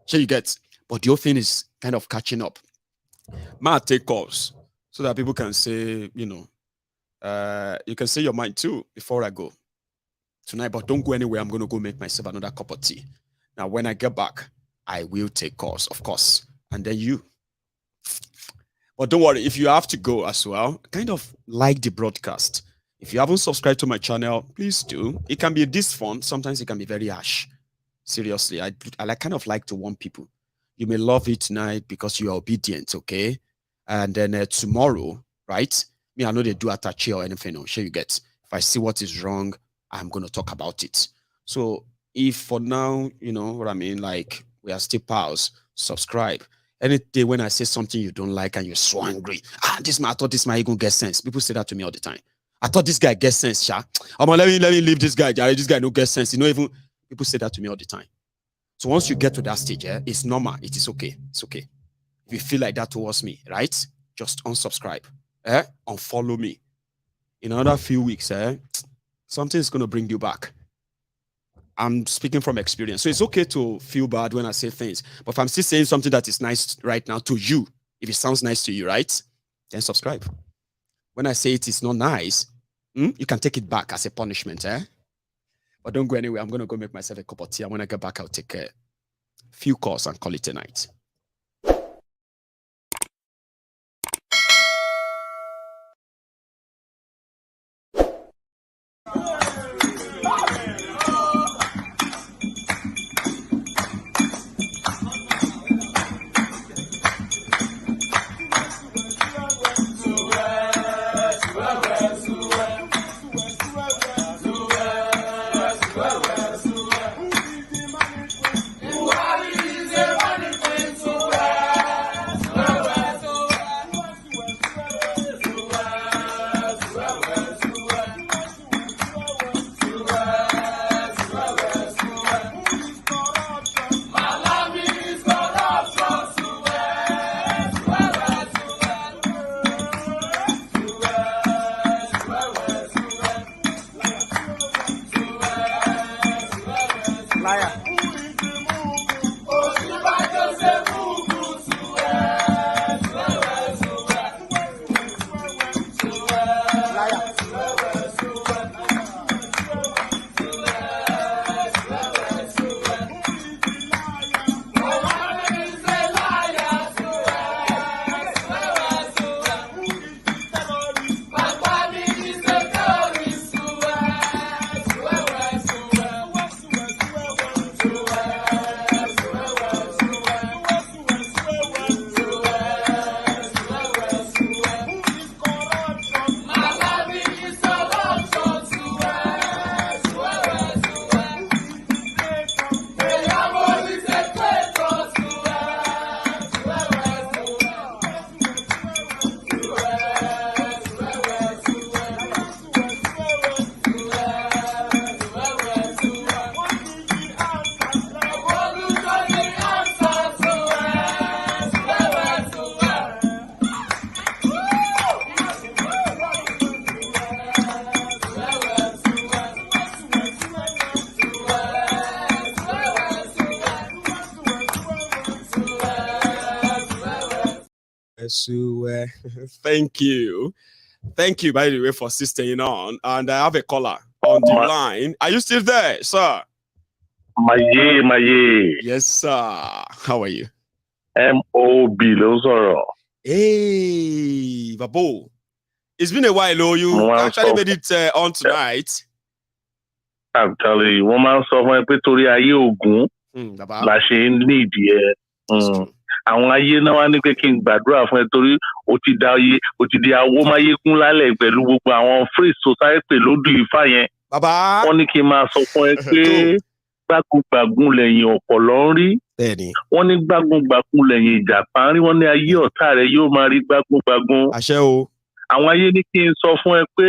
Sure you get. But the whole thing is kind of catching up. Might take calls so that people can say, you can say your mind too before I go tonight. But don't go anywhere. I'm going to go make myself another cup of tea. Now, when I get back, I will take calls, of course. And then you. But don't worry, if you have to go as well, kind of like the broadcast. If you haven't subscribed to my channel, please do. It can be this fun. Sometimes it can be very harsh. Seriously, I kind of like to warn people. You may love it tonight because you are obedient, okay? And then tomorrow, right? Me, I know they do attache or anything. I'm sure you get. If I see what is wrong, I'm going to talk about it. So if for now, you know what I mean, like we are still pals, subscribe. Any day when I say something you don't like and you're so angry, I thought this might even get sense. People say that to me all the time. I thought this guy gets sense, sha. Let me leave this guy. This guy no get sense. Even people say that to me all the time. So once you get to that stage, it's normal. It is okay. It's okay. If you feel like that towards me, right? Just unsubscribe. Unfollow me. In another few weeks, something is going to bring you back. I'm speaking from experience. So it's okay to feel bad when I say things. But if I'm still saying something that is nice right now to you, if it sounds nice to you, right? Then subscribe. When I say it is not nice, you can take it back as a punishment, But don't go anywhere. I'm going to go make myself a cup of tea. And when I get back, I'll take a few calls and call it a night. Thank you. Thank you, by the way, for staying on. And I have a caller on the line. Are you still there, sir? Maye. Yes, sir. How are you? M.O.B. Lozoro. Hey, Babo. It's been a while, oh. You actually made it on tonight. I'm telling you, woman, so when people are young, la ṣe need here. Àwọn ayé náà wá ní pé kí n gbàdúrà fún ẹ torí ó ti di awó máyékún lálẹ́ pẹ̀lú gbogbo àwọn free society lódù Ifá yẹn. Wọ́n ní kí n máa sọ fún ẹ pé gbágungbàgun lẹ́yìn ọ̀pọ̀lọ́ ń rí. Wọ́n ní gbágungbàgun lẹ́yìn ìjàpá ń rí. Wọ́n ní ayé ọ̀tá rẹ̀ yóò máa rí gbágungbàgun. Àṣẹ o. Àwọn ayé ní kí n sọ fún ẹ pé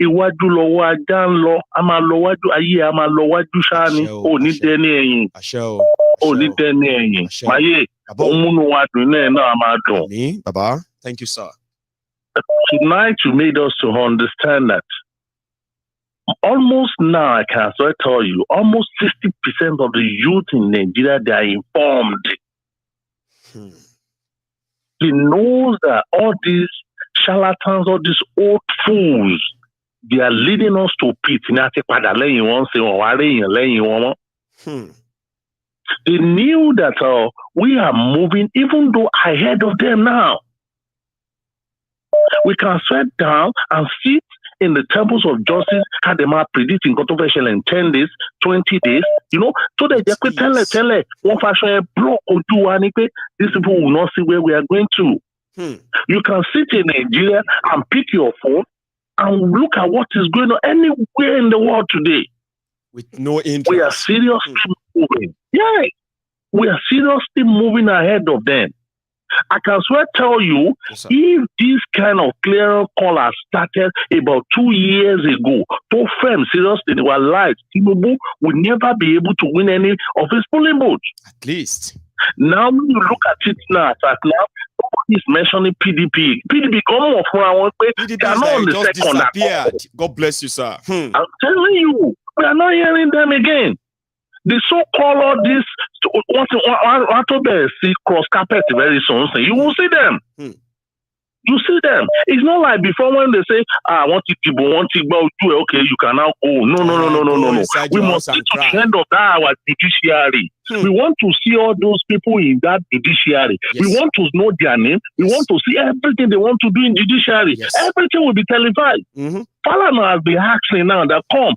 iwájú lọ́wọ́ ajá ń lọ, a máa lọ wájú, ayé a máa lọ wájú ṣáá ni, ò ní dẹni ẹ̀yìn. Àṣẹ o. Ò ní dẹni ẹ̀yìn. Máyé, òun múnú wa dùn náà a máa dùn. Baba, thank you, sir. Tonight you made us to understand that almost now, I can tell you, almost 60% of the youth in Nigeria, they are informed. He knows that all these charlatans, all these old fools, they are leading us to pit. They knew that we are moving, even though ahead of them now. We can sit down and sit in the temples of justice, had them are predicting controversial in 10 days, 20 days, so that they could tell one fashion block or do anything. These people will not see where we are going to. You can sit in Nigeria and pick your phone and look at what is going on anywhere in the world today. With no interest. We are seriously moving. Yeah, we are seriously moving ahead of them. I can swear tell you, if this kind of clear call has started about 2 years ago, to firm seriously in our lives, Tinubu will never be able to win any of his polling votes. At least. Now, when you look at it now, nobody is mentioning PDP. PDP come off from our way. PDP is like just disappeared. God bless you, sir. I'm telling you, we are not hearing them again. The so-called all this, what to see cross carpet very soon. You will see them. You see them. It's not like before when they say, I want to give, okay, you can now go. No. We must get to the end of that, our judiciary. We want to see all those people in that judiciary. Yes. We want to know their name. We want to see everything they want to do in judiciary. Yes. Everything will be televised. Parliament has been asking now that come.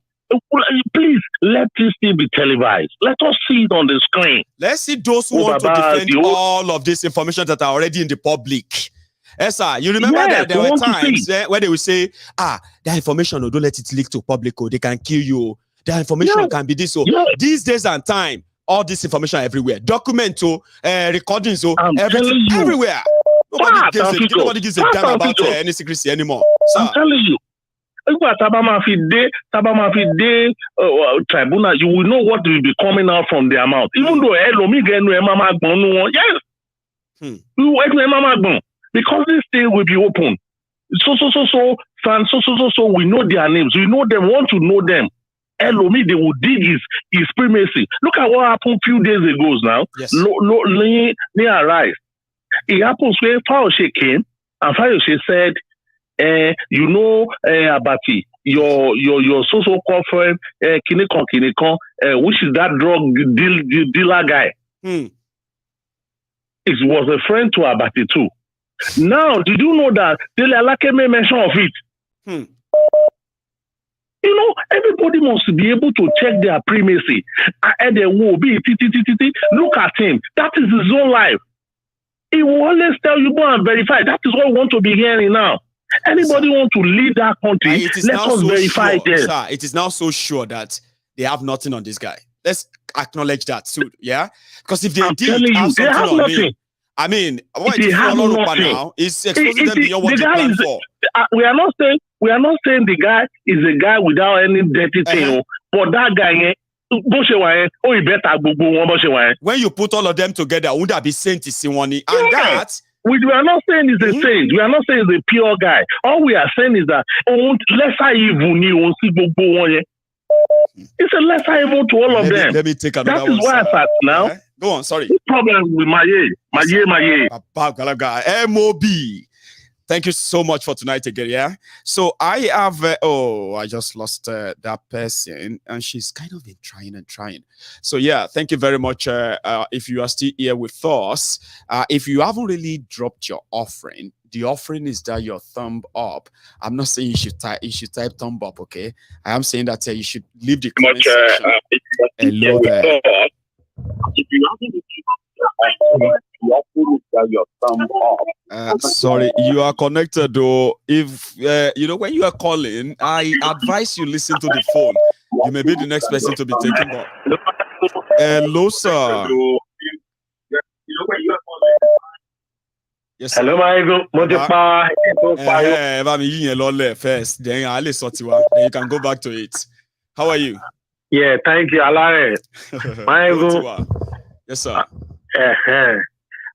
Please let this thing be televised. Let us see it on the screen. Let's see those who want to defend all of this information that are already in the public. Yes, sir. You remember that there were times where they would say, that information, don't let it leak to public, they can kill you. The information can be this. So these days and time, all this information everywhere. Document, recordings, everything everywhere. Nobody gives a damn about any secrecy anymore. I'm telling you. Tribunal, you will know what will be coming out from their mouth. Even though because this thing will be open. So we know their names. We know them, want to know them. Elomi, they will dig his primacy. Look at what happened a few days ago now. Yes. Near Rise. It happens where Faleke came and Faleke said, Abati, your so-called friend, Kinekon, which is that drug dealer guy. It was a friend to Abati too. Now, did you know that Alake made mention of it? Everybody must be able to check their primacy. Look at him. That is his own life. He will always tell you, go and verify. That is what we want to be hearing now. Anybody want to lead that country, let us verify this. It is now so sure that they have nothing on this guy. Let's acknowledge that too, yeah? Because if they did have something on nothing. I mean, what is now is exposing them beyond what they planned for. We are not saying the guy is a guy without any dirty thing, but that guy, when you put all of them together, would that be Saint Isiwani? And that. We are not saying he's a saint. We are not saying he's a pure guy. All we are saying is that lesser evil. It's a lesser evil to all of them. Let me take another one. That is why I said now. Go on, sorry. Problem with Maye. MOB. Thank you so much for tonight again, yeah? So I have, I just lost that person, and she's kind of been trying. So yeah, thank you very much. If you are still here with us, if you haven't really dropped your offering, the offering is that your thumb up. I'm not saying you should type thumb up, okay? I am saying that you should leave the comment section. Hello there. If you haven't sorry, you are connected though. If when you are calling, I advise you listen to the phone. You may be the next person to be taken up. Hello, sir. Yes, sir. Hello, my first. Then you can go back to it. How are you? Yeah, thank you. Yes, sir.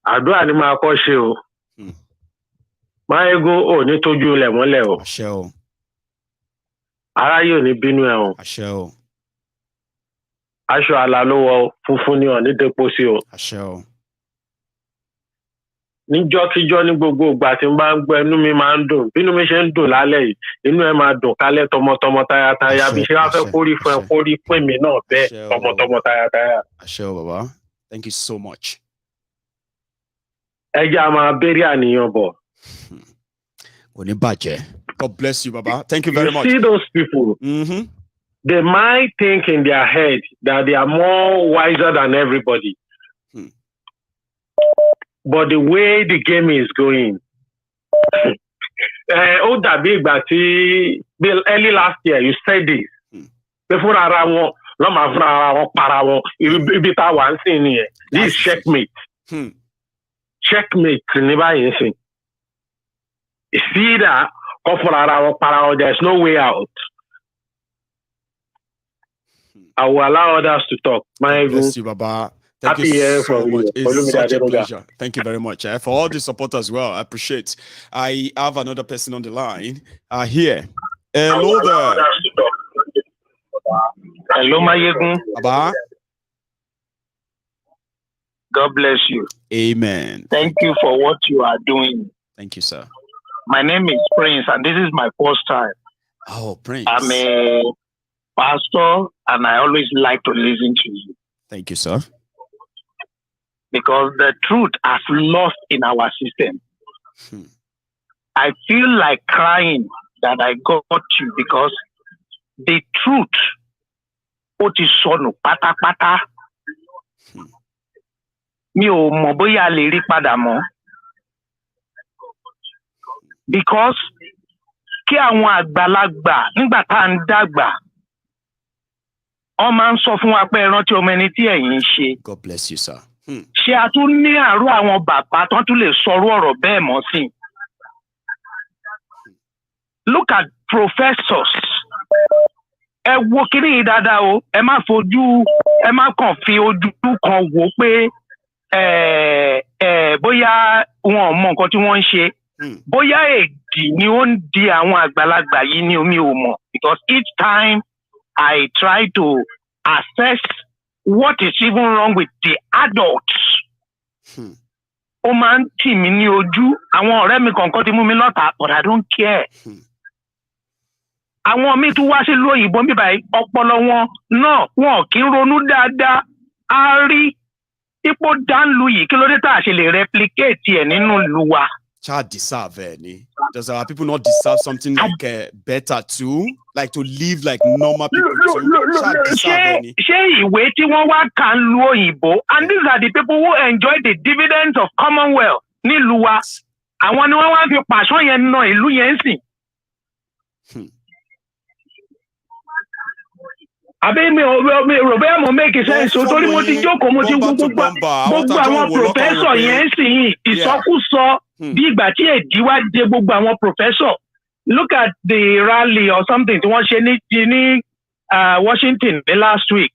Àdúrà ni máa kọ́ ṣe o. Máa ego ò ní tójú ilẹ̀ mọ́lẹ̀ o. Àṣẹ o. Aráyé ò ní bínú ẹ̀ o. Àṣẹ o. Aṣọ àlà ló wọ funfun ni ò ní depo sí o. Àṣẹ o. Níjọ́kíjọ́ ní gbogbo ìgbà tí n bá ń gbọ́ ẹnu mi máa ń dùn. Bínú mi ṣe ń dùn lálẹ́ yìí. Inú ẹ máa dùn kálẹ̀ tọmọtọmọ tayátayá. Bí ṣe wá fẹ́ kórí fún ẹ kórí fún mi náà bẹ́ẹ̀ tọmọtọmọ tayátayá. Àṣẹ o, bàbá. Thank you so much. God bless you, Baba. Thank you very much. See those people. They might think in their head that they are more wiser than everybody. But the way the game is going, early last year you said this. Before this is checkmate. checkmate never anything. See that there's no way out. I will allow others to talk. Bless you, Baba. Thank you so much. It's such a pleasure. Thank you very much for all the support as well. I appreciate. I have another person on the line here. Hello there. Hello, Mayegun. Baba. God bless you. Amen. Thank you for what you are doing. Thank you, sir. My name is Prince, and this is my first time. Oh, Prince. I'm a pastor, and I always like to listen to you. Thank you, sir. Because the truth has lost in our system. I feel like crying that I got you because the truth, what is so pata pata, mi ò mọ̀ bóyá lè rí padà mọ́. Because kí àwọn àgbàlagbà nígbà tá à ń dàgbà, wọ́n máa ń sọ fún wa pé ẹ rántí ọmọ ẹni tí ẹ̀yin ń ṣe. God bless you, sir. Ṣé a tún ní àrò àwọn bàbá tán tún lè sọ̀rọ̀ ọ̀rọ̀ bẹ́ẹ̀ mọ́ sí? Look at professors. Ẹ wo kíní yìí dáadáa o. Ẹ má kàn fi ojú kan wò pé bóyá wọn ò mọ nǹkan tí wọ́n ń ṣe. Bóyá èdì ni ó ń di àwọn àgbàlagbà yìí ni omi ò mọ̀. Because each time I try to assess what is even wrong with the adults. Ó máa ń tì mí ní ojú. Àwọn ọ̀rẹ́ mi kọ̀ọ̀kan ti mú mi lọ́tà, but I don't care. Àwọn míì tún wá sí lóyìnbó mi báyìí, ọpọlọ wọn náà wọn kì í ronú dáadáa. A rí ipò dánlù yìí kí ló dé tá a ṣe lè replicate ẹ̀ nínú ìlú wa. Child deserve any. Does our people not deserve something like better too? Like to live like normal people too? Child deserve any. Ṣé ìwé tí wọ́n wá kà ń lu òyìnbó, and these are the people who enjoy the dividends of Commonwealth nílùú wa. Àwọn ni wọ́n wá fi pàṣọ yẹn ná ìlú yẹn sìn. Àbí mi rò bẹ́ẹ̀ mo make sense o torí mo ti jókòó mo ti gbogbo àwọn professor yẹn sìn ìsọkúsọ bí ìgbà tí èdè wá dé gbogbo àwọn professor. Look at the rally or something tí wọ́n ṣe ní Washington the last week.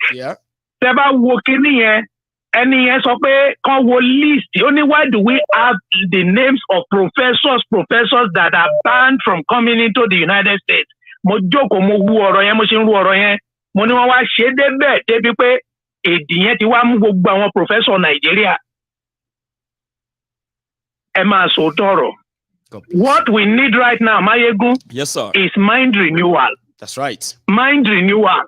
Tẹ́ bá wo kíní yẹn, ẹni yẹn sọ pé kán wo list. Ó ní why do we have the names of professors that are banned from coming into the United States? Mo jókòó mo hu ọ̀rọ̀ yẹn, mo ṣe ń ru ọ̀rọ̀ yẹn. Mo ní wọ́n wá ṣe débẹ̀ débi pé èdè yẹn ti wá mú gbogbo àwọn professor Nàìjíríà. Ẹ máa sọ tọrọ. What we need right now, Mayegun, yes, sir, is mind renewal. That's right. Mind renewal.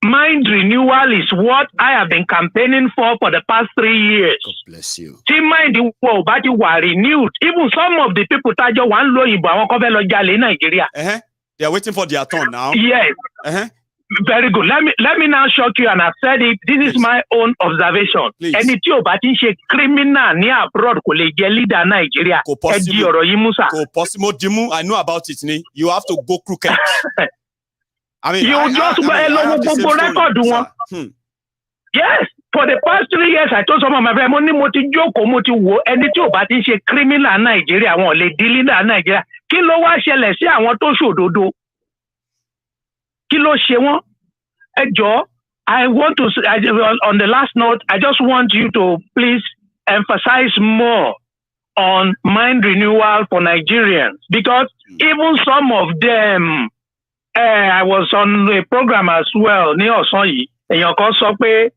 Mind renewal is what I have been campaigning for the past 3 years. God bless you. See, mind will be renewed. Even some of the people tájọ wà ń lo ìbò àwọn kan fẹ́ lọ jalè ní Nàìjíríà. They are waiting for their turn now. Yes. Very good. Let me now shock you, and I've said it. This is my own observation. Ẹni tí ò bá ti ń ṣe criminal ní abroad kò lè jẹ leader Nàìjíríà. Ẹ di ọ̀rọ̀ yìí mú sà. Kò possible Dimu. I know about it ni. You have to go crooked. I mean, you just gbogbo record wọn. Yes, for the past 3 years, I told some of my friends, mo ti jókòó, mo ti wò ẹni tí ò bá ti ń ṣe criminal Nàìjíríà wọn ò lè di leader Nàìjíríà. Kí ló wá ṣẹlẹ̀ sí àwọn tó ṣòdodo? Kí ló ṣe wọ́n? Ẹ jọ̀ọ́, I want to on the last note, I just want you to please emphasize more on mind renewal for Nigerians, because even some of them, I was on a program as well ní ọ̀sán yìí. Èèyàn kan sọ pé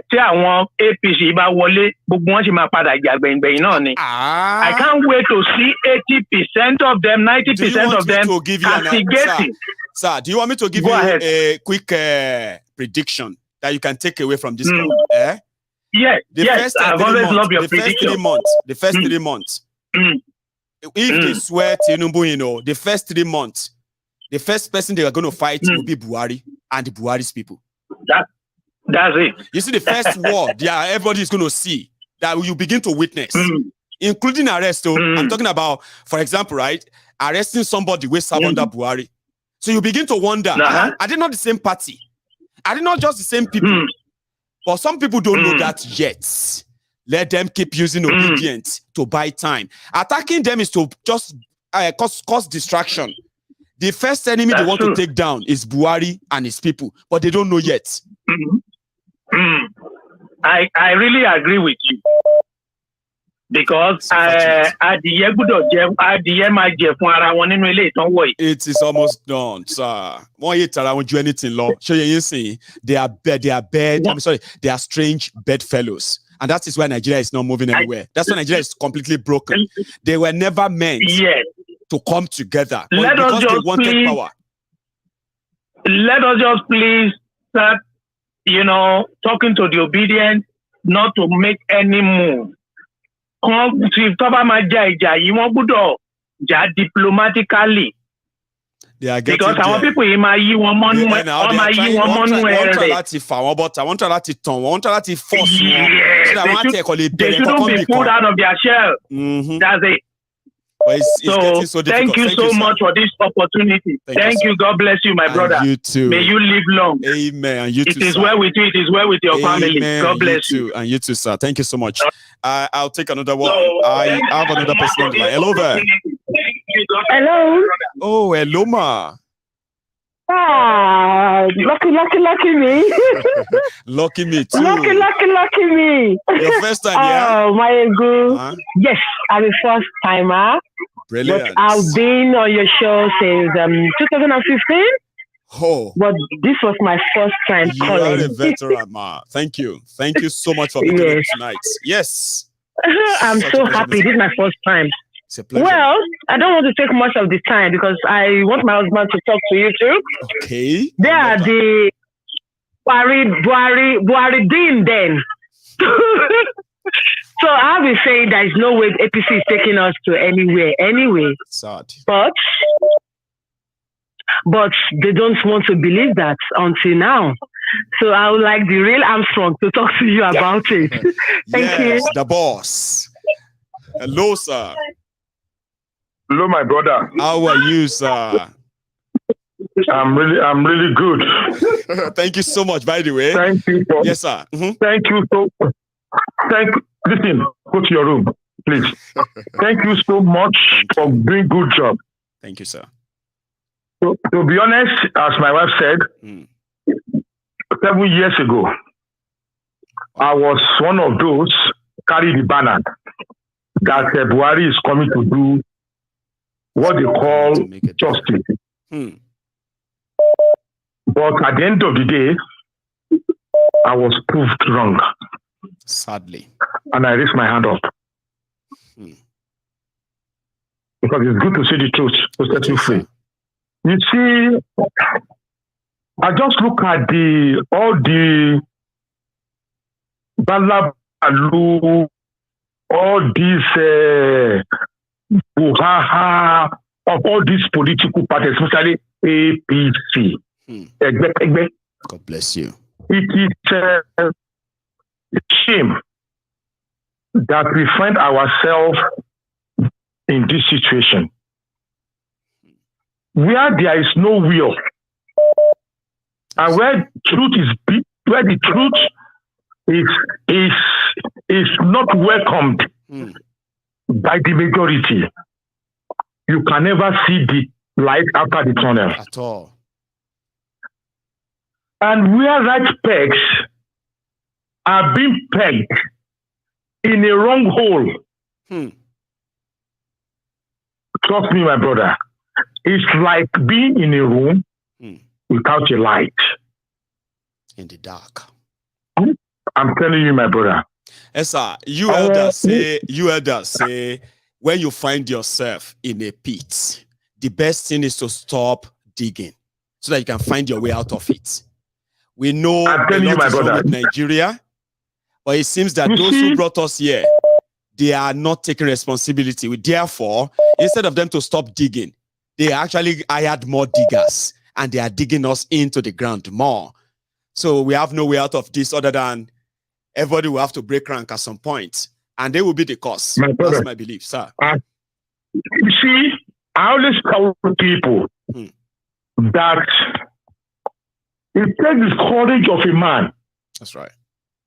tí àwọn APC bá wọlé, gbogbo wọn sì máa padà jà gbẹ̀ngbẹ̀yìn náà ni. I can't wait to see 80% of them, 90% of them castigating. Sir, do you want me to give you a quick prediction that you can take away from this call? Yes, I've always loved your prediction. The first 3 months. If they swear Tinubu, you know, the first 3 months, the first person they are going to fight will be Buhari and the Buhari's people. That's it. You see, the first war, everybody is going to see that you begin to witness, including arrest. So I'm talking about, for example, right, arresting somebody with serve under Buhari. So you begin to wonder, are they not the same party? Are they not just the same people? But some people don't know that yet. Let them keep using Obidients to buy time. Attacking them is to just cause distraction. The first enemy they want to take down is Buhari and his people, but they don't know yet. I really agree with you. Because it is almost done, sir. Won't do anything, law. Show you see they are bed. I'm sorry, they are strange bedfellows. And that is why Nigeria is not moving anywhere. That's why Nigeria is completely broken. They were never meant to come together. But because they wanted power. Let us just please start, talking to the Obidients not to make any move. Diplomatically. They are getting because our people in my I want to force they shouldn't be pulled out of their shell. That's it. Well, it's so thank you so much for this opportunity. Thank you. God bless you, my brother. You too. May you live long. Amen. And you too, it is well with you. It is well with your family. God bless you. And you too, sir. Thank you so much. I'll take another one. I have another person on the line. Hello there. Hello. Oh, hello, ma. Lucky me. Lucky me too. Lucky me. Your first time, yeah? Oh, my God. Yes, I'm a first timer. Brilliant. But I've been on your show since 2015. Oh. But this was my first time calling. You are a veteran, ma. Thank you. Thank you so much for being here tonight. Yes. I'm so happy. This is my first time. It's a pleasure. Well, I don't want to take much of the time because I want my husband to talk to you too. Okay. They are the Buhari Dean then. So I'll be saying there is no way APC is taking us to anywhere anyway. Sad. But they don't want to believe that until now. So I would like the real Armstrong to talk to you about it. Thank you. The boss. Hello, sir. Hello, my brother. How are you, sir? I'm really good. Thank you so much, by the way. Thank you. Yes, sir. Thank you Listen, go to your room, please. Thank you so much for doing good job. Thank you, sir. To be honest, as my wife said, 7 years ago, I was one of those carry the banner that Buhari is coming to do what they call justice. But at the end of the day, I was proved wrong. Sadly. And I raised my hand up. Because it's good to say the truth, to set you free. You see, I just look at all the Balabalu, all these Buhaha of all these political parties, especially APC. God bless you. It is a shame that we find ourselves in this situation where there is no will, and where the truth is not welcomed by the majority. You can never see the light after the tunnel at all. And where right pegs are being pegged in a wrong hole. Trust me, my brother. It's like being in a room without a light. In the dark. I'm telling you, my brother. Yes, sir. You elders say, when you find yourself in a pit, the best thing is to stop digging so that you can find your way out of it. We know a lot is wrong with Nigeria, but it seems that those who brought us here, they are not taking responsibility. Therefore, instead of them to stop digging, they actually hired more diggers, and they are digging us into the ground more. So we have no way out of this other than everybody will have to break rank at some point, and they will be the cause. That's my belief, sir. You see, I always tell people that it takes the courage of a man. That's right.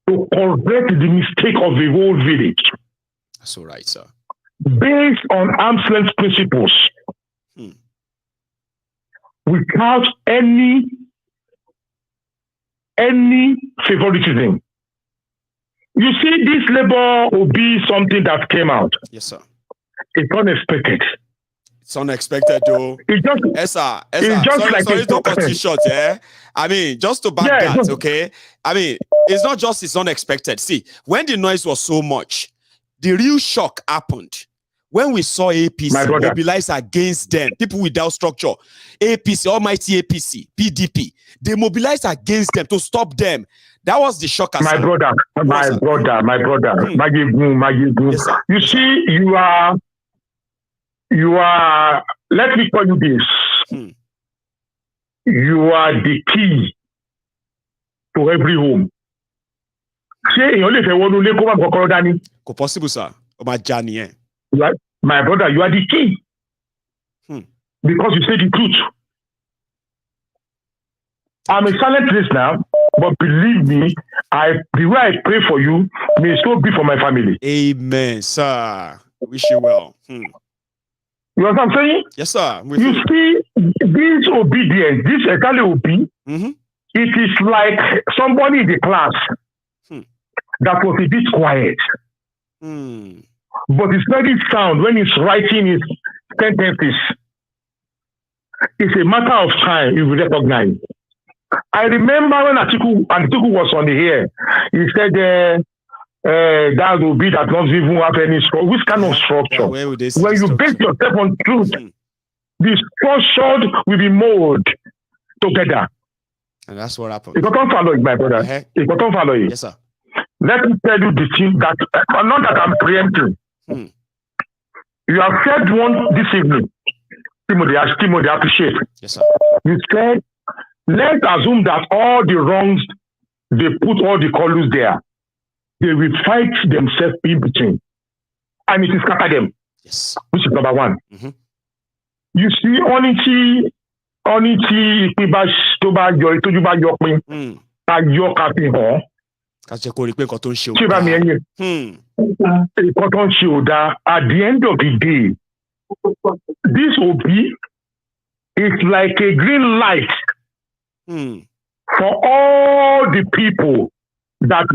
to correct the mistake of the whole village. That's all right, sir. Based on arm's length principles, without any favoritism. You see, this labor will be something that came out. Yes, sir. It's unexpected. It's unexpected, though. It's just, sorry to cut you short, yeah? I mean, just to back that, okay? I mean, it's not just it's unexpected. See, when the noise was so much, the real shock happened when we saw APC mobilize against them, people without structure, APC, almighty APC, PDP, they mobilized against them to stop them. That was the shock. My brother. Yes, you see, you are, let me tell you this. You are the key to every home. Possible, sir. My brother, you are the key. Because you say the truth. I'm a silent listener, but believe me, the way I pray for you may so be for my family. Amen, sir. Wish you well. You know what I'm saying? Yes, sir. You see, this obedience, this Ekale Obi, it is like somebody in the class that was a bit quiet. But it's very sound when he's writing his sentences. It's a matter of time you will recognize. I remember when Atiku was on the air, he said that will be that not even have any structure. Which kind of structure? When you base yourself on truth, the structure will be molded together. And that's what happened. It got follow it, my brother. It got follow it. Yes, sir. Let me tell you the thing that, not that I'm preempting. You have said one this evening. Timothy, appreciate. Yes, sir. You said, let's assume that all the wrongs, they put all the colors there. They will fight themselves in between. And it is scatter them. Yes. Which is number one. You see, onity, at the end of the day, this will be like a green light for all the people that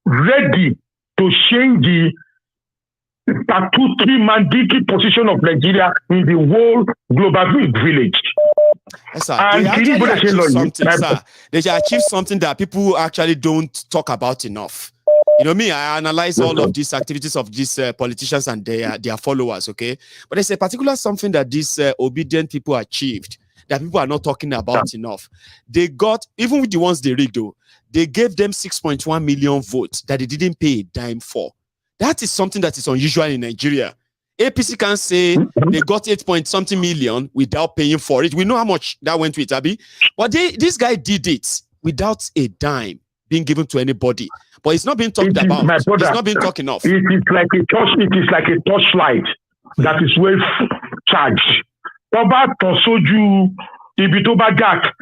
ready to change the statutory mandatory position of Nigeria in the whole global village. Yes, sir. They achieve something that people actually don't talk about enough. You know me, I analyze all of these activities of these politicians and their followers, okay? But there's a particular something that these obedient people achieved that people are not talking about enough. They got, even with the ones they rigged though, they gave them 6.1 million votes that they didn't pay a dime for. That is something that is unusual in Nigeria. APC can say they got 8-point-something million without paying for it. We know how much that went with, Abi. But this guy did it without a dime being given to anybody. But it's not being talked about. My brother, it's not being talked enough. It is like a torchlight that is well charged. Toba Tosoju Ibitoba Jack.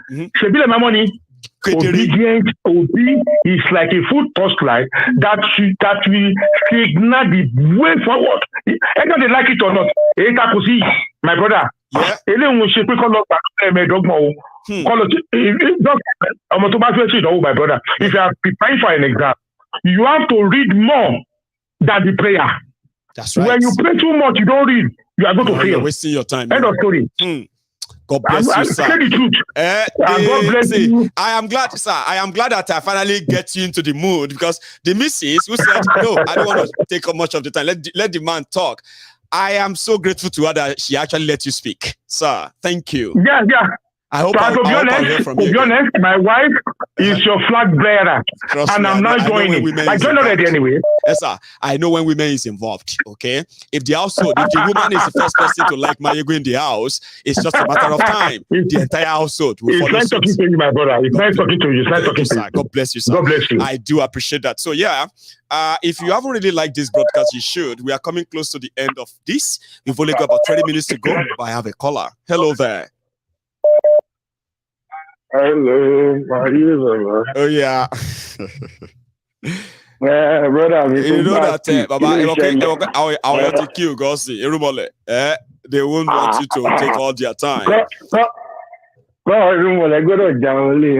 My money. Obedient Obi is like a full torchlight that will signal the way forward. Either they like it or not. My brother. Yeah. If you are preparing for an exam, you have to read more than the prayer. That's right. When you pray too much, you don't read. You are going to fail. You're wasting your time. End of story. God bless you, sir. Say the truth. God bless you. I am glad, sir. I am glad that I finally get you into the mood because the missus who said, no, I don't want to take up much of the time. Let the man talk. I am so grateful to her that she actually let you speak. Sir, thank you. Yeah. I hope I'll hear from you. To be honest, my wife is your flag bearer. And I'm not joining. I joined already anyway. Yes, sir. I know when women is involved, okay? If the woman is the first person to like Mayego in the house, it's just a matter of time. The entire household will follow. It's nice talking to you, my brother. It's nice talking to you. It's nice talking to you. God bless you, sir. God bless you. I do appreciate that. So, yeah, if you haven't really liked this broadcast, you should. We are coming close to the end of this. We've only got about 20 minutes to go, but I have a caller. Hello there. Hello, my ears are. Oh, yeah. Brother, you know that, Baba, I want to kill Gossi, Irumole. They won't want you to take all their time. Irumole, go to Jamali,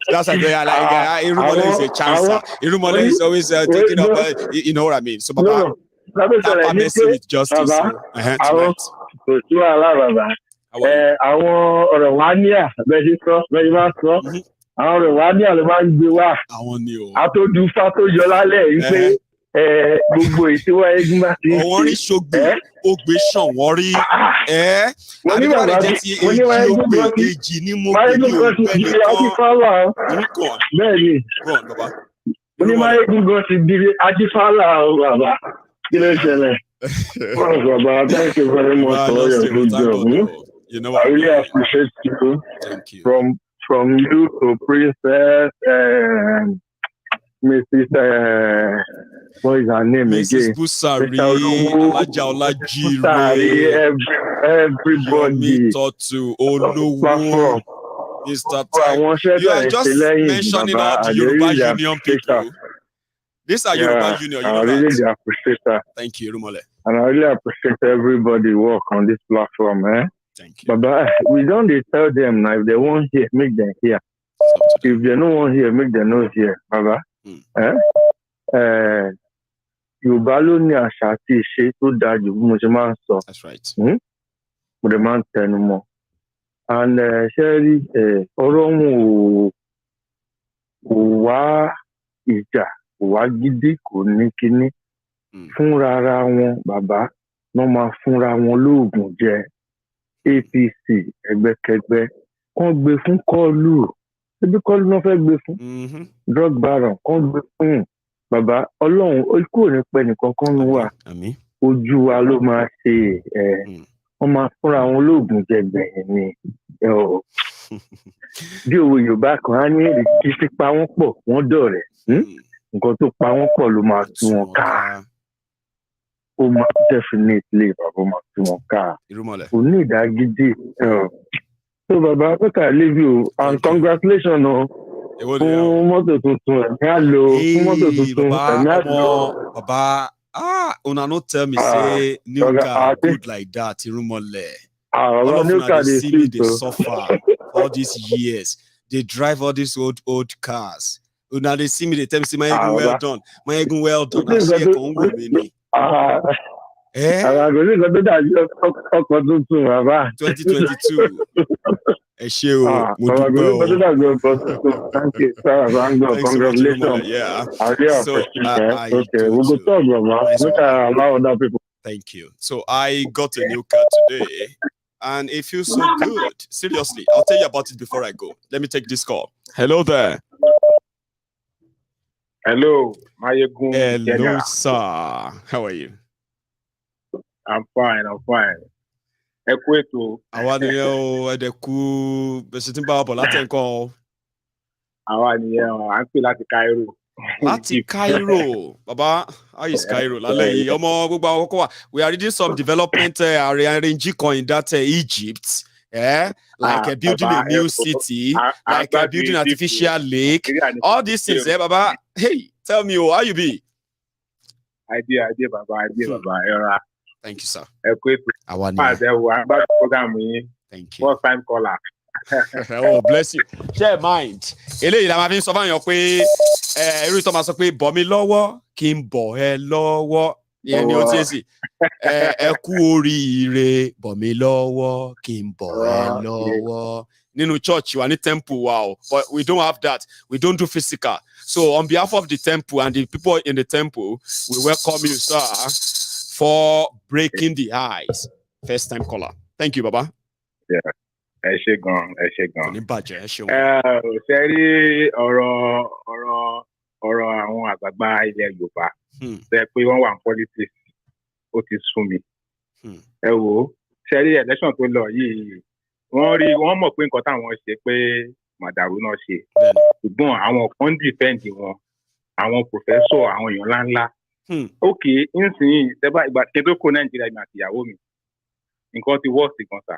That's like Irumole is a chancer. Irumole is always taking up, you know what I mean? So, Baba, Papa messing with justice tonight. Àwọn ọ̀rọ̀ wa ní àbẹ́sí sọ bẹ́ẹ̀ bá sọ àwọn ọ̀rọ̀ wa ní àlọ́ máa ń gbé wá àtòdúfá tó yọ lálẹ́ yìí pé gbogbo ìṣíwá eégún bá ti ń ṣe. Wọ́n rí ṣògbè ògbé ṣàn wọ́n rí àdìgbàdì jẹ́ ti èjì ògbé èjì ní mo gbé ní ògbé nìkan. Bẹ́ẹ̀ ni onímọ̀-eégún gan ti di ajífálà bàbá kí ló ṣẹlẹ̀. Baba, thank you very much for your good job. You know, I really appreciate you. Thank you. From you to Princess Mrs. What is her name Mrs. again? Busari, everybody. To Oluwo, Mr. You are just mentioning all the Yoruba Union people. These are Yoruba Union. I really appreciate that. Thank you, Rumole. And I really appreciate everybody work on this platform, Thank you. But we don't tell them now if they won't hear, make them hear. If they don't want to hear, make them not hear, Baba. Yorùbá ló ní àṣà àti ìṣe tó dáa jù bí mo ṣe máa ń sọ. That's right. Mo dẹ̀ máa ń tẹnu mọ́. And ṣé rí ọ̀rọ̀ wọn ò wá ìjà, kò wá gidi, kò ní kíní. Fúnra ara wọn bàbá wọ́n máa fúnra wọn lóògùn jẹ. APC ẹgbẹ́kẹgbẹ́ kán gbé fún kọlù. Ebi kọlù náà fẹ́ gbé fún. Drug baron kán gbé fún. Bàbá Ọlọ́run kò ní pẹ́ nìkan kan ló wà. Ojú wa ló máa ṣe wọ́n máa fúnra wọn lóògùn jẹ gbẹ̀yìn ni. Bí òwe Yorùbá kan á ní èrè kí sí pa wọ́n pọ̀ wọ́n dọ̀rẹ́. Nǹkan tó pa wọ́n pọ̀ ló máa tú wọn ká. Ó máa definitely bàbá máa tú wọn ká. Kò ní ìdágídí. So bàbá pẹ́ka leave you and congratulations fún mọ́tò tuntun ẹ̀mí àlò fún mọ́tò tuntun ẹ̀mí àlò. Bàbá una no tell me say new car good like that Irumole. All of una dey see me dey suffer all these years. They drive all these old cars. Una dey see me dey tell me say my egun well done. My egun well done. Àṣẹ ẹ̀kọ́ ń wò mí ni. Àgbàgbé nǹkan tó dàbí ọkọ̀ tuntun bàbá. 2022. Ẹ ṣé o, mo dúpẹ́ o. Thank you, sir. Congratulations. Yeah. I really appreciate it. Okay, we will talk, Baba. Look at allow other people. Thank you. So I got a new car today, and it feels so good. Seriously, I'll tell you about it before I go. Let me take this call. Hello there. Hello, Mayegun. Hello, sir. How are you? I'm fine. Ekweto. Àwa nìyẹn o, ẹ̀dẹ̀kú bẹ̀sẹ̀ tí ń bá wa bọ̀ látẹ̀kọ́. Àwa nìyẹn o, à ń pè láti Cairo. Láti Cairo. Baba, how is Cairo? Lálẹ́ yìí, ọmọ gbogbo àwọn kọ́kọ́ wa. We are reading some development arranging in that Egypt. Like building a new city, like building an artificial lake. All these things, Baba. Hey, tell me, how you be? I did, Baba. Thank you, sir. Thank you. First time caller. Oh, bless you. Share mind. Eléyìí la máa fi ń sọ fáwọn pé irú ìtọ́ máa sọ pé bọ̀ mí lọ́wọ́ kí n bọ̀ ẹ́ lọ́wọ́. Ìyẹn ni ó ti èsì. Ẹ kú oríire bọ̀ mí lọ́wọ́ kí n bọ̀ ẹ́ lọ́wọ́. Nínú church wa ní temple wa o, but we don't have that. We don't do physical. So on behalf of the temple and the people in the temple, we welcome you, sir, for breaking the ice. First time caller. Thank you, Baba. Yeah. Ẹ ṣé gan. Ní bàjẹ́, ẹ ṣé wọn. Ṣé rí ọ̀rọ̀ àwọn àgbààgbà ilẹ̀ Yorùbá ṣe pé wọ́n wà ní politics ó ti sún mi. Ẹ wò ó, ṣé rí election tó lọ yìí wọ́n mọ̀ pé nǹkan táwọn ṣe pé màdàrú náà ṣe. Ṣùgbọ́n àwọn kan defend wọn, àwọn professor, àwọn èèyàn ńláńlá. Ok, nísìnyí ìgbà tó kó Nàìjíríà mi àti ìyàwó mi, nǹkan ti worse gan sà.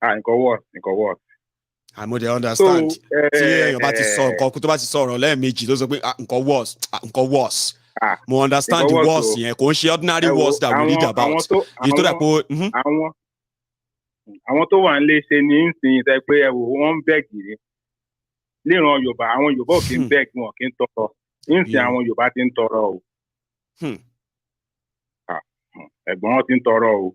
Nǹkan worse. àmọ́ they understand. Tí èèyàn bá ti sọ nǹkan tó bá ti sọ ọ̀rọ̀ lẹ́ẹ̀mejì ló sọ pé nǹkan worse. Mo understand the worse yẹn kò ń ṣe ordinary worse that we read about. Èyí tó dà pé àwọn tó wà nílé ṣe ní ìsìn ìtẹ́ pé wọ́n ń bẹ́ẹ̀gì ni. Líran Yorùbá àwọn Yorùbá ò kí ń bẹ́ẹ̀gì wọn kí ń tọrọ. Ìsìn àwọn Yorùbá ti ń tọrọ o. Ẹ̀gbọ́n wọn ti ń tọrọ o.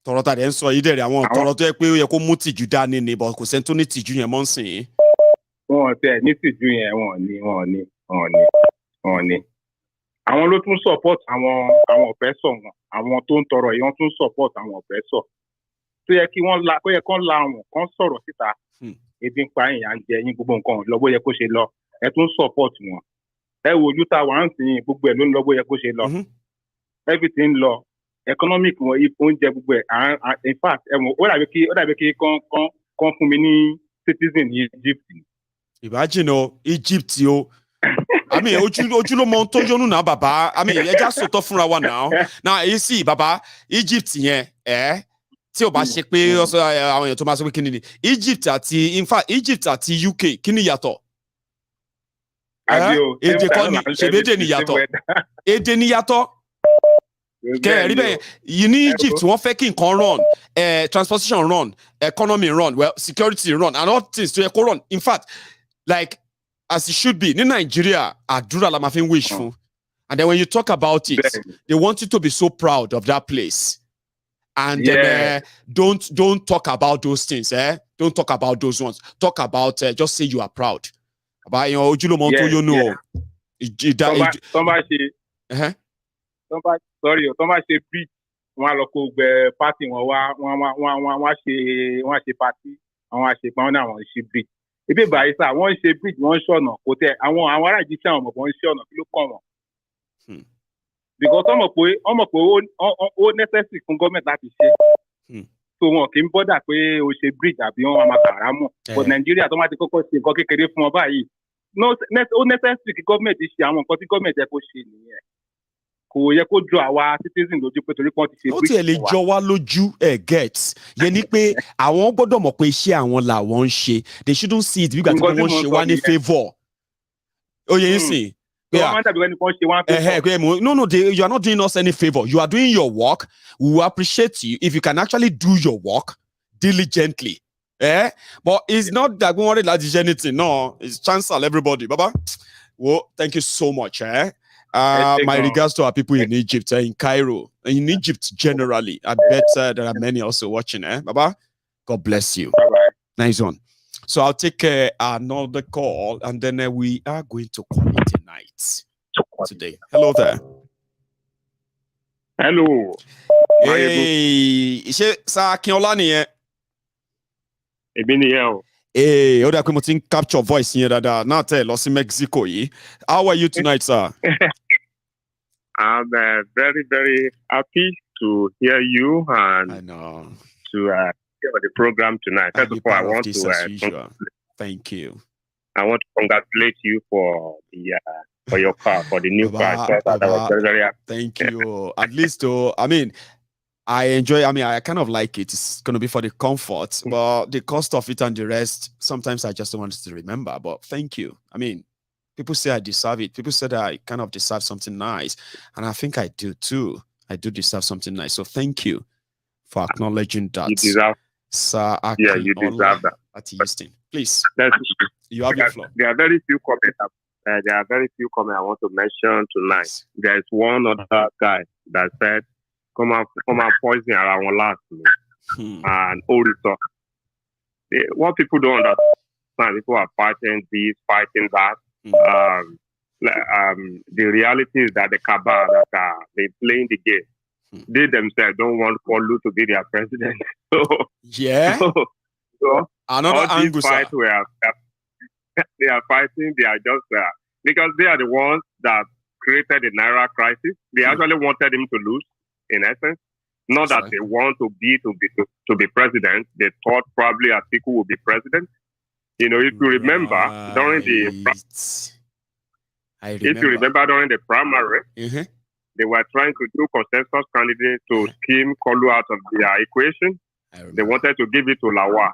Tọrọ tàdé ń sọ yìí dẹ̀rẹ̀ àwọn tọrọ tó yẹ pé ó yẹ kó mú tìjú dání ni but kò sẹ́ni tó ní tìjú yẹn mọ́ ń sìn. Wọ́n tẹ̀ ní tìjú yẹn wọ́n ní. Àwọn ló tún support àwọn oppressor wọn. Àwọn tó ń tọrọ yìí wọ́n tún support àwọn oppressor. Tó yẹ kí wọ́n la àwọn kan sọ̀rọ̀ síta. Ebi ń pa ìyà ń jẹ yín gbogbo nǹkan lọ bó yẹ kó ṣe lọ. Ẹ tún support wọn. Ẹ wo ojú tá wà ń sìn gbogbo ẹ̀ ló ń lọ bó yẹ kó ṣe lọ. Everything lọ. Economic wọn oúnjẹ gbogbo ẹ̀ in fact ó dàbí kí kán fún mi ní citizen ní Egypt. Imagine Egypt o. I mean ojú ló mọ ohun tó yọnu náà bàbá. I mean ẹja sòtọ́ fúnra wa náà. Now èyí sì bàbá Egypt yẹn tí o bá ṣe pé àwọn èèyàn tó máa sọ pé kí ni Egypt àti UK kí ni yàtọ̀? Èdè kọ́ ni ṣèbédè ni yàtọ̀. Èdè ni yàtọ̀. Kẹ́ẹ̀rí bẹ́ẹ̀ yìí ní Egypt wọ́n fẹ́ kí nǹkan run transportation run economy run well security run and all things to yẹ kó run in fact like as it should be ní Nigeria àdúrà la máa fi ń wish fún and then when you talk about it they want you to be so proud of that place and don't talk about those things don't talk about those ones talk about just say you are proud àbá yan ojúlówó tó yóò nù tó máa ṣe bridge wọn á lọ kó gbẹ party wọn wá ṣe party àwọn àṣepọ̀ wọn náà wọn ṣe bridge ibi báyìí sá wọn ṣe bridge wọn ṣọ̀nà kò tẹ àwọn ará ìjíṣẹ àwọn ọmọ wọn ṣe ọ̀nà kí ló kàn wọn. Because ọmọ pé ó necessary fún gọ́ọ̀mẹ̀ntì láti ṣe so wọn kì í bọ́dà pé o ṣe bridge àbí wọn máa kàrà mọ̀ but Nàìjíríà tó máa ti kọ́kọ́ ṣe nǹkan kékeré fún ọ báyìí ó necessary kí gọ́ọ̀mẹ̀ntì ṣe àwọn nǹkan tí gọ́ọ̀mẹ̀ntì ẹ kó ṣe nìyẹn. Kò yẹ kó jọ àwa citizen lójú pé torí pọ́n ti ṣe. Ó tiẹ̀ lè jọ wá lójú get yẹn ni pé àwọn gbọ́dọ̀ mọ̀ pé iṣẹ́ àwọn làwọn ń ṣe they shouldn't see it bí gbà tí wọ́n ṣe wá ní favour. Ó yẹ yín sìn. No, you are not doing us any favor. You are doing your work. We will appreciate you if you can actually do your work diligently. But it's not that we want to anything. No, it's chancellor everybody. Baba, well, thank you so much. My regards to our people in Egypt, in Cairo, in Egypt generally. I bet there are many also watching. Baba, God bless you. Bye-bye. Nice one. So I'll take another call, and then we are going to call it a night today. Hello there. Hello. Hey, ṣé Sir Akinola nìyẹn? Èmi nìyẹn o. Hey, ó dà pé mo ti ń capture voice yẹn dáadáa. Náà tẹ̀ lọ sí Mexico yìí. How are you tonight, sir? I'm very, very happy to hear you and to hear the program tonight. First of all, I want to thank you. I want to congratulate you for your car, for the new car. That was very, very happy. Thank you. At least, I mean, I enjoy. I mean, I kind of like it. It's going to be for the comfort, but the cost of it and the rest. Sometimes I just don't want to remember. But thank you. I mean, people say I deserve it. People say that I kind of deserve something nice, and I think I do too. I do deserve something nice. So thank you for acknowledging that. You deserve. Sir, yeah, you deserve that. At Houston, please. You have your floor. There are very few comments. There are very few comments I want to mention tonight. Yes. There is one other guy that said, "Come and poison around last and Orito." What people don't understand, people are fighting this, fighting that. The reality is that the cabal that they playing the game. They themselves don't want Kolu to be their president. So another angle. They are fighting. They are just because they are the ones that created the Naira crisis. They actually wanted him to lose, in essence. Not that they want to be president. They thought probably Atiku would be president. You know, if you remember during the primary. They were trying to do consensus candidates to skim Kolu out of their equation. They wanted to give it to Lawa.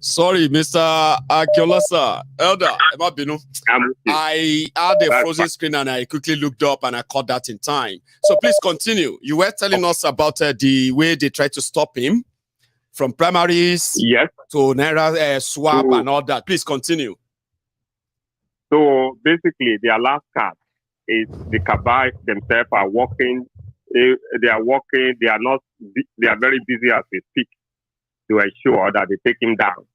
Sorry, Mr. Akiolasa, Elder, I had a frozen screen and I quickly looked up and I caught that in time. So please continue. You were telling us about the way they tried to stop him from primaries to Naira swap and all that. Please continue. So basically, their last card is the Kabaj themselves are working. They are working. They are very busy as we speak to ensure that they take him down.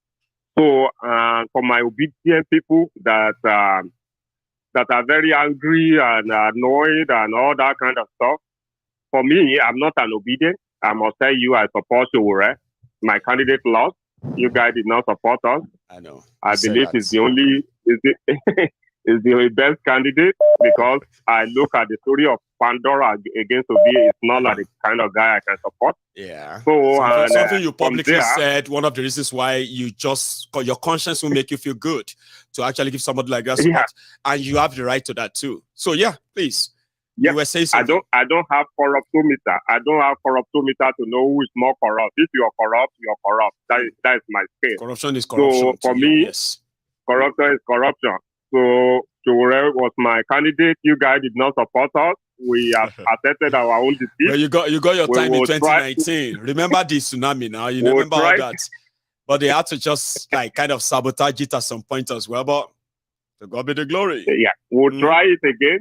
So for my obedient people that are very angry and annoyed and all that kind of stuff, for me, I'm not an obedient. I must tell you, I support Showore. My candidate lost. You guys did not support us. I know. I believe it's the only is the best candidate because I look at the story of Pandora against Obi. It's not like the kind of guy I can support. Yeah. So something you publicly said, one of the reasons why you just your conscience will make you feel good to actually give somebody like that support, and you have the right to that too. So yeah, please. Yeah. You were saying something. I don't have corruptometer. I don't have corruptometer to know who is more corrupt. If you're corrupt, you're corrupt. That is my scale. Corruption is corruption. So for me, yes. Corruption is corruption. So Showore was my candidate. You guys did not support us. We have accepted our own defeat. Well, you got your time in 2019. Remember the tsunami now? You remember all that. But they had to just like kind of sabotage it at some point as well. But to God be the glory. Yeah, we'll try it again.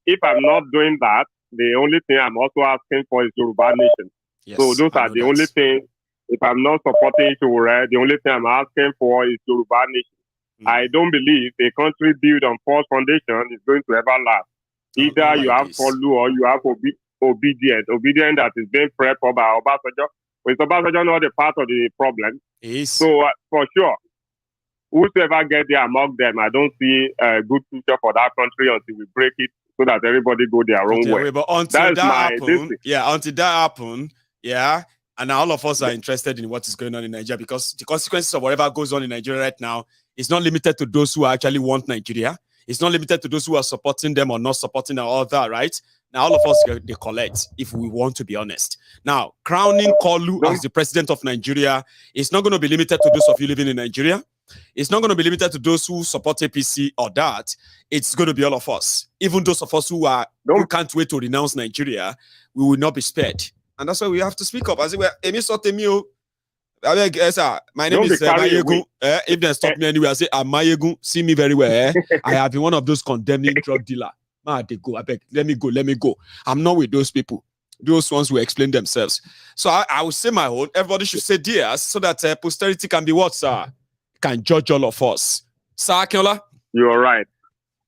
If I'm not doing that, the only thing I'm also asking for is Yoruba Nation. Yes, so those are the only things. If I'm not supporting Showore, the only thing I'm asking for is Yoruba Nation. I don't believe a country built on false foundation is going to ever last. Either you have Kolu or you have Obidients. Obidients that is being prepped for by Obasanjo. With Obasanjo not a part of the problem. So for sure, whosoever get there among them, I don't see a good future for that country until we break it so that everybody go their own way. But until that happens, and all of us are interested in what is going on in Nigeria because the consequences of whatever goes on in Nigeria right now is not limited to those who actually want Nigeria. It's not limited to those who are supporting them or not supporting them, all that, right? Now, all of us, they collect, if we want to be honest. Now, crowning Kolu as the president of Nigeria is not going to be limited to those of you living in Nigeria. It's not going to be limited to those who support APC or that. It's going to be all of us. Even those of us who can't wait to renounce Nigeria, we will not be spared. And that's why we have to speak up. As my name is Mayegu. If they stop me anywhere, I say, I'm Mayegu. See me very well. I have been one of those condemning drug dealers. They go. I beg, let me go. I'm not with those people. Those ones who explain themselves. So I will say my own. Everybody should say theirs so that posterity can be what, sir? Can judge all of us. Sir Akinola? You're right.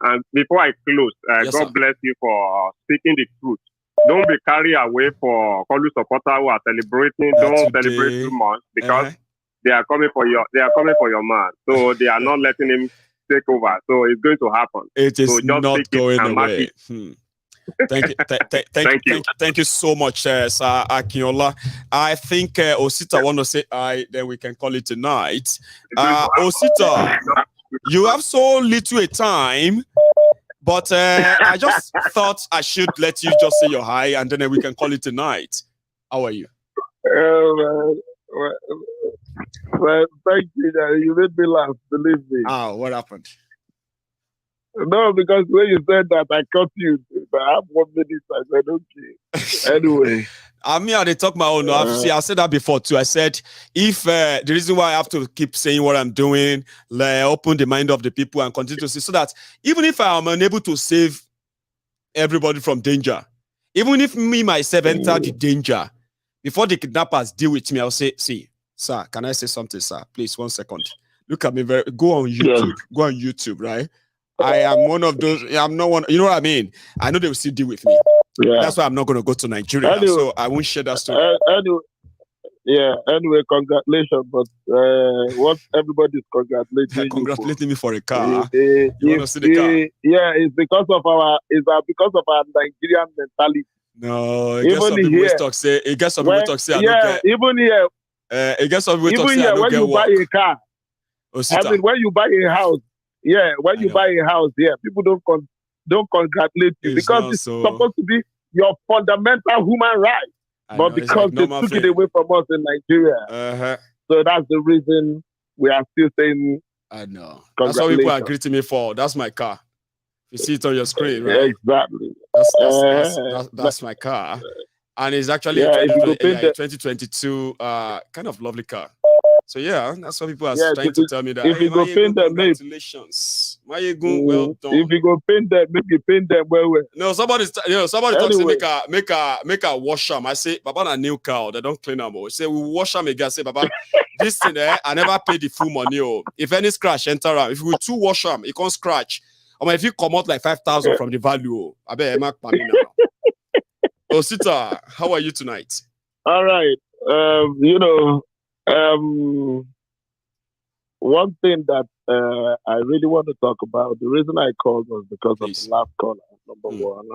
And before I close, God bless you for speaking the truth. Don't be carried away for Kolu supporters who are celebrating. Don't celebrate too much because they are coming for your man. So they are not letting him take over. So it's going to happen. It is so just not going and away. Thank you so much, Sir Akinola. I think Osita want to say hi, then we can call it tonight. Osita, you have so little a time, but I just thought I should let you just say your hi, and then we can call it tonight. How are you? Well, thank you. You made me laugh, believe me. What happened? No, because when you said that, I cut you. I have 1 minute. I said, okay. Anyway. They talk my own. I said that before too. I said, if the reason why I have to keep saying what I'm doing, open the mind of the people and continue to see, so that even if I am unable to save everybody from danger, even if me myself enter the danger, before the kidnappers deal with me, I'll say, see, sir, can I say something, sir? Please, 1 second. Look at me. Go on YouTube. Yeah. Go on YouTube, right? I am one of those. I'm not one. You know what I mean? I know they will still deal with me. Yeah. That's why I'm not going to go to Nigeria. Anyway, so I won't share that story. Anyway, congratulations. But what everybody's congratulating me for a car. You want to see the car? Yeah, it's because of our Nigerian mentality. No, it gets some people talk say. It gets some people talk say. Even here. It gets some people talk say. Even here, when you buy a car, I mean, when you buy a house, when you buy a house, people don't congratulate you because it's supposed to be your fundamental human right. But because they took it away from us in Nigeria, so that's the reason we are still saying. I know. That's what people are greeting me for. That's my car. You see it on your screen, right? Exactly. That's my car, and it's actually a 2022 kind of lovely car. So that's what people are trying to tell me that. If you go paint them, congratulations, Mayegun, well done. If you go paint them, maybe paint them well. No, somebody talks to make a wash them. I say, Baba, a new car, they don't clean them. Say we wash them again. I say, Baba, this thing I never pay the full money. If any scratch enter around, if we 2 wash them, it can't scratch. If you come out like 5,000 from the value, I bet Emma Pamina. Osita, how are you tonight? All right. One thing that I really want to talk about, the reason I called was because of the last caller, number one,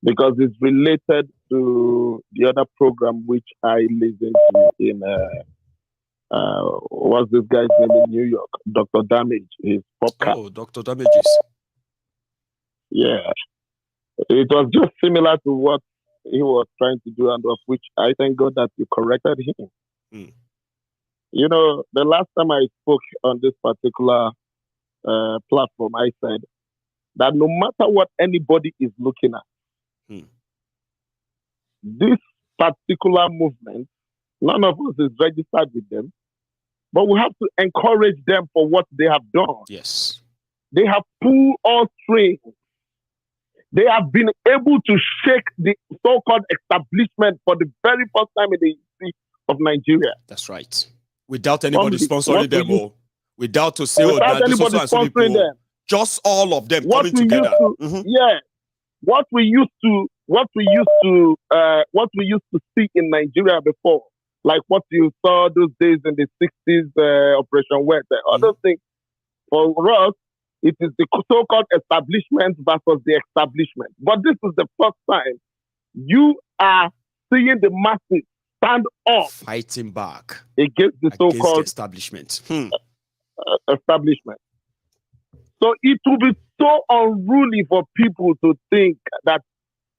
because it's related to the other program which I listened to in, what's this guy's name in New York? Dr. Damage, his podcast. Oh, Dr. Damages. Yeah. It was just similar to what he was trying to do, and of which I thank God that you corrected him. You know, the last time I spoke on this particular platform, I said that no matter what anybody is looking at, this particular movement, none of us is registered with them, but we have to encourage them for what they have done. Yes. They have pulled all strings. They have been able to shake the so-called establishment for the very first time in the history of Nigeria. That's right. Without anybody sponsoring them, or without to say, without anybody sponsoring them, just all of them coming together. What we used to see in Nigeria before, like what you saw those days in the 60s, Operation Wet, other things. For us, it is the so-called establishment versus the establishment. But this is the first time you are seeing the masses stand up, fighting back against the so-called establishment. Establishment. So it will be so unruly for people to think that,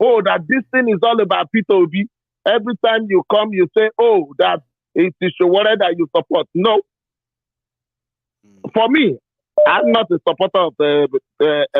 that this thing is all about Peter Obi. Every time you come, you say, that it is whatever that you support. No. For me, I'm not a supporter of the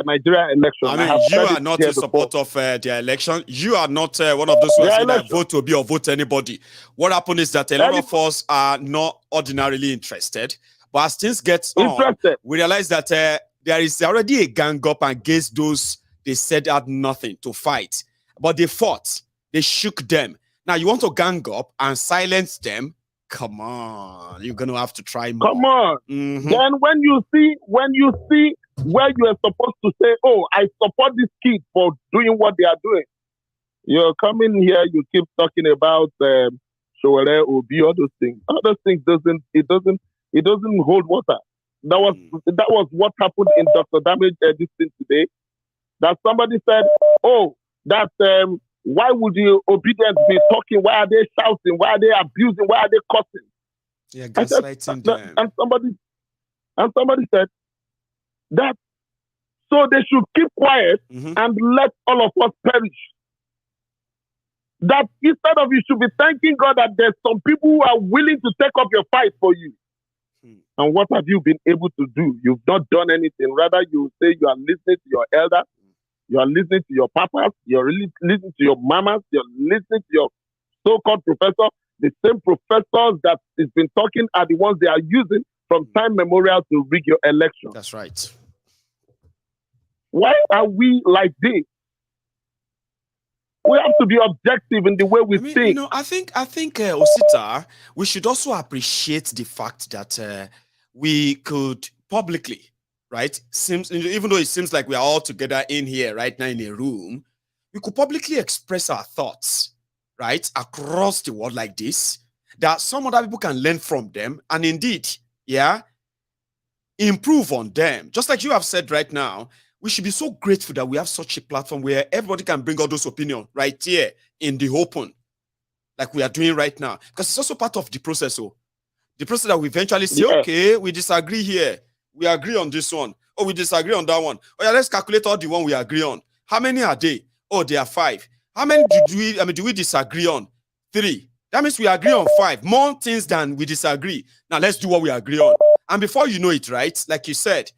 Nigeria election. I mean, you are not a supporter of the election. You are not one of those who are that vote Obi or vote anybody. What happened is that a lot of us are not ordinarily interested. But as things get on, we realize that there is already a gang up against those they said had nothing to fight. But they fought. They shook them. Now, you want to gang up and silence them? Come on, you're gonna have to try more. Come on. Then when you see where you are supposed to say, I support this kid for doing what they are doing, you're coming here, you keep talking about Showere, Obi, all those things. All those things doesn't hold water. That was what happened in Dr. Damage this thing today. That somebody said, "Oh, that why would the Obidients be talking? Why are they shouting? Why are they abusing? Why are they cussing?" Yeah, gaslighting them. And somebody said that so they should keep quiet and let all of us perish. That instead of you should be thanking God that there's some people who are willing to take up your fight for you. And what have you been able to do? You've not done anything. Rather, you say you are listening to your elders, you are listening to your papas, you're listening to your mamas, you're listening to your so-called professor. The same professors that has been talking are the ones they are using from time memorial to rig your election. That's right. Why are we like this? We have to be objective in the way we think. You know, I think, Osita, we should also appreciate the fact that we could publicly, right? Even though it seems like we are all together in here right now in a room, we could publicly express our thoughts, right, across the world like this, that some other people can learn from them and indeed, improve on them. Just like you have said right now, we should be so grateful that we have such a platform where everybody can bring all those opinions right here in the open, like we are doing right now. Because it's also part of the process. So the process that we eventually say, okay, we disagree here. We agree on this one. Oh, we disagree on that one. Oh, yeah, let's calculate all the one we agree on. How many are they? Oh, there are 5. How many do we disagree on? 3. That means we agree on 5. More things than we disagree. Now, let's do what we agree on. And before you know it, right, like you said,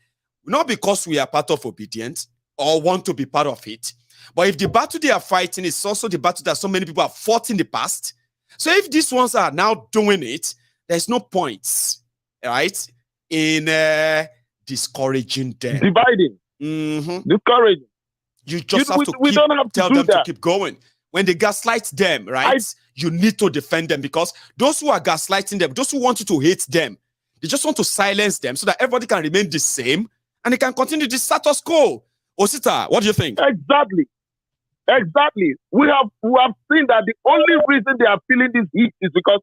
not because we are part of Obidients or want to be part of it, but if the battle they are fighting is also the battle that so many people have fought in the past, so if these ones are now doing it, there's no points, right, in discouraging them. Dividing. Discouraging. You just have to tell them to keep going. When they gaslight them, right, you need to defend them, because those who are gaslighting them, those who want you to hate them, they just want to silence them so that everybody can remain the same and they can continue the status quo. Osita, what do you think? Exactly. We have seen that the only reason they are feeling this heat is because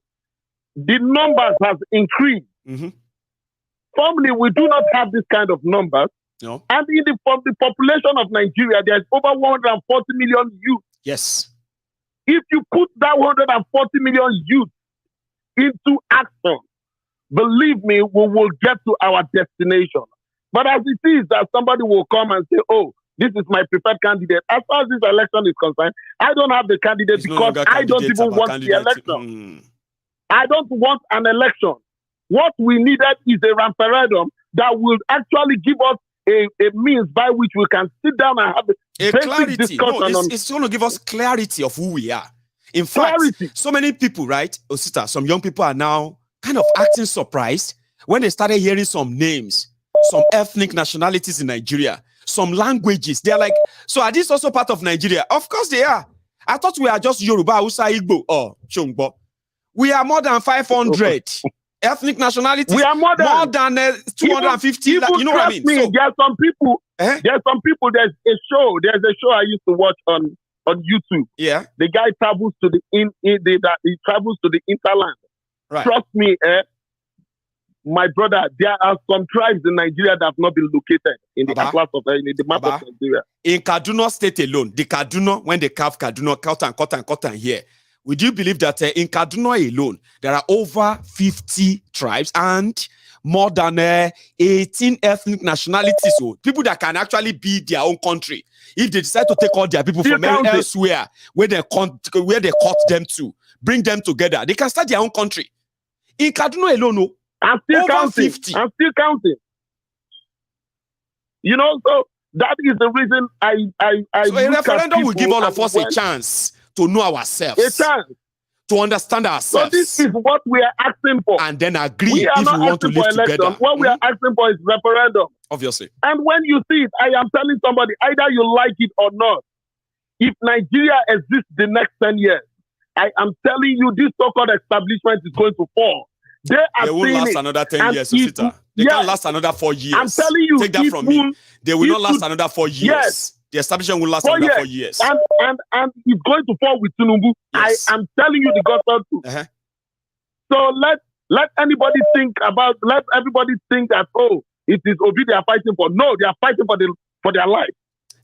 the numbers has increased. Formerly, we do not have this kind of numbers. No. And from the population of Nigeria, there's over 140 million youth. Yes. If you put that 140 million youth into action, believe me, we will get to our destination. But as it is that somebody will come and say, oh, this is my preferred candidate. As far as this election is concerned, I don't have the candidate because I don't even want the election. I don't want an election. What we needed is a referendum that will actually give us a means by which we can sit down and have a clarity. discussion. No, it's going to give us clarity of who we are. In fact, so many people, right, Osita, some young people are now kind of acting surprised when they started hearing some names, some ethnic nationalities in Nigeria, some languages. They're like, so are these also part of Nigeria? Of course they are. I thought we are just Yoruba, Hausa, Igbo, or Chongbo. We are more than 500 ethnic nationalities. We are more than 250. You know what I mean? There are some people. There's a show I used to watch on YouTube. Yeah. The guy travels to the interland. Right. Trust me, my brother, there are some tribes in Nigeria that have not been located in the atlas of the map of Nigeria. In Kaduna State alone, the Kaduna, when they carve Kaduna, cut and here, would you believe that in Kaduna alone, there are over 50 tribes and more than 18 ethnic nationalities, so people that can actually be their own country. If they decide to take all their people from elsewhere, where they cut them to, bring them together, they can start their own country. In Kaduna alone, I'm still counting. 50. I'm still counting. You know, so that is the reason So a referendum will give all of us a chance to know ourselves. A chance. To understand ourselves. So this is what we are asking for. And then agree if we want to live together. What we are asking for is referendum. Obviously. And when you see it, I am telling somebody, either you like it or not, if Nigeria exists the next 10 years, I am telling you this so-called establishment is going to fall. They won't last another 10 years, Osita. They can't last another 4 years. I'm telling you, take that from me. They will not last another 4 years. Yes. The establishment will last another 4 years. And it's going to fall with Tinubu. Yes. I am telling you the gospel truth. So Let everybody think that, oh, it is Obi they are fighting for. No, they are fighting for their life.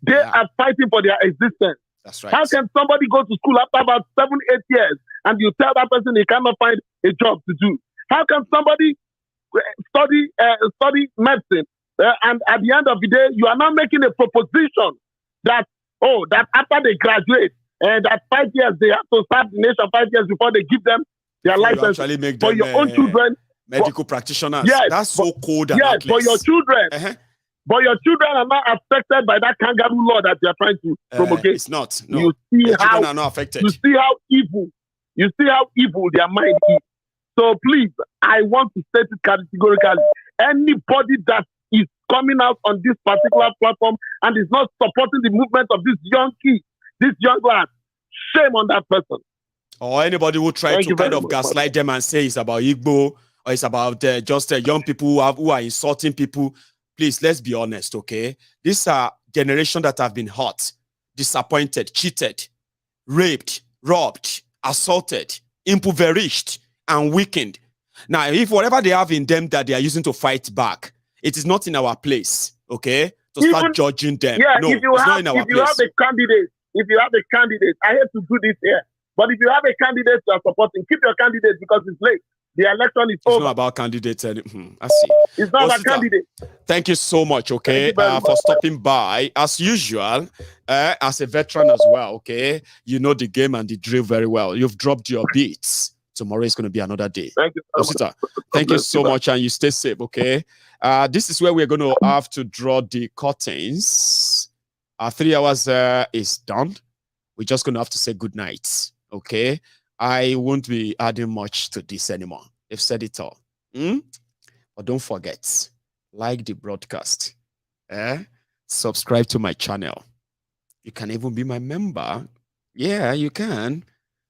They are fighting for their existence. That's right. How can somebody go to school after about 7-8 years and you tell that person he cannot find a job to do? How can somebody study medicine and at the end of the day you are not making a proposition that after they graduate and that 5 years they have to serve the nation 5 years before they give them their license for your own children, medical practitioners. Yes, that's so cold. Yes, for your children. But your children are not affected by that kangaroo law that you are trying to promulgate. It's not. No. You see how are not affected. You see how evil their mind is. So please, I want to state it categorically. Anybody that is coming out on this particular platform and is not supporting the movement of this young kid, this young lad, shame on that person. Or anybody who tries to kind of gaslight them and say it's about Igbo or it's about just young people who are insulting people. Please, let's be honest, okay? These are generation that have been hurt, disappointed, cheated, raped, robbed, assaulted, impoverished, and weakened. Now, if whatever they have in them that they are using to fight back, it is not in our place, okay? To start judging them. Yeah, no, if you have a candidate, I hate to do this here, but if you have a candidate you are supporting, keep your candidate because it's late. The election is over. It's not about candidates. I see. It's not about candidates. Thank you so much, okay, for stopping by. As usual, as a veteran as well, okay, you know the game and the drill very well. You've dropped your beats. Tomorrow is going to be another day. Thank you. Thank you so much, and you stay safe, okay? This is where we're going to have to draw the curtains. Our 3 hours is done. We're just going to have to say good night, okay? I won't be adding much to this anymore. They've said it all. But don't forget, like the broadcast. Subscribe to my channel. You can even be my member. Yeah, you can.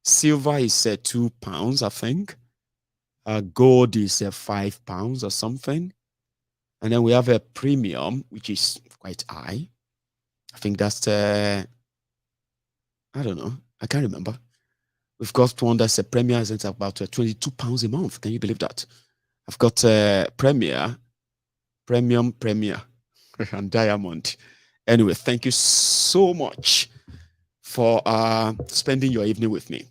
Silver is £2, I think. Gold is £5 or something. And then we have a premium, which is quite high. I think that's, I don't know. I can't remember. We've got one that's a premier, it's about £22 a month. Can you believe that? I've got premium, and diamond. Anyway, thank you so much for spending your evening with me.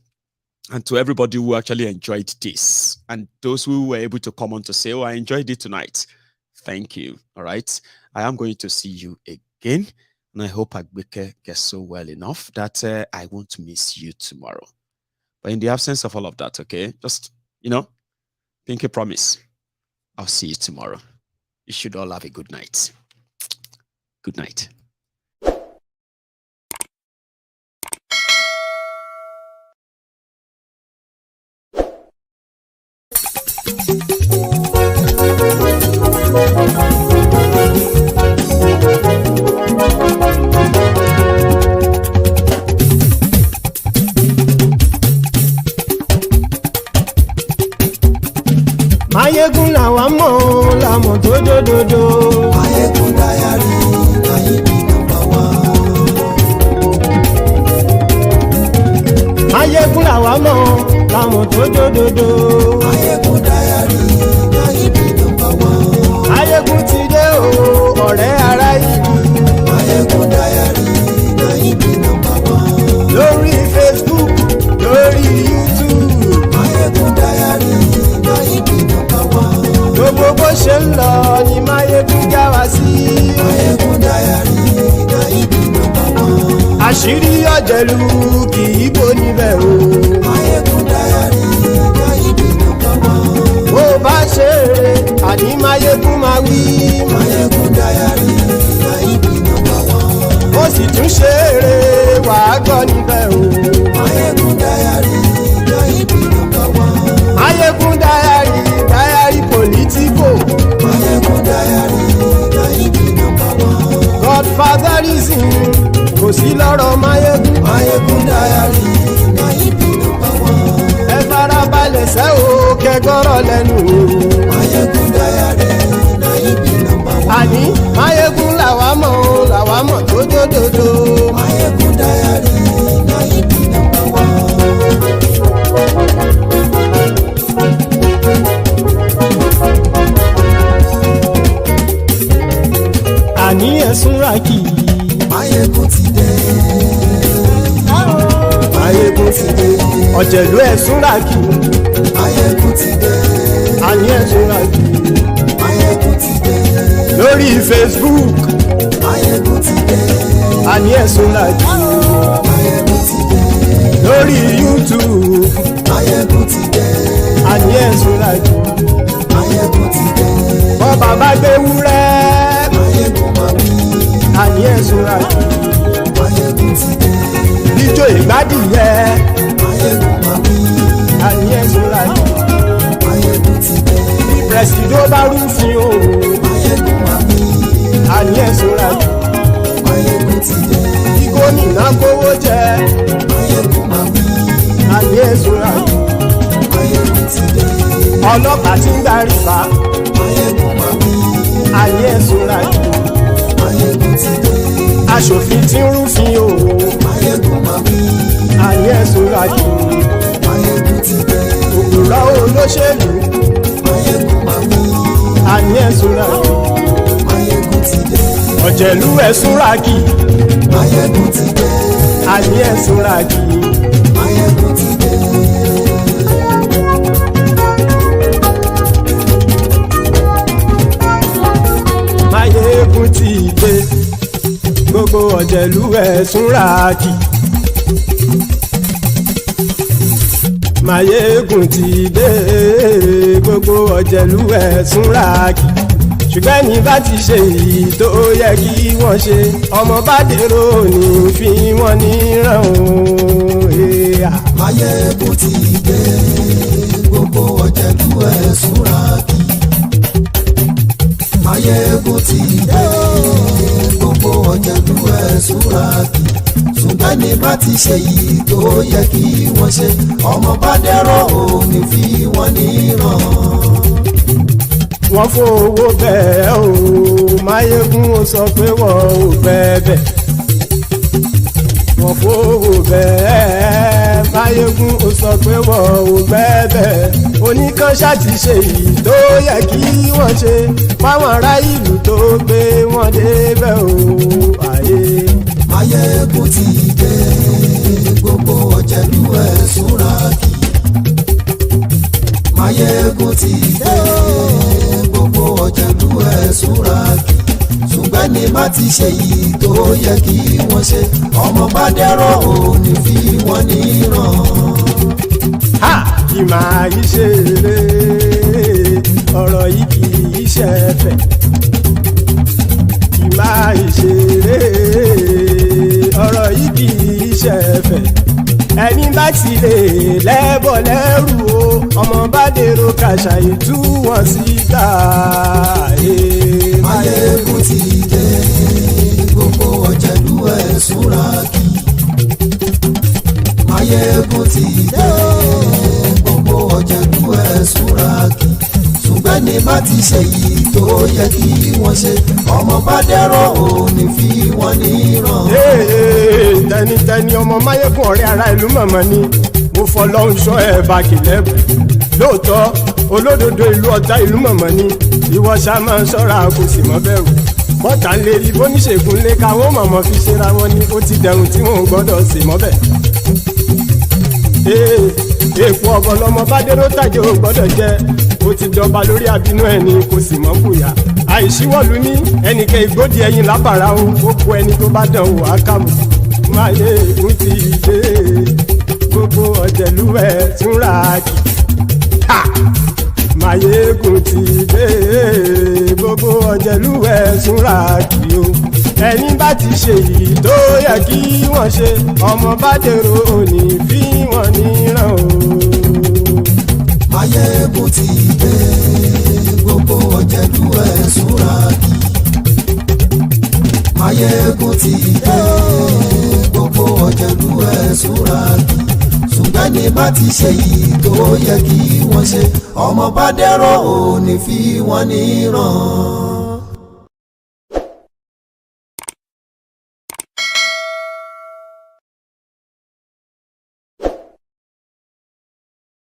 And to everybody who actually enjoyed this, and those who were able to come on to say, oh, I enjoyed it tonight. Thank you. All right. I am going to see you again. And I hope Agbeke gets so well enough that I won't miss you tomorrow. But in the absence of all of that, okay, just, pinky promise. I'll see you tomorrow. You should all have a good night. Good night. Mayegun làwa mọ̀ làmọ̀ tó dòdòdò. Mayegun Diary ayé bí nọ́mbà 1. Mayegun làwa mọ̀ làmọ̀ tó dòdòdò. Mayegun Diary ayé bí nọ́mbà 1. Mayegun ti dé o ọ̀rẹ́ ara ìlú. Mayegun Diary ayé bí nọ́mbà 1. Lórí Facebook, lórí YouTube. Mayegun Diary ayé bí nọ́mbà 1. Gbogbo bó ṣe ń lọ ni Mayegun já wa sí. Mayegun Diary ayé bí nọ́mbà 1. Àṣírí ọ̀jẹ̀lú kì í bò níbẹ̀ o. Mayegun Diary ayé bí nọ́mbà 1. Bó bá ṣe eré àní Mayegun máa wí. Mayegun Diary ayé bí nọ́mbà 1. Ó sì tún ṣe eré wàá gbọ́ níbẹ̀ o. Mayegun Diary ayé bí nọ́mbà 1. Mayegun Diary politico. Mayegun Diary ayé bí nọ́mbà 1. Godfatherism kò sí lọ́rọ̀ Mayegun. Mayegun Diary ayé bí nọ́mbà 1. Ẹ farabalẹ̀ sẹ́ o kẹgọ́rọ̀ lẹ́nu o. Mayegun Diary ayé bí nọ́mbà 1. Àní Mayegun làwa mọ̀ tó dòdòdò. Mayegun Diary ayé bí nọ́mbà 1. súnràkì. Máyégún ti dé. Máyégún ti dé. Ọ̀jẹ̀lú ẹ̀ súnràkì. Máyégún ti dé. Àní ẹ̀ súnràkì. Máyégún ti dé. Lórí Facebook. Máyégún ti dé. Àní ẹ̀ súnràkì. Máyégún ti dé. Lórí YouTube. Máyégún ti dé. Àní ẹ̀ súnràkì. Máyégún ti dé. Bọ́ bàbá gbé wúrẹ́. Máyégún máa wí. Àní ẹ̀ súnràkì. Máyégún ti dé. Ijó ìgbádìyẹ. Máyégún máa wí. Àní ẹ̀ súnràkì. Máyégún ti dé. Pẹ̀sìdó bá rúfin o. Máyégún máa wí. Àní ẹ̀ súnràkì. Máyégún ti dé. Kí gómìnà kówó jẹ. Máyégún máa wí. Àní ẹ̀ súnràkì. Máyégún ti dé. Ọlọ́pàá tí ń darí bá. Máyégún máa wí. Àní ẹ̀ súnràkì. Máyégún ti dé. Aṣòfin tí ń rúfin o. Máyégún máa wí. Àní ẹ̀ súnràkì. Máyégún ti dé. Òpùrọ́ olóṣèlú. Máyégún máa wí. Àní ẹ̀ súnràkì. Máyégún ti dé. Ọ̀jẹ̀lú ẹ̀ súnràkì. Máyégún ti dé. Àní ẹ̀ súnràkì. Máyégún ti dé. Máyégún ti dé. Gbogbo ọ̀jẹ̀lú ẹ̀ súnràkì. Máyégún ti dé. Gbogbo ọ̀jẹ̀lú ẹ̀ súnràkì. Ṣùgbọ́n ní bá ti ṣe èyí tó yẹ kí wọ́n ṣe, ọmọ bá dèrò ní fi wọ́n níran o. Máyégún ti dé. Gbogbo ọ̀jẹ̀lú ẹ̀ súnràkì. Máyégún ti dé. Gbogbo ọ̀jẹ̀lú ẹ̀ súnràkì. Ṣùgbọ́n ní bá ti ṣe èyí tó yẹ kí wọ́n ṣe, ọmọ bá dèrò ní fi wọ́n níran. Wọ́n fowó bẹ́ẹ̀ o. Máyégún ó sọ pé wọ́n ò bẹ́ẹ̀. Wọ́n fowó bẹ́ẹ̀. Máyégún ó sọ pé wọ́n ò bẹ́ẹ̀. Oníkanṣá ti ṣe èyí tó yẹ kí wọ́n ṣe fáwọn ará ìlú tó gbé wọn débẹ̀ o. Máyégún ti dé. Gbogbo ọ̀jẹ̀lú ẹ̀ súnràkì. Máyégún ti dé. Gbogbo ọ̀jẹ̀lú ẹ̀ súnràkì. Ṣùgbọ́n ní má ti ṣe yìí tó yẹ kí wọ́n ṣe, ọmọ bá dẹ́rọ̀ ò ní fi wọ́n níran. Kì máa yí ṣe eré, ọ̀rọ̀ yìí kì í ṣe ẹ̀fẹ̀. Kì máa yí ṣe eré, ọ̀rọ̀ yìí kì í ṣe ẹ̀fẹ̀. Ẹni bá ti lè lẹ́bọ̀ lẹ́rù o, ọmọ bá dèrò kàṣàyè tú wọn síta. Máyégún ti dé. Gbogbo ọ̀jẹ̀lú ẹ̀ súnràkì. Máyégún ti dé. Gbogbo ọ̀jẹ̀lú ẹ̀ súnràkì. Ṣùgbọ́n ní bá ti ṣe yìí tó yẹ kí wọ́n ṣe, ọmọ bá dẹ́rọ̀ ò ní fi wọ́n níran. Tẹnitẹni ọmọ Máyégún ọ̀rẹ́ ara ìlú mọ̀mọ́ ni mo fọlọ́run ṣọ́ ẹ̀ bá kìlẹ́bù. Lóòótọ́ olódodo ìlú ọ̀tá ìlú mọ̀mọ́ ni ìwọ ṣá máa ń ṣọ́ra kò sì mọ́ bẹ̀rù. Bọ́tà ń lè rí bóníṣègùn lé káwọn mọ̀mọ́ fi ṣera wọn ni ó ti dẹrùn tí wọn ò gbọ́dọ̀ sè mọ́bẹ̀. Èèpo ọ̀bọ̀ lọmọ bá dérò tàjẹ́ ò gbọ́dọ̀ jẹ́, ó ti jọba lórí àbínú ẹ̀ ni kò sì mọ́ bùyà. Àìsíwọ́lu ní ẹnìkẹ́ ìgbódì ẹyin lábàrá o, ó kó ẹni tó bá dán wò á kàmù. Máyégún ti dé. Gbogbo ọ̀jẹ̀lú ẹ̀ súnràkì. Máyégún ti dé. Gbogbo ọ̀jẹ̀lú ẹ̀ súnràkì o. Ẹni bá ti ṣe yìí tó yẹ kí wọ́n ṣe, ọmọ bá dèrò òní fi wọ́n níran o. Máyégún ti dé. Gbogbo ọ̀jẹ̀lú ẹ̀ súnràkì. Máyégún ti dé. Gbogbo ọ̀jẹ̀lú ẹ̀ súnràkì. Ṣùgbọ́n ní bá ti ṣe yìí tó yẹ kí wọ́n ṣe, ọmọ bá dẹ́rọ̀ ò ní fi wọ́n níran.